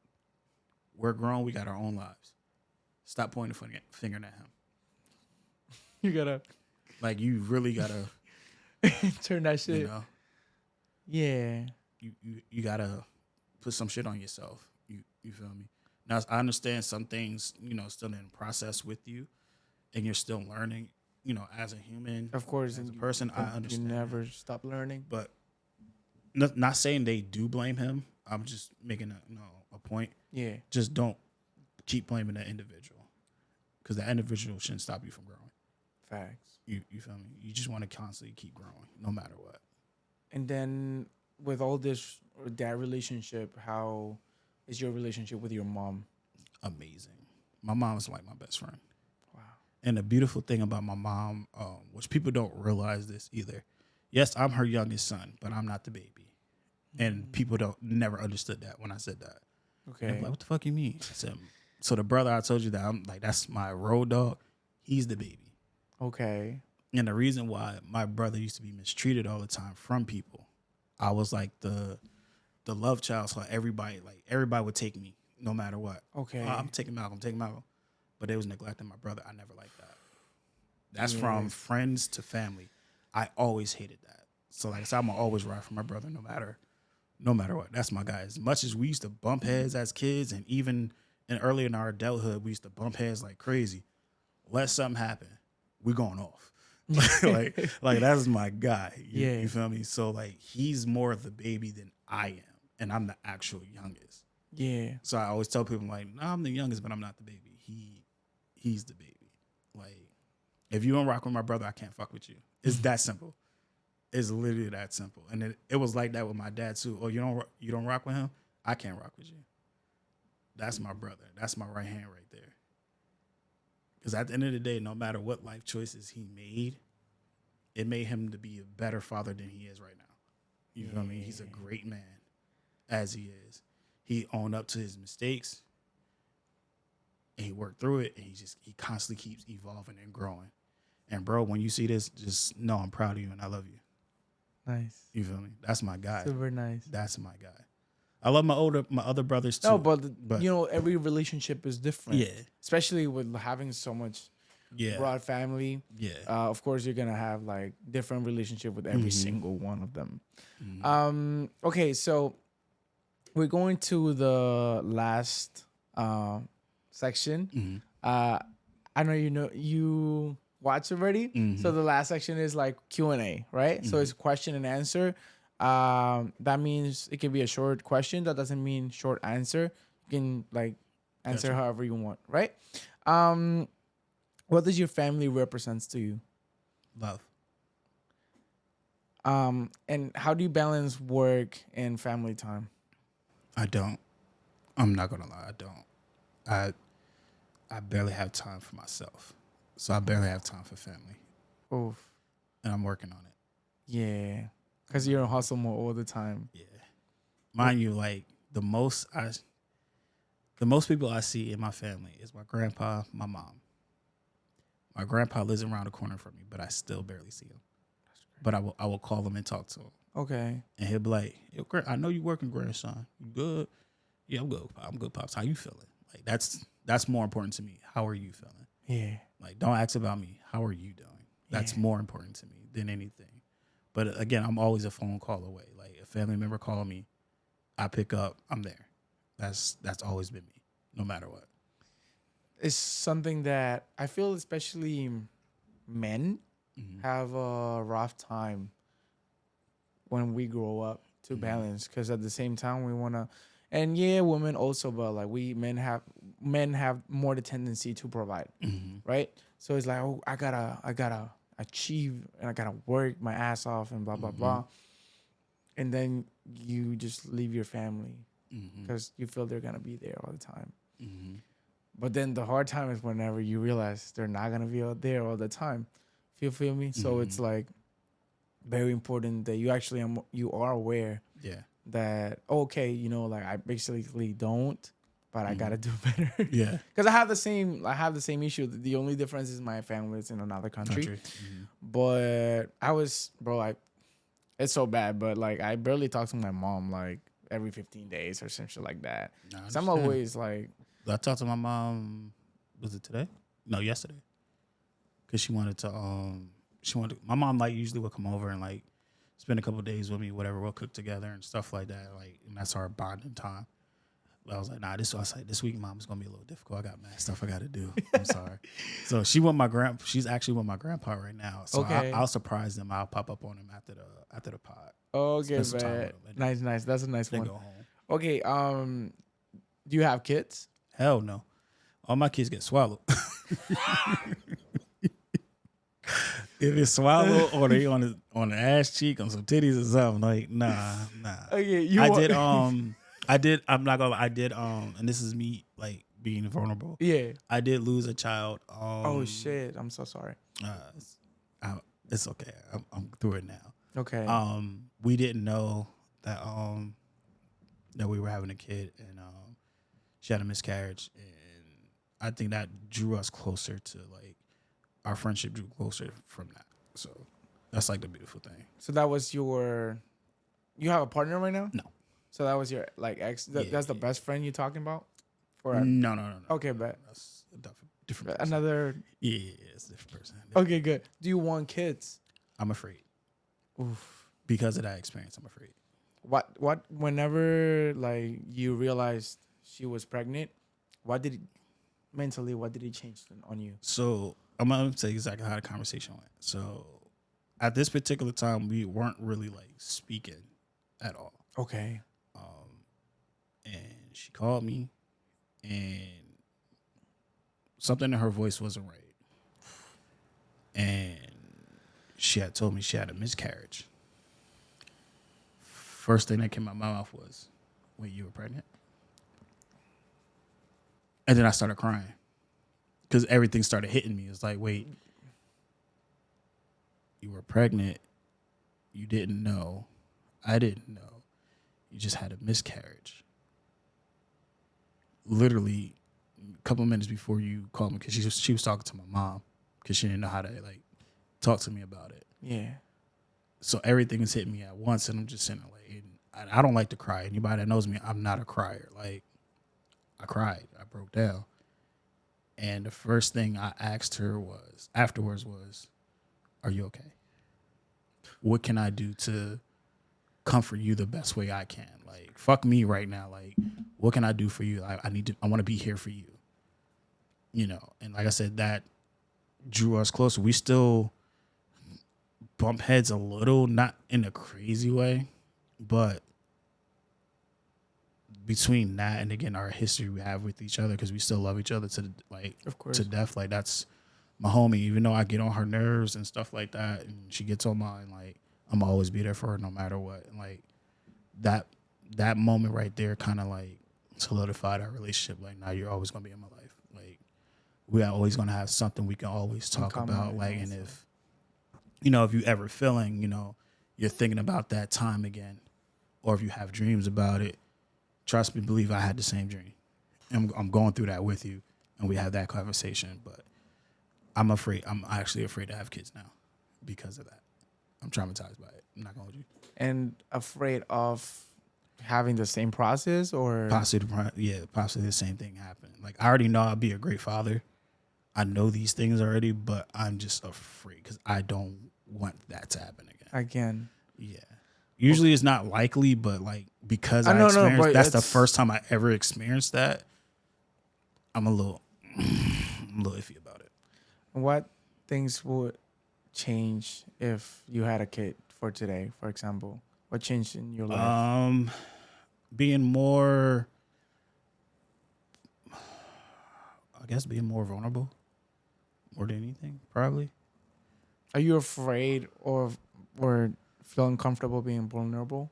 S2: We're grown. We got our own lives. Stop pointing a finger at him.
S4: You gotta,
S2: like, you really gotta
S4: turn that shit. Yeah.
S2: You gotta put some shit on yourself. You feel me? Now I understand some things, still in process with you, and you're still learning. As a human,
S4: of course,
S2: as a person, I understand.
S4: You never stop learning.
S2: But not saying they do blame him. I'm just making a point.
S4: Yeah.
S2: Just don't keep blaming that individual, because that individual shouldn't stop you from growing.
S4: Facts.
S2: You feel me? You just want to constantly keep growing, no matter what.
S4: And then with all this, that relationship, how is your relationship with your mom?
S2: Amazing. My mom is like my best friend.
S4: Wow.
S2: And the beautiful thing about my mom, which people don't realize this either. Yes, I'm her youngest son, but I'm not the baby. And people never understood that when I said that.
S4: Okay.
S2: And I'm like, what the fuck you mean? I said, so the brother I told you that I'm like, that's my road dog. He's the baby.
S4: Okay.
S2: And the reason why my brother used to be mistreated all the time from people, I was like the love child. So everybody would take me no matter what.
S4: Okay.
S2: I'm taking Malcom. But they was neglecting my brother. I never liked that. That's from friends to family. I always hated that. So like I said, I'm gonna always ride for my brother no matter what. That's my guy. As much as we used to bump heads as kids, and even early in our adulthood, we used to bump heads like crazy. Let something happen, we going off. like that's my guy. You feel me? So like he's more of the baby than I am, and I'm the actual youngest.
S4: Yeah. So
S2: I always tell people like, no, I'm the youngest, but I'm not the baby. He's the baby. Like, if you don't rock with my brother, I can't fuck with you. It's that simple. It's literally that simple. And it was like that with my dad too. Oh, you don't rock with him? I can't rock with you. That's my brother. That's my right hand right there. Because at the end of the day, no matter what life choices he made, it made him to be a better father than he is right now. You feel me? He's a great man as he is. He owned up to his mistakes, and he worked through it, and he constantly keeps evolving and growing. And bro, when you see this, just know I'm proud of you and I love you.
S4: Nice.
S2: You feel me? That's my guy.
S4: Super nice.
S2: That's my guy. I love my other brothers too.
S4: No, but you know, every relationship is different.
S2: Yeah.
S4: Especially with having so much broad family.
S2: Yeah.
S4: Of course, you're gonna have like different relationship with every single one of them. Okay, so we're going to the last section. I know you watched already. So the last section is like Q&A, right? So it's question and answer. That means it can be a short question. That doesn't mean short answer. You can like answer however you want, right? What does your family represents to you?
S2: Love.
S4: And how do you balance work and family time?
S2: I don't. I'm not gonna lie. I don't. I barely have time for myself, so I barely have time for family.
S4: Oof.
S2: And I'm working on it.
S4: Yeah, because you're in hustle mode all the time.
S2: Yeah. Mind you, like the most people I see in my family is my grandpa, my mom. My grandpa lives around the corner from me, but I still barely see him. But I will call him and talk to him.
S4: Okay.
S2: And he'll be like, "Yo, I know you working, grandson. You good? Yeah, I'm good. I'm good, pops. How you feeling? Like that's more important to me. How are you feeling?
S4: Yeah.
S2: Like, don't ask about me. How are you doing? That's more important to me than anything. But again, I'm always a phone call away. Like, a family member call me, I pick up. I'm there. That's always been me, no matter what.
S4: It's something that I feel, especially men, have a rough time when we grow up to balance, because at the same time we want to, and yeah, women also, but like men have more the tendency to provide, right? So it's like, oh, I gotta achieve and I gotta work my ass off and blah blah blah, and then you just leave your family because you feel they're gonna be there all the time. But then the hard time is whenever you realize they're not gonna be out there all the time. Feel me? So it's like very important that you are aware that, okay, like I basically don't, but I gotta do better.
S2: Yeah.
S4: Because I have the same issue. The only difference is my family is in another country. But it's so bad, but like I barely talk to my mom like every 15 days or some shit like that. So I'm always like,
S2: I talked to my mom, was it today? No, yesterday. Cause she wanted to my mom like usually will come over and like spend a couple of days with me, whatever, we'll cook together and stuff like that. Like, and that's our bonding time. But I was like, nah, this week, mom, is gonna be a little difficult. I got mad stuff I gotta do. I'm sorry. So she's actually with my grandpa right now. So
S4: okay.
S2: I'll surprise them. I'll pop up on him after the pod.
S4: Okay, man. Nice. That's a nice one.
S2: Go home.
S4: Okay, do you have kids?
S2: Hell no. All my kids get swallowed. If it's swallowed or they on the ass cheek, on some titties or something, like nah.
S4: Okay,
S2: I'm not gonna lie, I did and this is me like being vulnerable.
S4: Yeah.
S2: I did lose a child.
S4: Oh shit. I'm so sorry.
S2: It's okay. I'm through it now.
S4: Okay.
S2: We didn't know that that we were having a kid, and she had a miscarriage, and I think that drew us closer to like our friendship drew closer from that. So that's like the beautiful thing.
S4: So that was you have a partner right now?
S2: No.
S4: So that was your like ex. That's the best friend you're talking about?
S2: No.
S4: Okay, bet.
S2: That's a different person.
S4: Another.
S2: Yeah, it's a different person.
S4: Okay, good. Do you want kids?
S2: I'm afraid.
S4: Oof.
S2: Because of that experience, I'm afraid.
S4: Whenever like you realized she was pregnant, what did it change on you?
S2: So I'm gonna tell you exactly how the conversation went. So at this particular time, we weren't really like speaking at all.
S4: Okay.
S2: And she called me, and something in her voice wasn't right. And she had told me she had a miscarriage. First thing that came out of my mouth was, "Wait, you were pregnant?" And then I started crying because everything started hitting me. It's like, wait, you were pregnant. You didn't know. I didn't know. You just had a miscarriage. Literally a couple minutes before you called me, because she was talking to my mom because she didn't know how to like talk to me about it.
S4: Yeah.
S2: So everything is hitting me at once, and I'm just sitting there like, and I don't like to cry. Anybody that knows me, I'm not a crier. Like, I cried, I broke down, and the first thing I asked her was afterwards was, "Are you okay? What can I do to comfort you the best way I can? Like, fuck me right now. Like, what can I do for you? I want to be here for you. You know." And like I said, that drew us closer. We still bump heads a little, not in a crazy way, but between that and again our history we have with each other, because we still love each other to like
S4: Of course.
S2: to death. Like, that's my homie. Even though I get on her nerves and stuff like that, and she gets on mine, like, I'm always be there for her no matter what. And like that moment right there kind of like solidified our relationship. Like, now you're always gonna be in my life. Like, we are always gonna have something we can always talk about. Like, and if if you ever feeling, you're thinking about that time again, or if you have dreams about it, trust me, believe I had the same dream. I'm going through that with you, and we have that conversation. But I'm afraid. I'm actually afraid to have kids now because of that. I'm traumatized by it. I'm not gonna hold you.
S4: And afraid of having the same process, or
S2: Possibly the same thing happening. Like, I already know I'll be a great father. I know these things already, but I'm just afraid because I don't want that to happen
S4: again.
S2: Yeah. Usually it's not likely, but like, because
S4: I know,
S2: experienced,
S4: but
S2: that's the first time I ever experienced that. I'm a little iffy about it.
S4: What things would change if you had a kid for today, for example? What changed in your life?
S2: Being more, I guess, being more vulnerable more than anything, probably.
S4: Are you afraid or feeling comfortable being vulnerable?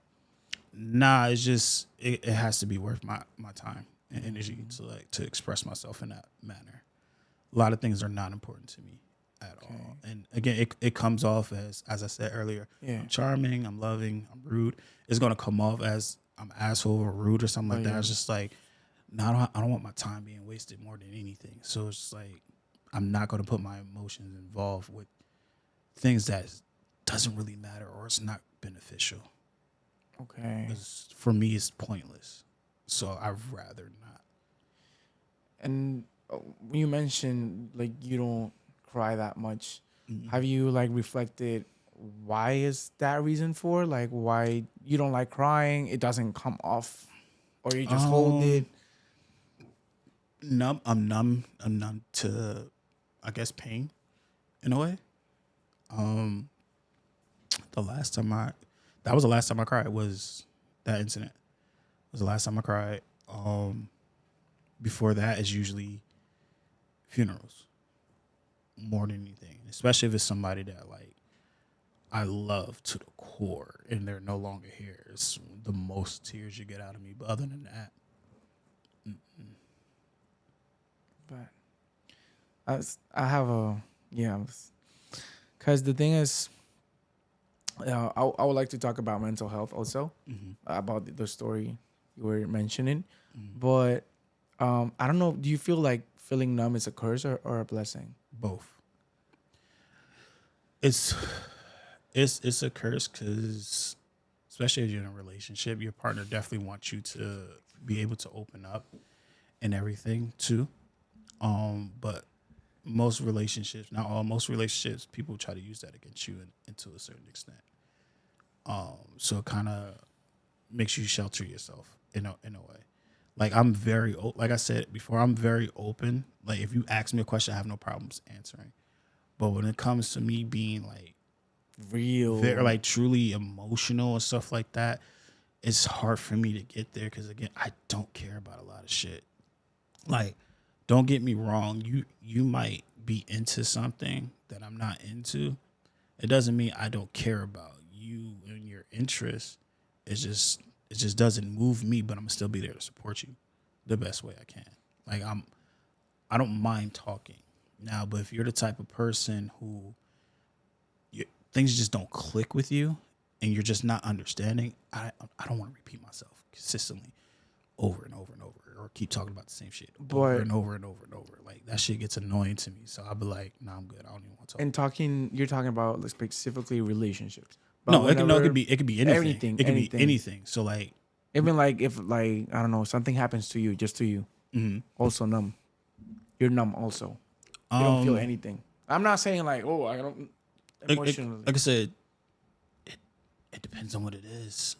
S2: Nah, it's just it has to be worth my time and energy to express myself in that manner. A lot of things are not important to me at all. And again, it comes off as I said earlier, I'm charming, I'm loving, I'm rude. It's gonna come off as I'm asshole or rude or something like that. It's just like, no, I don't want my time being wasted more than anything. So it's just like, I'm not gonna put my emotions involved with things that doesn't really matter or it's not beneficial.
S4: Okay.
S2: For me, it's pointless. So I'd rather not.
S4: And you mentioned like you don't cry that much. Mm-hmm. Have you like reflected why is that reason for? Like, why you don't like crying? It doesn't come off, or you just hold it?
S2: Numb. I'm numb. I'm numb to, I guess, pain in a way. That was the last time I cried, was that incident. It was the last time I cried. Before that is usually funerals more than anything, especially if it's somebody that like I love to the core and they're no longer here. It's the most tears you get out of me. But other than that,
S4: but I have because the thing is, I would like to talk about mental health also, about the story you were mentioning, but I don't know. Do you feel like feeling numb is a curse or a blessing?
S2: Both. It's a curse because, especially if you're in a relationship, your partner definitely wants you to be able to open up and everything too. But most relationships, not all, most relationships, people try to use that against you and to a certain extent. So it kind of makes you shelter yourself in a way. Like, I'm very, like I said before, I'm very open. Like, if you ask me a question, I have no problems answering. But when it comes to me being like
S4: real,
S2: very, like truly emotional and stuff like that, it's hard for me to get there because, again, I don't care about a lot of shit. Like, don't get me wrong, you might be into something that I'm not into. It doesn't mean I don't care about you and your interests. It just doesn't move me, but I'm gonna still be there to support you the best way I can. Like, I don't mind talking now, but if you're the type of person who things just don't click with you and you're just not understanding, I don't want to repeat myself consistently over and over and over, or keep talking about the same shit over and over and over and over. Like, that shit gets annoying to me. So I'll be like, nah, I'm good. I don't even want to talk.
S4: And you're talking about like specifically relationships.
S1: No, it could be anything.
S4: Anything,
S1: It could
S4: anything.
S1: be anything. So like,
S4: even like if like I don't know, something happens to you, just to you, also numb. You're numb also. You don't feel anything. I'm not saying like, oh, I don't emotionally.
S1: Like I said, it depends on what it is.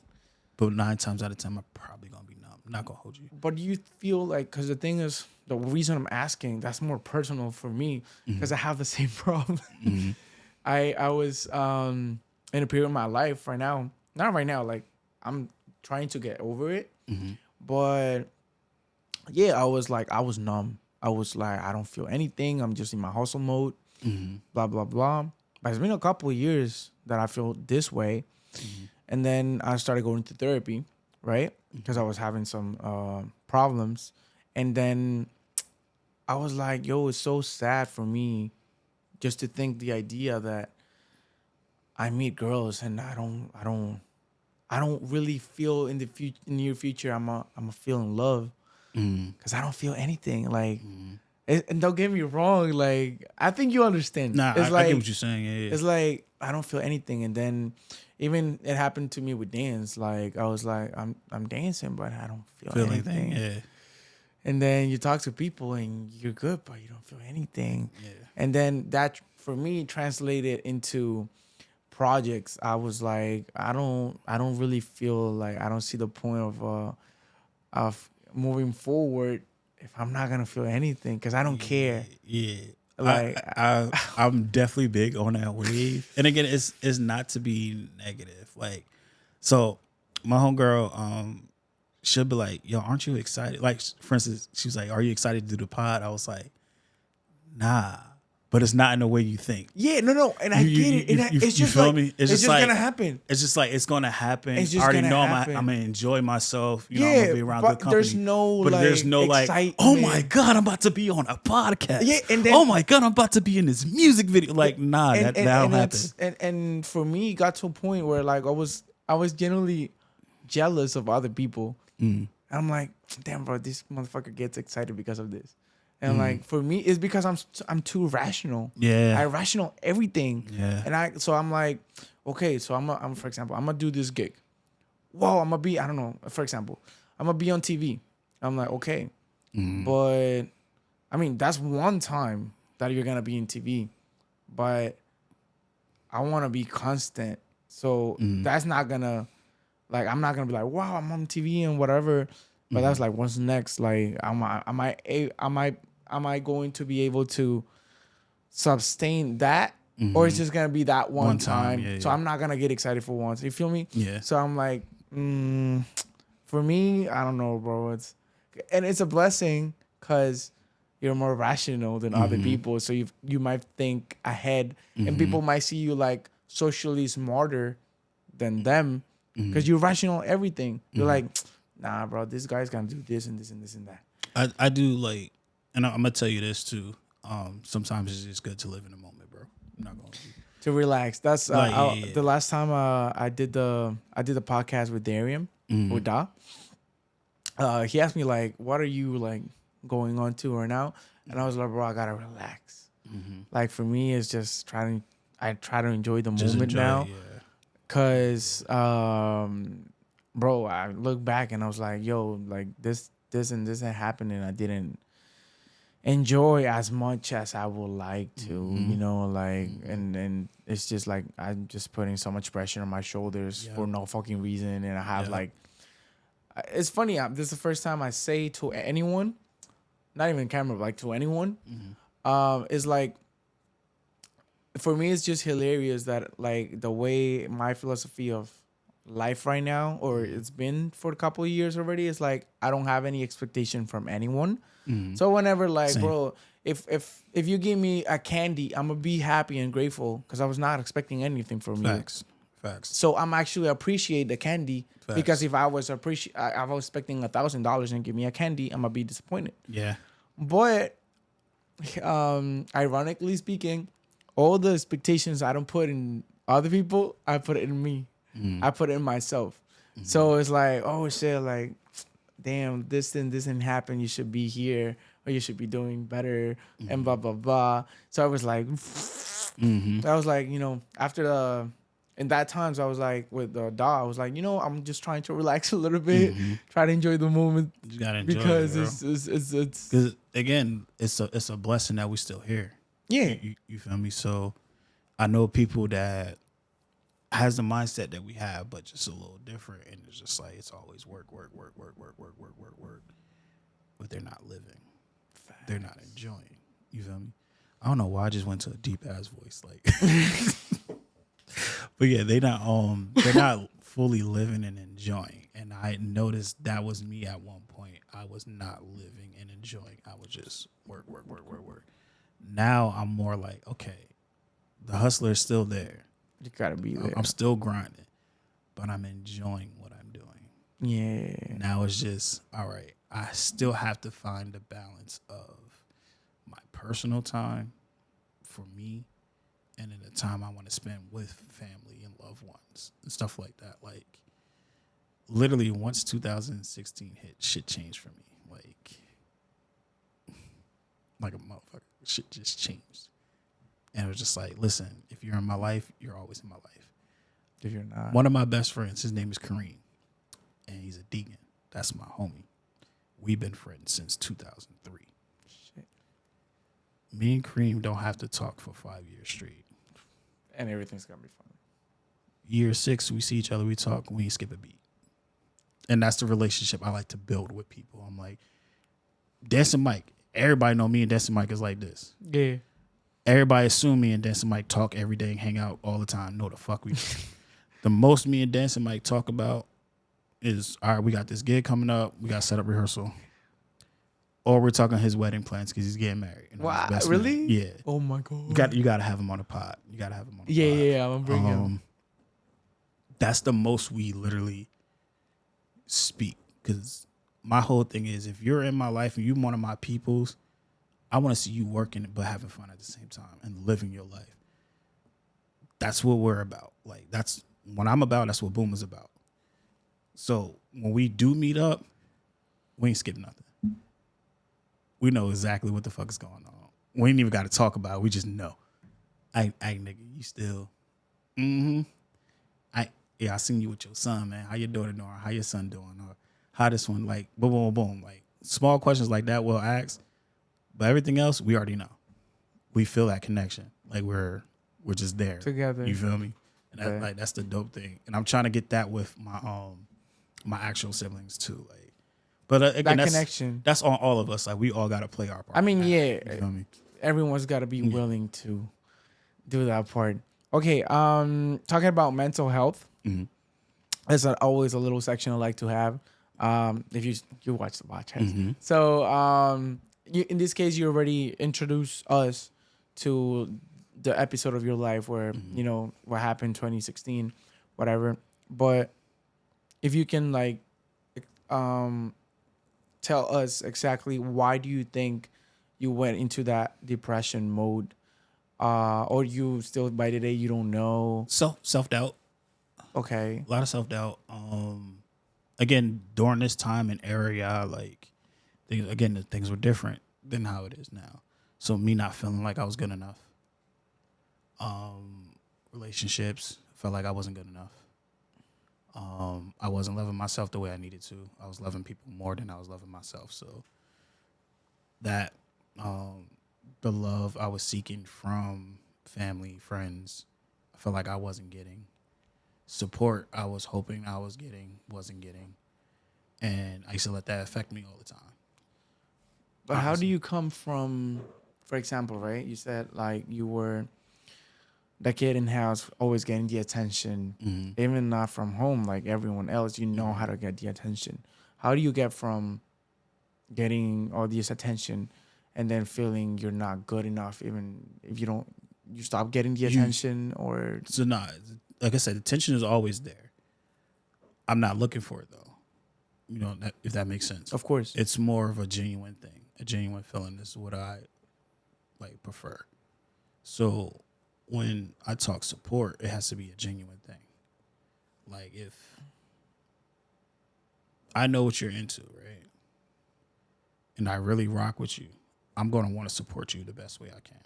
S1: But 9 times out of 10, I'm probably gonna be numb. I'm not gonna hold you.
S4: But do you feel like, because the thing is, the reason I'm asking, that's more personal for me, because I have the same problem. I was in a period of my life right now, not right now, like I'm trying to get over it. But yeah, I was numb. I was like, I don't feel anything. I'm just in my hustle mode, blah, blah, blah. But it's been a couple of years that I feel this way. And then I started going to therapy, right? Because I was having some problems. And then I was like, yo, it's so sad for me just to think the idea that I meet girls and I don't really feel in the near future I'm a feel in love, because I don't feel anything. Like, and don't get me wrong, like I think you understand.
S1: Nah,
S4: it's
S1: I get what you're saying. Yeah.
S4: It's like I don't feel anything, and then even it happened to me with dance. Like I was like, I'm dancing, but I don't feel anything.
S1: Yeah.
S4: And then you talk to people and you're good, but you don't feel anything.
S1: Yeah.
S4: And then that for me translated into projects. I was like, I don't really feel like, I don't see the point of moving forward if I'm not gonna feel anything, because I don't care.
S1: Yeah.
S4: Like
S1: I'm definitely big on that wave. And again, it's not to be negative. Like, so my homegirl, she'll be like, yo, aren't you excited? Like, for instance, she was like, are you excited to do the pod? I was like, nah. But it's not in the way you think.
S4: Yeah, no, and I get it. And it's just
S1: feel
S4: like,
S1: me?
S4: It's just like, gonna happen.
S1: It's just like, it's gonna happen.
S4: It's just
S1: I already
S4: gonna
S1: know
S4: happen.
S1: I'm gonna enjoy myself. You know, I'm gonna be around
S4: but
S1: good company.
S4: there's no
S1: like, oh my God, I'm about to be on a podcast.
S4: Yeah, and then,
S1: oh my God, I'm about to be in this music video. Like, nah, that don't happen.
S4: And for me, it got to a point where like I was genuinely jealous of other people. I'm like, damn, bro, this motherfucker gets excited because of this. And like for me, it's because I'm too rational.
S1: Yeah,
S4: I rational everything.
S1: Yeah,
S4: and I'm like, okay, so I'm for example, I'm gonna do this gig. Whoa, I'm gonna be, I don't know, for example, I'm gonna be on TV. I'm like, okay, but I mean that's one time that you're gonna be in TV, but I want to be constant. So that's not gonna, like, I'm not gonna be like, wow, I'm on TV and whatever. But that's like, what's next? Like, am I going to be able to sustain that, or it's just gonna be that one time?
S1: Yeah,
S4: so I'm not gonna get excited for once. You feel me?
S1: Yeah.
S4: So I'm like, for me, I don't know, bro. It's a blessing because you're more rational than other people. So you might think ahead, and people might see you like socially smarter than them because you're rational everything. You're like, nah, bro, this guy's gonna do this and this and this and that.
S1: I do like, and I'm gonna tell you this too. Sometimes it's just good to live in the moment, bro. I'm not gonna
S4: to relax. That's the last time I did the podcast with Darian with Da. He asked me like, what are you like going on to right now? And I was like, bro, I gotta relax. Like for me, it's just I try to enjoy the moment now. Cause bro, I look back and I was like, yo, like this and this had happened and I didn't enjoy as much as I would like to, you know, like, and it's just like, I'm just putting so much pressure on my shoulders for no fucking reason. And I have like, it's funny, this is the first time I say to anyone, not even camera, but like to anyone, it's like, for me, it's just hilarious that like the way my philosophy of life right now, or it's been for a couple of years already, is like I don't have any expectation from anyone. So whenever like,
S1: Same.
S4: bro, if you give me a candy, I'm gonna be happy and grateful because I was not expecting anything from you.
S1: Facts.
S4: So I'm actually appreciate the candy because if I was I was expecting $1,000 and give me a candy, I'm gonna be disappointed.
S1: Yeah.
S4: But ironically speaking, all the expectations I don't put in other people, I put it in me. I put it in myself. So it's like, oh shit, like, damn, this didn't happen. You should be here, or you should be doing better, and blah blah blah. So I was like, I was like, you know, after in that times I was like with the dog, I was like, I'm just trying to relax a little bit, try to enjoy the moment.
S1: You gotta enjoy
S4: Because
S1: it, bro.
S4: it's
S1: Because again, it's a blessing that we still here.
S4: yeah.
S1: You feel me? So I know people that has the mindset that we have, but just a little different, and it's just like it's always work, but they're not living. They're not enjoying. You feel me? I don't know why I just went to a deep ass voice, like. But yeah, they're not fully living and enjoying. And I noticed that was me at one point. I was not living and enjoying. I was just work. Now I'm more like, okay, the hustler is still there.
S4: You gotta be there.
S1: I'm still grinding, but I'm enjoying what I'm doing.
S4: Yeah.
S1: Now it's just, all right, I still have to find the balance of my personal time for me and then the time I want to spend with family and loved ones and stuff like that. Like, literally, once 2016 hit, shit changed for me. Like a motherfucker. Shit just changed. And it was just like, listen, if you're in my life, you're always in my life.
S4: If you're not.
S1: One of my best friends, his name is Kareem, and he's a deacon. That's my homie. We've been friends since 2003.
S4: Shit.
S1: Me and Kareem don't have to talk for 5 years straight.
S4: And everything's gonna be fun.
S1: Year 6, we see each other, we talk, we ain't skip a beat. And that's the relationship I like to build with people. I'm like, Dancing Mike, everybody know me and Dancing Mike is like this.
S4: Yeah.
S1: Everybody assume me and Dancing Mike talk every day and hang out all the time. No, the fuck we don't. The most me and Dancing Mike talk about is, all right, we got this gig coming up, we got to set up rehearsal. Or we're talking his wedding plans because he's getting married.
S4: Wow, really?
S1: Man. Yeah.
S4: Oh my god.
S1: You got to have him on the pod. You got to have him on the pod.
S4: Yeah. I'm gonna bring him.
S1: That's the most we literally speak. Because my whole thing is, if you're in my life and you're one of my peoples, I want to see you working but having fun at the same time and living your life. That's what we're about. Like, that's what I'm about. That's what Boom is about. So when we do meet up, we ain't skip nothing. We know exactly what the fuck is going on. We ain't even got to talk about it. We just know. I nigga, you still. I seen you with your son, man. How your daughter doing? How your son doing? Or how this one, like, boom, boom, boom. Like, small questions like that we'll ask. But everything else, we already know. We feel that connection. Like, we're just there.
S4: Together.
S1: You feel me? And that's the dope thing. And I'm trying to get that with my actual siblings, too. Like, but again,
S4: that connection.
S1: That's on all of us. Like, we all got to play our part.
S4: I mean, yeah.
S1: You feel me?
S4: Everyone's got to be willing to do that part. Okay, talking about mental health.
S1: Mm-hmm.
S4: That's always a little section I like to have. If you watch the podcast.
S1: Mm-hmm.
S4: So in this case, you already introduced us to the episode of your life where, what happened 2016, whatever. But if you can tell us exactly why do you think you went into that depression mode, or you still by the day you don't know?
S1: Self-doubt.
S4: Okay.
S1: A lot of self-doubt. Again, during this time and area, the things were different than how it is now. So me not feeling like I was good enough. Relationships, felt like I wasn't good enough. I wasn't loving myself the way I needed to. I was loving people more than I was loving myself. So that the love I was seeking from family, friends, I felt like I wasn't getting. Support I was hoping I was getting, wasn't getting. And I used to let that affect me all the time.
S4: But how do you come from, for example, right? You said you were the kid in house always getting the attention, even not from home like everyone else. You know how to get the attention. How do you get from getting all this attention and then feeling you're not good enough, even if you stop getting the attention? Or
S1: so not, like I said, the tension is always there. I'm not looking for it though. If that makes sense.
S4: Of course.
S1: It's more of a genuine thing. A genuine feeling is what I prefer. So when I talk support, it has to be a genuine thing. Like, if I know what you're into, right? And I really rock with you, I'm going to want to support you the best way I can.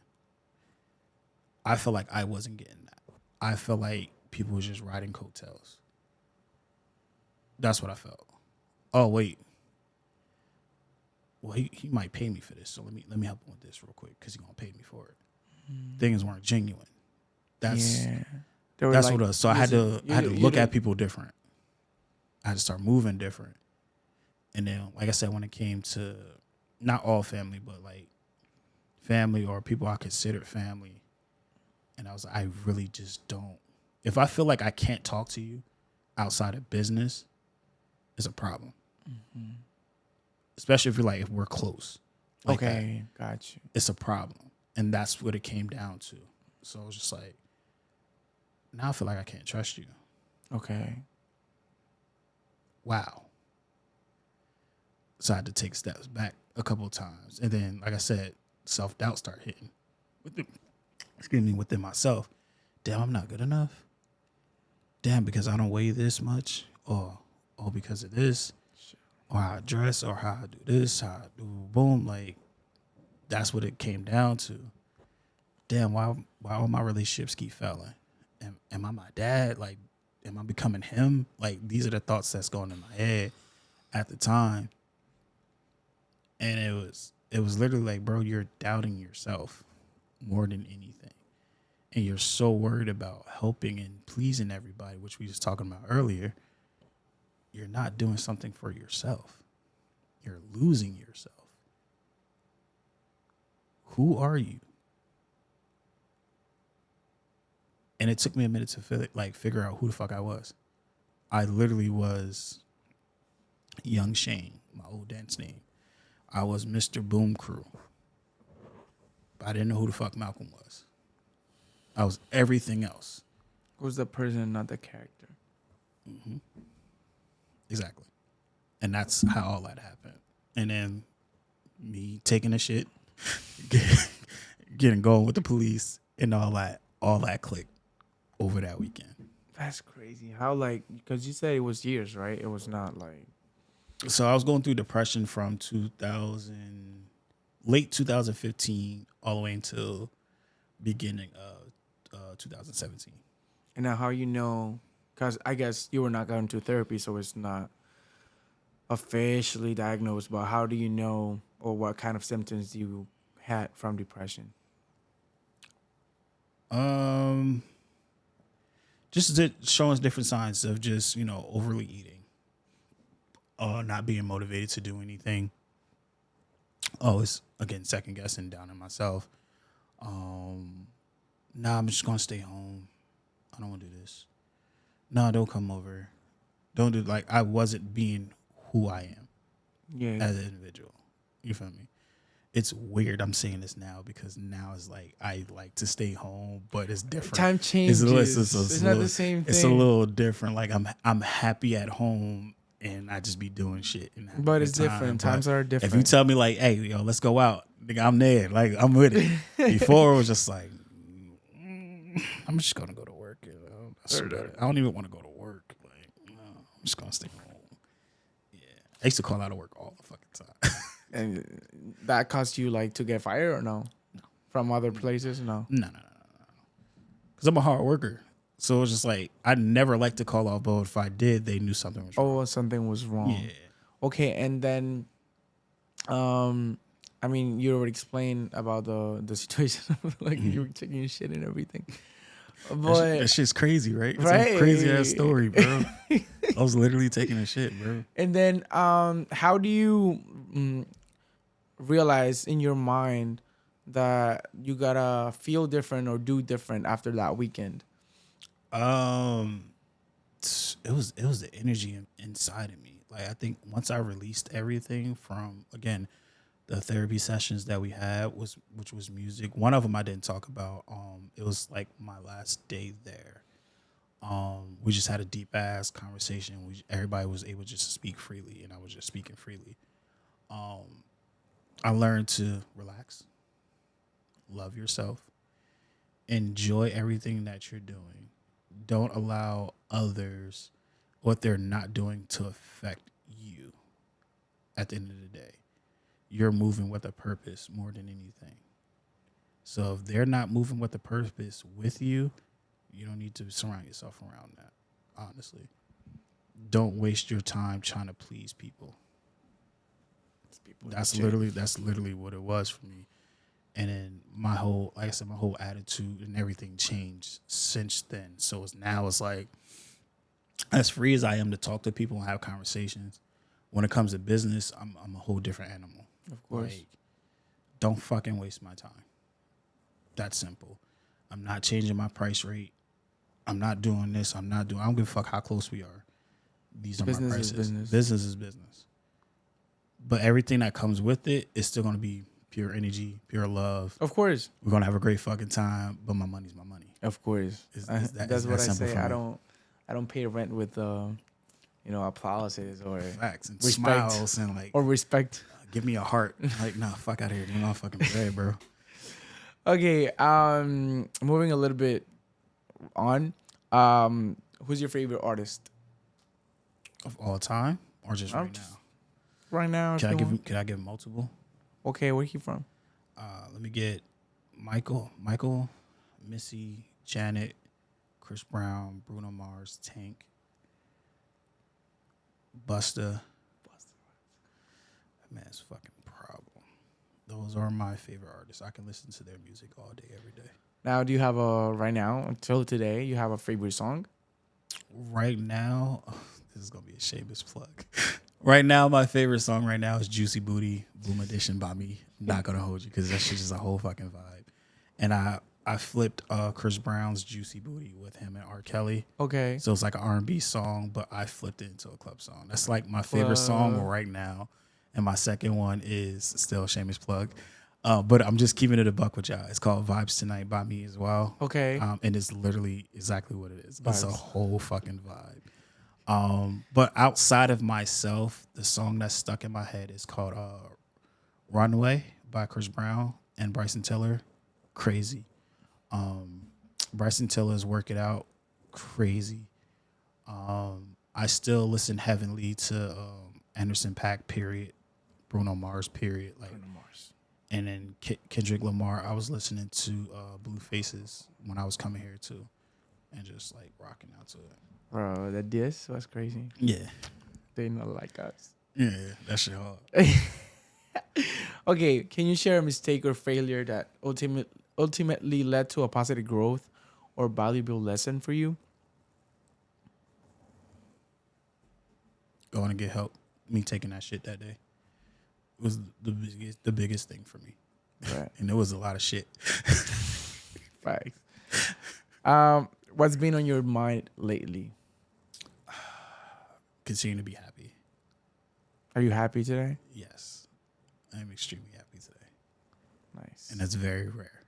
S1: I feel like I wasn't getting that. I feel like people was just riding coattails. That's what I felt. Oh wait, well he might pay me for this, so let me help him with this real quick because he's gonna pay me for it. Things weren't genuine. That's
S4: They were
S1: that's
S4: like
S1: what it was. So I had to look at people different. I had to start moving different. And then, like I said, when it came to not all family, but like family or people I considered family, and I was like, I really just don't. If I feel like I can't talk to you outside of business, it's a problem. Especially if we're close. Like
S4: okay, got you.
S1: it's a problem. And that's what it came down to. So I was just like, now I feel like I can't trust you.
S4: Okay.
S1: Wow. So I had to take steps back a couple of times. And then, like I said, self-doubt started hitting within myself. Damn, I'm not good enough. Damn, because I don't weigh this much. Or because of this. Or how I dress. Or how I do this. How I do boom. Like, that's what it came down to. Damn, why all my relationships keep failing? Am I my dad? Like, am I becoming him? Like, these are the thoughts that's going in my head at the time. And it was literally like, bro, you're doubting yourself more than anything. And you're so worried about helping and pleasing everybody, which we was talking about earlier. You're not doing something for yourself. You're losing yourself. Who are you? And it took me a minute to figure out who the fuck I was. I literally was Young Shane, my old dance name. I was Mr. Boom Crew. But I didn't know who the fuck Malcom was. I was everything else.
S4: Who's the person, not the character?
S1: Mm-hmm. Exactly. And that's how all that happened. And then me taking a shit, getting going with the police, and all that clicked over that weekend.
S4: That's crazy. How, like, because you said it was years, right? It was not like.
S1: So I was going through depression from late 2015 all the way until beginning of 2017.
S4: And now how you know, because I guess you were not going to therapy, so it's not officially diagnosed, but how do you know, or what kind of symptoms you had from depression?
S1: Just showing different signs of just, overly eating, not being motivated to do anything. It's again second guessing, down in myself. Nah, I'm just gonna stay home. I don't want to do this. Nah, don't come over. Don't do I wasn't being who I am.
S4: Yeah.
S1: As an individual. You feel me? It's weird I'm saying this now because now it's like I like to stay home, but it's different.
S4: Time changes. It's not the same thing.
S1: It's a little different. Like I'm happy at home and I just be doing shit.
S4: But it's different. Times are different.
S1: If you tell me like, hey, yo, let's go out, nigga, I'm there. Like I'm with it. Before it was just like, I'm just gonna go to work. I don't even want to go to work. Like, I'm just gonna stay home. Yeah, I used to call out of work all the fucking time.
S4: And that caused you like to get fired or no?
S1: No.
S4: From other places? No.
S1: No. Because I'm a hard worker. So it's just like, I never liked to call off, but if I did, they knew something was wrong.
S4: Oh, something was wrong.
S1: Yeah.
S4: Okay, and then, I mean, you already explained about the situation, like you were taking your shit and everything. But
S1: that shit's crazy, right? It's
S4: right.
S1: a crazy ass story, bro. I was literally taking a shit, bro.
S4: And then, how do you realize in your mind that you gotta feel different or do different after that weekend?
S1: It was the energy inside of me. Like I think once I released everything from, again, the therapy sessions that we had, which was music. One of them I didn't talk about. It was like my last day there. We just had a deep ass conversation. Everybody was able just to speak freely, and I was just speaking freely. I learned to relax, love yourself, enjoy everything that you're doing. Don't allow others, what they're not doing, to affect you. At the end of the day, you're moving with a purpose more than anything. So if they're not moving with a purpose with you,
S2: You don't need to surround yourself around that. Honestly, don't waste your time trying to please people. That's literally what it was for me. And then my whole, like I said, my whole attitude and everything changed since then. So it's like, as free as I am to talk to people and have conversations, when it comes to business, I'm a whole different animal.
S4: Of course.
S2: Like, don't fucking waste my time. That's simple. I'm not changing my price rate. I'm not doing this. I don't give a fuck how close we are. These are
S4: Business
S2: my prices.
S4: is business.
S2: Business is business. But everything that comes with it is still going to be pure energy, pure love.
S4: Of course.
S2: We're going to have a great fucking time, but my money's my money.
S4: Of course. That's what I say. I don't pay rent with applauses or
S2: facts and
S4: respect.
S2: Smiles and like
S4: or respect.
S2: Give me a heart. Like, nah, fuck out of here. Give me my fucking bread, bro.
S4: Okay, moving a little bit on. Who's your favorite artist
S2: Of all time or just right now?
S4: Right now.
S2: Can I give multiple?
S4: Okay, where he from?
S2: Let me get Michael, Missy, Janet, Chris Brown, Bruno Mars, Tank, Busta. That man's fucking problem. Those are my favorite artists. I can listen to their music all day, every day.
S4: Now, do you have right now, until today, you have a favorite song?
S2: Right now, this is going to be a shameless plug. Right now, my favorite song right now is Juicy Booty, Boom Edition by me. I'm not going to hold you because that shit is a whole fucking vibe. And I flipped Chris Brown's Juicy Booty with him and R. Kelly.
S4: Okay.
S2: So it's like an R&B song, but I flipped it into a club song. That's like my favorite song right now. And my second one is still a shameless plug. But I'm just keeping it a buck with y'all. It's called Vibes Tonight by me as well.
S4: Okay.
S2: And it's literally exactly what it is. Vibes. It's a whole fucking vibe. But outside of myself, the song that's stuck in my head is called Runway by Chris Brown and Bryson Tiller. Crazy. Bryson Tiller's Work It Out. Crazy. I still listen heavily to Anderson .Paak, period. Bruno Mars, period. Like Bruno Mars. And then Kendrick Lamar. I was listening to Blue Faces when I was coming here too. And just like rocking out to it.
S4: Bro, that diss was crazy.
S2: Yeah.
S4: They not like us.
S2: Yeah, that shit hard.
S4: Okay, can you share a mistake or failure that ultimately led to a positive growth or valuable lesson for you?
S2: Going to get help. Me taking that shit that day was the biggest thing for me.
S4: Right.
S2: And there was a lot of shit.
S4: Facts. What's been on your mind lately?
S2: Continue to be happy.
S4: Are you happy today?
S2: Yes. I am extremely happy today.
S4: Nice.
S2: And that's very rare.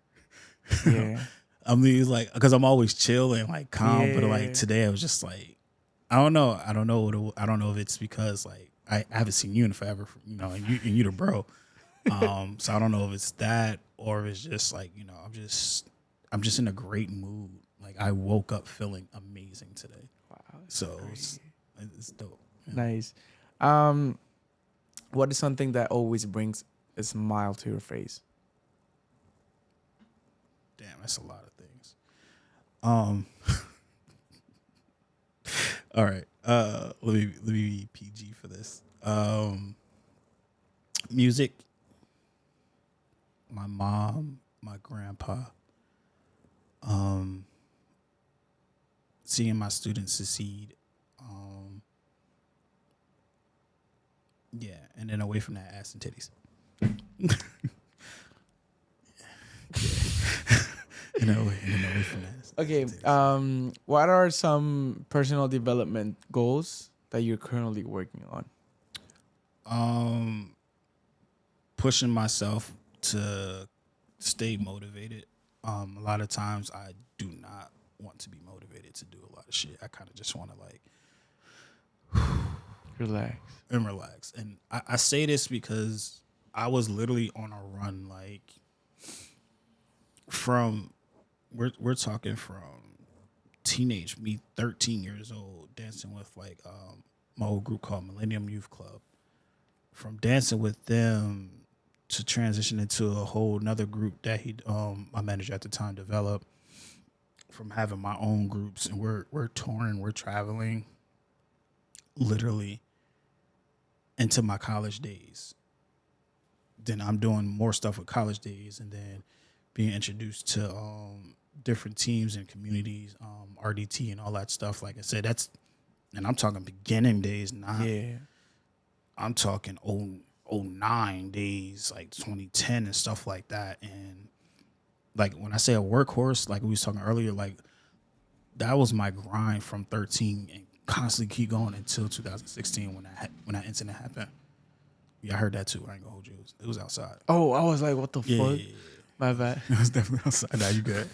S4: Yeah.
S2: I mean, it's like, because I'm always chill and like calm, but like today I was just like, I don't know. I don't know if it's because like I haven't seen you in forever, and you the bro. So I don't know if it's that or if it's just like, I'm just in a great mood. Like I woke up feeling amazing today.
S4: Wow.
S2: So it's dope.
S4: Nice. What is something that always brings a smile to your face?
S2: Damn, that's a lot of things. All right. Let me be PG for this. Music. My mom, my grandpa. Seeing my students succeed. Yeah, and then away from that, ass and titties. And then away from that.
S4: Okay. What are some personal development goals that you're currently working on?
S2: Pushing myself to stay motivated. A lot of times I do not want to be motivated to do a lot of shit. I kind of just want to like relax. And I say this because I was literally on a run, like from we're talking from teenage me, 13 years old, dancing with like my old group called Millennium Youth Club. From dancing with them to transition into a whole another group that my manager at the time developed. from having my own groups, and we're touring, we're traveling, literally into my college days. Then I'm doing more stuff with college days, and then being introduced to different teams and communities, RDT and all that stuff. Like I said, and I'm talking beginning days, not.
S4: Yeah.
S2: I'm talking 09 days, like 2010 and stuff like that. And like when I say a workhorse, like we was talking earlier, like that was my grind from 13 and constantly keep going until 2016 when that incident happened. Yeah, I heard that too. I ain't gonna hold you. It was outside.
S4: Oh, I was like, what the fuck?
S2: Yeah.
S4: My bad.
S2: It was definitely outside. Now you good.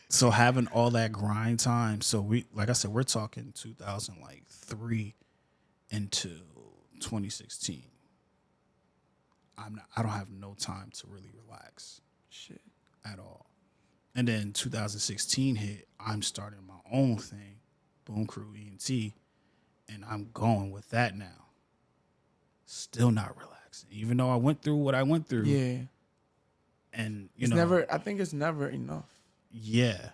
S2: So having all that grind time. So we, like I said, we're talking 2003 into 2016. I don't have no time to really relax.
S4: Shit.
S2: At all. And then 2016 hit. I'm starting my own thing, Boom Crew ENT, and I'm going with that now. Still not relaxing, even though I went through what I went through.
S4: Yeah.
S2: And
S4: I think it's never enough.
S2: Yeah.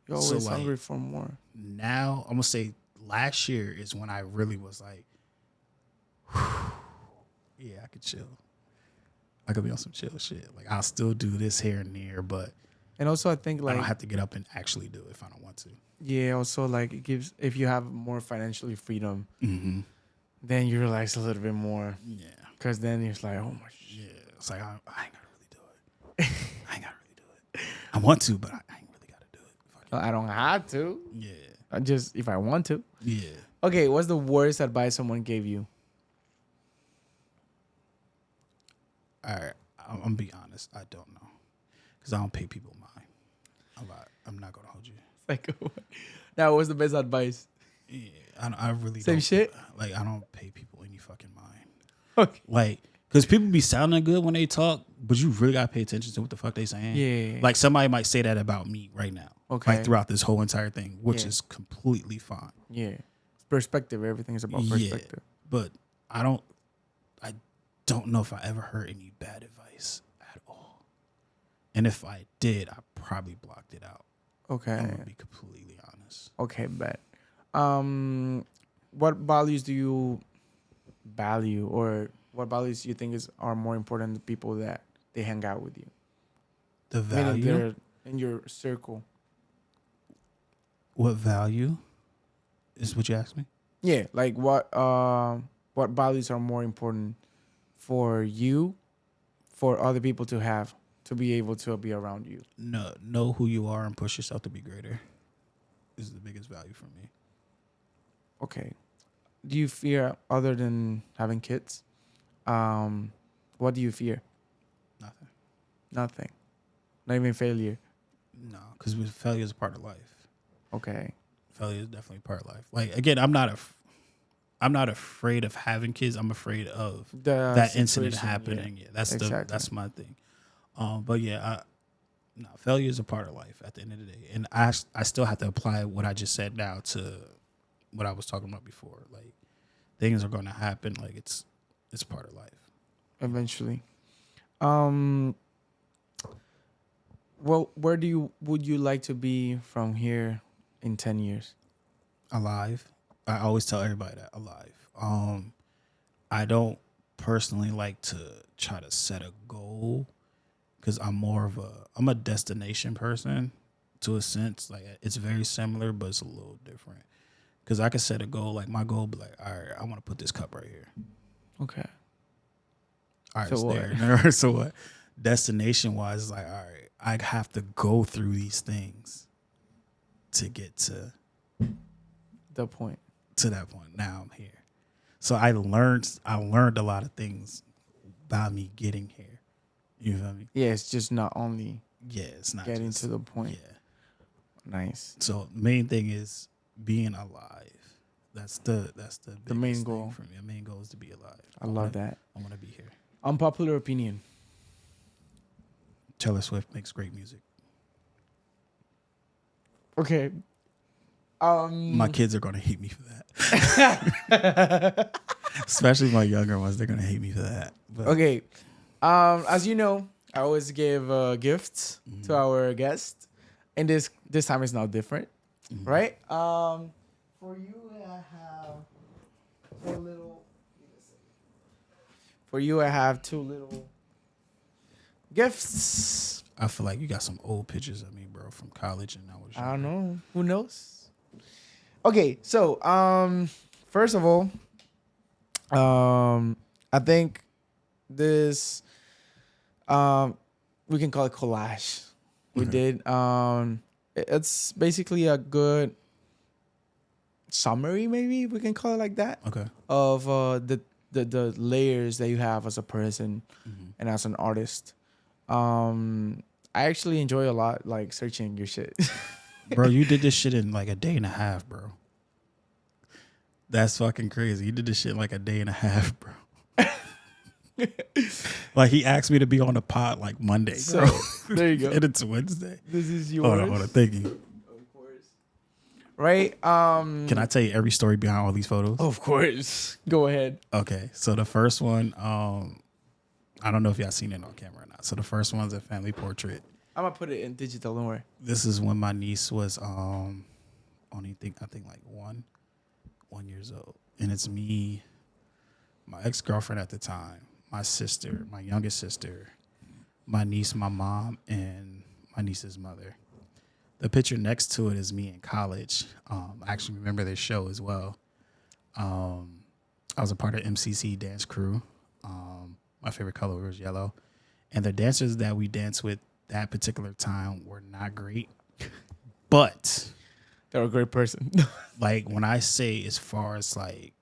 S4: You're always hungry for more.
S2: Now I'm gonna say last year is when I really was like, yeah, I could chill. I could be on some chill shit. Like I'll still do this here and there, but
S4: and also I think like
S2: I don't have to get up and actually do it if I don't want to.
S4: Yeah. Also, like it gives if you have more financially freedom,
S2: Mm-hmm.
S4: then you relax a little bit more.
S2: Yeah.
S4: Because then it's like, oh my shit.
S2: Yeah. It's like I ain't gotta really do it. I ain't gotta really do it. I want to, but I ain't really gotta do it.
S4: I don't have to.
S2: Yeah.
S4: I just if I want to.
S2: Yeah.
S4: Okay. What's the worst advice someone gave you?
S2: All right, I'm gonna be honest. I don't know, because I don't pay people mind a lot. I'm not gonna hold you.
S4: Like, now what's the best advice?
S2: Yeah, I really
S4: Same
S2: don't,
S4: shit?
S2: Like I don't pay people any fucking mind.
S4: Okay.
S2: Like, cause people be sounding good when they talk, but you really gotta pay attention to what the fuck they saying.
S4: Yeah.
S2: Like somebody might say that about me right now.
S4: Okay.
S2: Like throughout this whole entire thing, which
S4: Yeah.
S2: is completely fine.
S4: Yeah. Perspective. Everything is about perspective.
S2: Yeah, but I don't know if I ever heard any bad advice at all. And if I did, I probably blocked it out.
S4: Okay.
S2: I'm gonna be completely honest.
S4: Okay, bet. What values do you value, or what values do you think are more important to people that they hang out with you?
S2: The
S4: Meaning
S2: value?
S4: they're in your circle.
S2: What value is what you asked me?
S4: Yeah, like what values are more important for you, for other people to have, to be able to be around you?
S2: Know who you are and push yourself to be greater is the biggest value for me.
S4: Okay. Do you fear, other than having kids, what do you fear?
S2: Nothing.
S4: Nothing. Not even failure.
S2: No, because failure is a part of life.
S4: Okay.
S2: Failure is definitely part of life. Like again, I'm not afraid of having kids. I'm afraid of that incident happening. Yeah, that's my thing. But yeah, failure is a part of life at the end of the day, and I still have to apply what I just said now to what I was talking about before. Like things are going to happen. Like it's part of life.
S4: Eventually. Well, would you like to be from here in 10 years?
S2: Alive. I always tell everybody that, alive. I don't personally like to try to set a goal, because I'm a destination person to a sense. Like it's very similar, but it's a little different. Because I can set a goal, like my goal be like, all right, I want to put this cup right here.
S4: Okay.
S2: All right,
S4: So
S2: it's
S4: what?
S2: there. So what? Destination wise, is like, all right, I have to go through these things to get to
S4: The point.
S2: to that point. Now I'm here. So I learned a lot of things about me getting here. You feel me?
S4: Yeah, it's just not only
S2: Yeah, it's not
S4: getting
S2: just,
S4: to the point.
S2: Yeah.
S4: Nice.
S2: So the main thing is being alive. That's the
S4: The main
S2: biggest
S4: goal.
S2: thing for me. The main goal is to be alive.
S4: I love that.
S2: I want to be here.
S4: Unpopular opinion.
S2: Taylor Swift makes great music.
S4: Okay.
S2: My kids are gonna hate me for that. Especially my younger ones, they're gonna hate me for that. But
S4: Okay. As you know, I always give gifts to our guests. And this time is now different, right? For you, I have two little. For you, I have two little gifts.
S1: I feel like you got some old pictures of me, bro, from college, and I was.
S4: I don't know. Who knows? Okay, so first of all, I think this we can call it collage. We did. It's basically a good summary, maybe we can call it like that.
S1: Okay.
S4: Of the layers that you have as a person and as an artist. I actually enjoy a lot like searching your shit.
S1: Bro, you did this shit in like a day and a half, bro. That's fucking crazy. You did this shit in like a day and a half, bro. Like he asked me to be on the pod like Monday,
S4: So,
S1: bro.
S4: there you go.
S1: And it's Wednesday.
S4: This is yours.
S1: Hold on. Thank you.
S4: Of course. Right?
S1: Can I tell you every story behind all these photos?
S4: Of course. Go ahead.
S1: Okay. So the first one, I don't know if y'all seen it on camera or not. So the first one's a family portrait.
S4: I'm gonna put it in digital, don't worry.
S1: This is when my niece was only I think like one years old. And it's me, my ex-girlfriend at the time, my sister, my youngest sister, my niece, my mom, and my niece's mother. The picture next to it is me in college. I actually remember this show as well. I was a part of MCC dance crew. My favorite color was yellow. And the dancers that we danced with that particular time were not great. But
S4: they're a great person.
S1: like when I say as far as like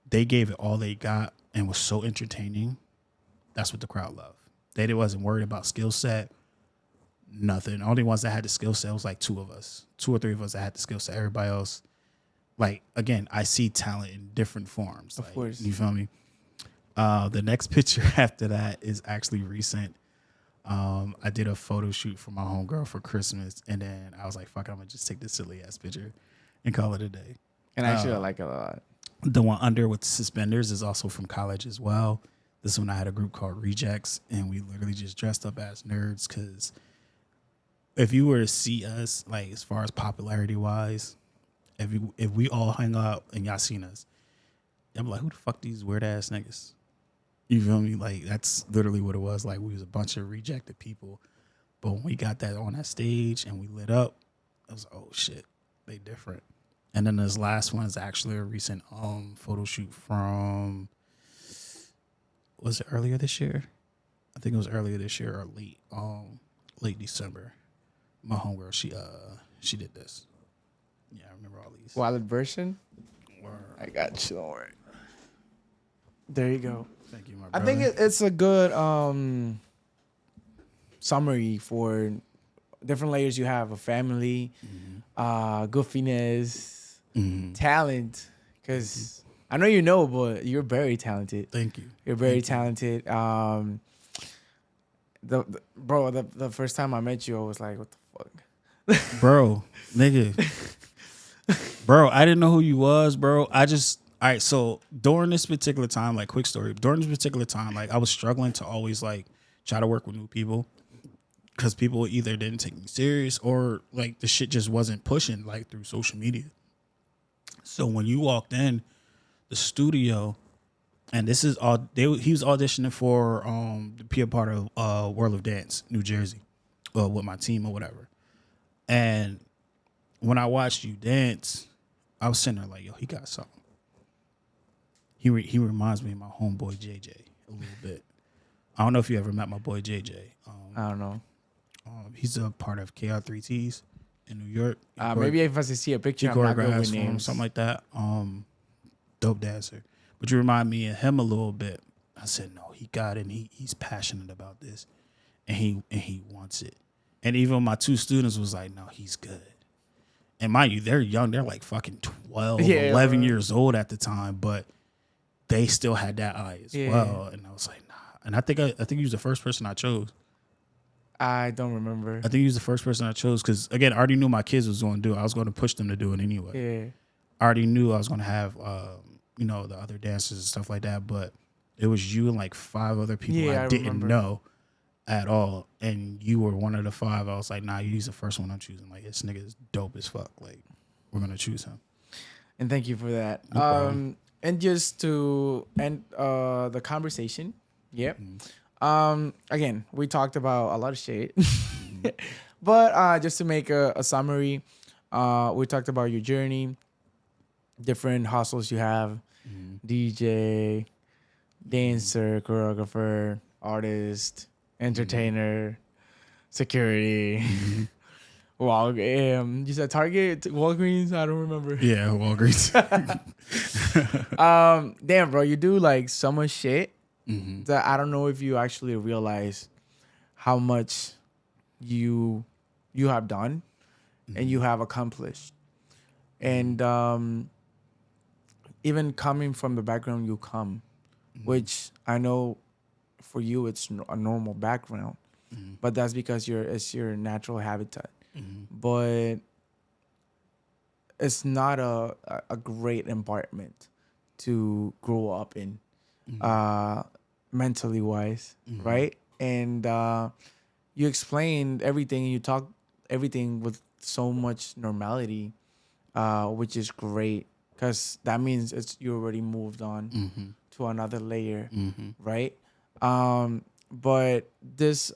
S1: they gave it all they got and was so entertaining, that's what the crowd loved. They wasn't worried about skill set, nothing. The only ones that had the skill set was like two or three of us that had the skill set. Everybody else, like, again, I see talent in different forms.
S4: Of course.
S1: You feel me? The next picture after that is actually recent. I did a photo shoot for my homegirl for Christmas, and then I was like, fuck it, I'm going to just take this silly-ass picture and call it a day.
S4: And actually, I like it a lot.
S1: The one under with suspenders is also from college as well. This one I had a group called Rejects, and we literally just dressed up as nerds because if you were to see us, like as far as popularity-wise, if we all hung out and y'all seen us, I'm like, who the fuck these weird-ass niggas? You feel me? Like, that's literally what it was. Like, we was a bunch of rejected people. But when we got that on that stage and we lit up, I was like, oh, shit, they different. And then this last one is actually a recent photo shoot from, was it earlier this year? I think it was earlier this year or late December. My homegirl, she did this. Yeah, I remember all these.
S4: Wallet version?
S1: Word.
S4: I got you. Don't worry. There you go.
S1: Thank you, my
S4: I
S1: brother.
S4: think it's a good summary for different layers you have: a family, goofiness, talent. Because I know you know, but you're very talented.
S1: Thank you.
S4: You're very talented. The first time I met you, I was like, what the fuck?
S1: Bro, nigga. Bro, I didn't know who you was, bro. All right, so during this particular time, like, quick story. During this particular time, like, I was struggling to always, like, try to work with new people because people either didn't take me serious or, like, the shit just wasn't pushing, like, through social media. So when you walked in the studio, and this is all, he was auditioning for to be a part of World of Dance, New Jersey, with my team or whatever. And when I watched you dance, I was sitting there like, yo, he got something. He reminds me of my homeboy JJ a little bit. I don't know if you ever met my boy JJ.
S4: I don't know.
S1: He's a part of KR3Ts in New York.
S4: Maybe if I see a picture,
S1: He
S4: I'm not good
S1: choreographs
S4: with
S1: for him,
S4: names.
S1: something like that. Dope dancer. But you remind me of him a little bit. I said, no, he got it. And he's passionate about this, and he wants it. And even my two students was like, no, he's good. And mind you, they're young. They're like fucking 12, 11 years old at the time, but they still had that eye as well. And I was like, nah. And I think he was the first person I chose.
S4: I don't remember.
S1: I think he was the first person I chose because, again, I already knew my kids was going to do it. I was going to push them to do it anyway.
S4: Yeah.
S1: I already knew I was going to have, the other dancers and stuff like that, but it was you and like 5 other people I didn't know.
S2: at all, and you were one of the 5, I was like, nah, he's the first one I'm choosing. Like, this nigga is dope as fuck. Like, we're gonna choose him.
S4: And thank you for that.
S2: No problem.
S4: And just to end the conversation, yep. Again, we talked about a lot of shit, but just to make a summary, we talked about your journey, different hustles you have, DJ, dancer, choreographer, artist, entertainer, security. Wow, you said Target, Walgreens. I don't remember.
S2: Yeah, Walgreens.
S4: Damn, bro, you do like so much shit that I don't know if you actually realize how much you have done and you have accomplished, and even coming from the background you come, which I know for you it's a normal background, but that's because it's your natural habitat. But it's not a great environment to grow up in, mentally wise, right? And you explained everything, and you talk everything with so much normality, which is great, because that means you already moved on to another layer, right? But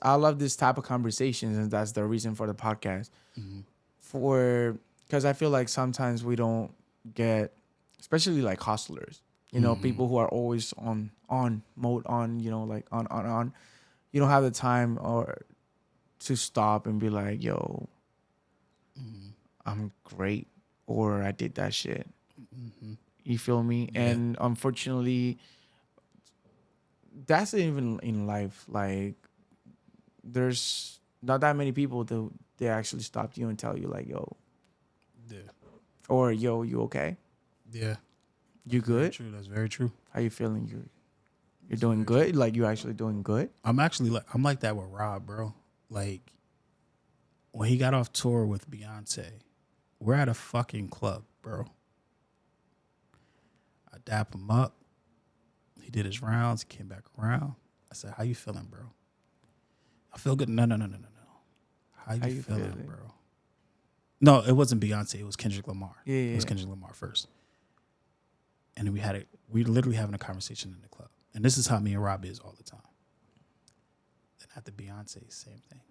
S4: I love this type of conversations, and that's the reason for the podcast. Because I feel like sometimes we don't get, especially like hustlers, people who are always on mode on, like on. You don't have the time or to stop and be like, yo, I'm great, or I did that shit. You feel me? Yeah. And unfortunately, that's even in life. Like, there's not that many people that they actually stop you and tell you like, yo,
S2: yeah,
S4: or yo, you okay?
S2: Yeah,
S4: you good?
S2: True. That's very true.
S4: How you feeling? You're doing good? True. Like, you actually doing good?
S2: I'm like that with Rob, bro. Like, when he got off tour with Beyonce, we're at a fucking club, bro. I dap him up. He did his rounds. He came back around. I said, how you feeling, bro? I feel good. No. How you feeling, bro? No, it wasn't Beyonce. It was Kendrick Lamar.
S4: Yeah.
S2: It was Kendrick Lamar first. And then we literally having a conversation in the club. And this is how me and Rob is all the time. Then after Beyonce, same thing.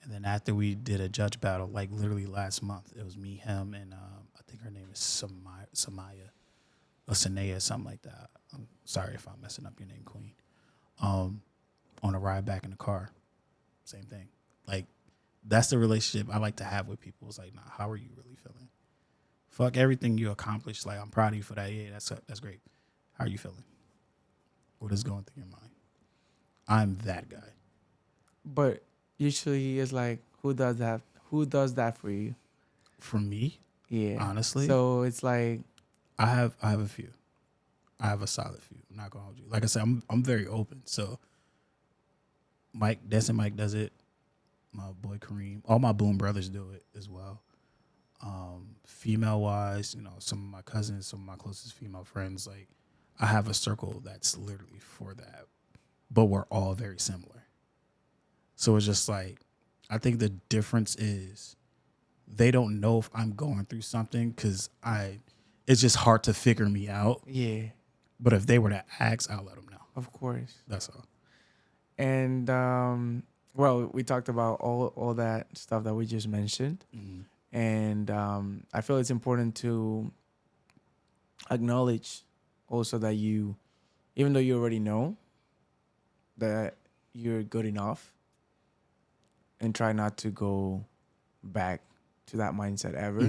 S2: And then after we did a judge battle, like literally last month, it was me, him, and I think her name is Samaya or Sanaya, something like that. I'm sorry if I'm messing up your name, Queen. On a ride back in the car, same thing. Like, that's the relationship I like to have with people. It's like, nah, how are you really feeling? Fuck everything you accomplished. Like, I'm proud of you for that. Yeah, that's great. How are you feeling? What is going through your mind? I'm that guy.
S4: But usually it's like, who does that? Who does that for you?
S2: For me?
S4: Yeah.
S2: Honestly.
S4: So it's like,
S2: I have a few. I have a solid few. I'm not gonna hold you. Like I said, I'm very open. So Mike does it. My boy Kareem. All my Boom brothers do it as well. Female wise, some of my cousins, some of my closest female friends, like, I have a circle that's literally for that. But we're all very similar. So it's just like, I think the difference is they don't know if I'm going through something because it's just hard to figure me out.
S4: Yeah.
S2: But if they were to ask, I'll let them know.
S4: Of course.
S2: That's all.
S4: And, well, we talked about all that stuff that we just mentioned.
S2: Mm-hmm.
S4: And I feel it's important to acknowledge also that you, even though you already know that you're good enough, and try not to go back to that mindset ever.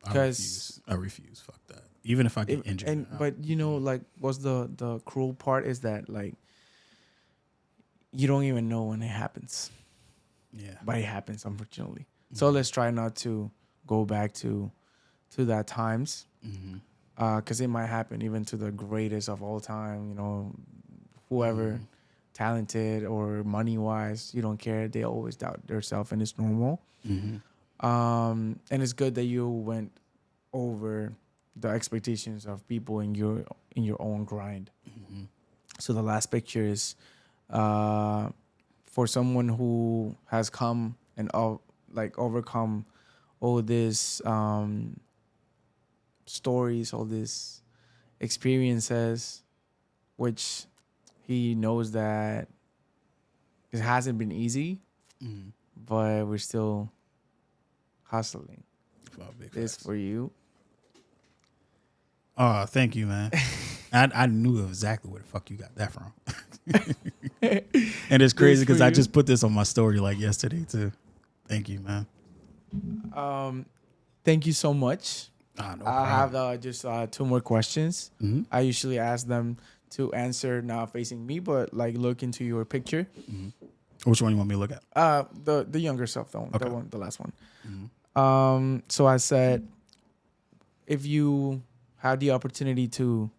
S2: Because I refuse. Fuck that. Even if I get injured.
S4: But like, what's the cruel part is that, like, you don't even know when it happens.
S2: Yeah.
S4: But it happens, unfortunately. So let's try not to go back to that times. Because it might happen even to the greatest of all time, whoever, talented or money-wise, you don't care. They always doubt themselves, and it's normal. And it's good that you went over the expectations of people in your own grind. So the last picture is For someone who has come and overcome all these stories, all these experiences, which he knows that it hasn't been easy, but we're still hustling. This for you.
S2: Oh, thank you, man. I knew exactly where the fuck you got that from. And it's crazy because I just put this on my story like yesterday too. Thank you, man.
S4: Thank you so much.
S2: No
S4: I have just 2 more questions.
S2: Mm-hmm.
S4: I usually ask them to answer not facing me, but like look into your picture.
S2: Mm-hmm. Which one you want me to look at?
S4: The younger self, the last one.
S2: Mm-hmm.
S4: So I said, if you had the opportunity to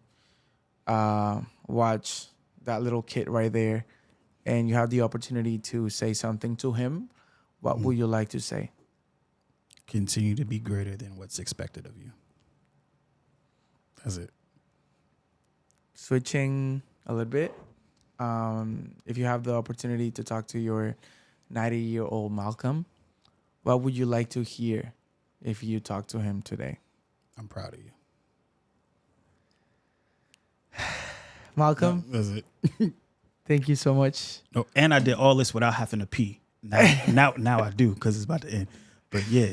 S4: watch that little kid right there, and you have the opportunity to say something to him, what would you like to say?
S2: Continue to be greater than what's expected of you. That's it.
S4: Switching a little bit, if you have the opportunity to talk to your 90-year-old Malcom, what would you like to hear if you talk to him today?
S2: I'm proud of you.
S4: Malcom,
S2: No, that's it.
S4: thank you so much.
S2: No, and I did all this without having to pee. Now I do because it's about to end. But yeah.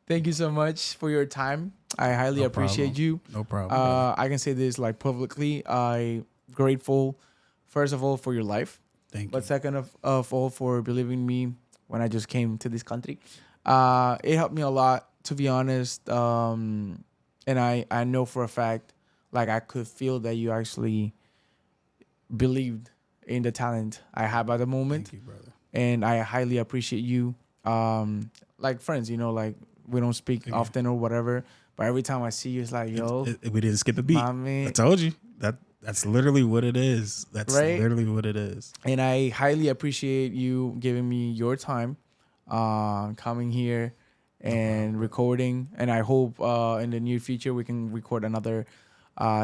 S4: Thank you so much for your time. I highly appreciate you.
S2: No problem.
S4: I can say this like publicly. I grateful, first of all, for your life.
S2: Thank you.
S4: But second of all, for believing in me when I just came to this country. It helped me a lot, to be honest. And I know for a fact, like I could feel that you actually believed in the talent I have at the moment.
S2: Thank you, brother.
S4: And I highly appreciate you. Like friends, like we don't speak often or whatever, but every time I see you, it's like, yo,
S2: we didn't skip a beat. I told you that's literally what it is. That's right? Literally what it is.
S4: And I highly appreciate you giving me your time, coming here and recording. And I hope in the near future we can record another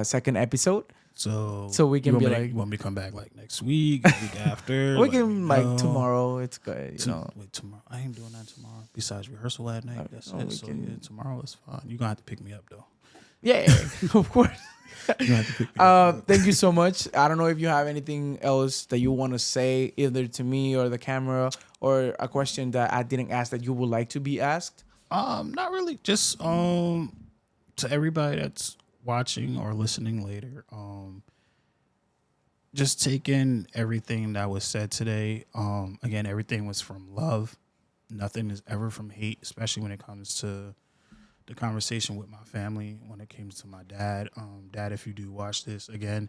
S4: second episode.
S2: So
S4: we can be like,
S2: you want me to come back like next week, the week after?
S4: We can like tomorrow. It's good,
S2: Wait, tomorrow? I ain't doing that tomorrow. Besides rehearsal at night, that's it. So tomorrow is fine. You gonna have to pick me up though.
S4: Yeah, of course.
S2: You gonna have to pick me up.
S4: Thank you so much. I don't know if you have anything else that you want to say, either to me or the camera, or a question that I didn't ask that you would like to be asked.
S2: Not really. Just to everybody that's watching or listening later, just take in everything that was said today. Again, everything was from love. Nothing is ever from hate, especially when it comes to the conversation with my family, when it comes to my dad. Dad, if you do watch this, again,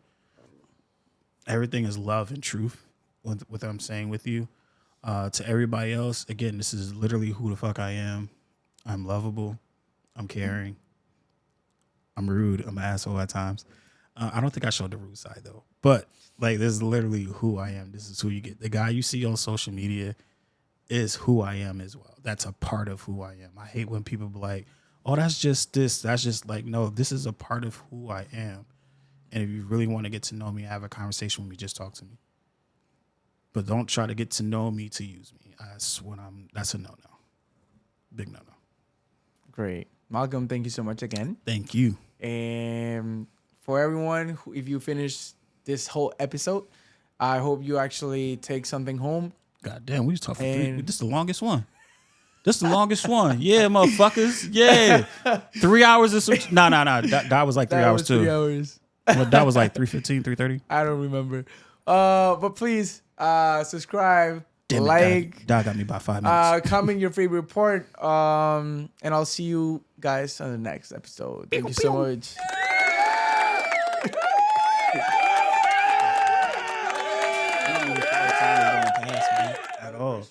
S2: everything is love and truth with what I'm saying with you. To everybody else, again, this is literally who the fuck I am. I'm lovable. I'm caring. I'm rude. I'm an asshole at times. I don't think I showed the rude side though. But like, this is literally who I am. This is who you get. The guy you see on social media is who I am as well. That's a part of who I am. I hate when people be like, "Oh, that's just this." That's just like, no, this is a part of who I am. And if you really want to get to know me, have a conversation with me, just talk to me. But don't try to get to know me to use me. That's a no-no. Big no-no.
S4: Great. Malcom, thank you so much again.
S2: Thank you.
S4: And for everyone, if you finish this whole episode, I hope you actually take something home.
S2: God damn, we was talking for 3. This is the longest one. This is the longest one. Yeah, motherfuckers. Yeah. 3 hours or some. No. That was like 3 hours too.
S4: 3 hours.
S2: Well, that was like 3:15, 3:30.
S4: I don't remember. But please subscribe.
S2: Damn
S4: like,
S2: it, Dad got me by 5 minutes.
S4: Comment your favorite part. And I'll see you guys on the next episode. Thank you so much.
S2: At all.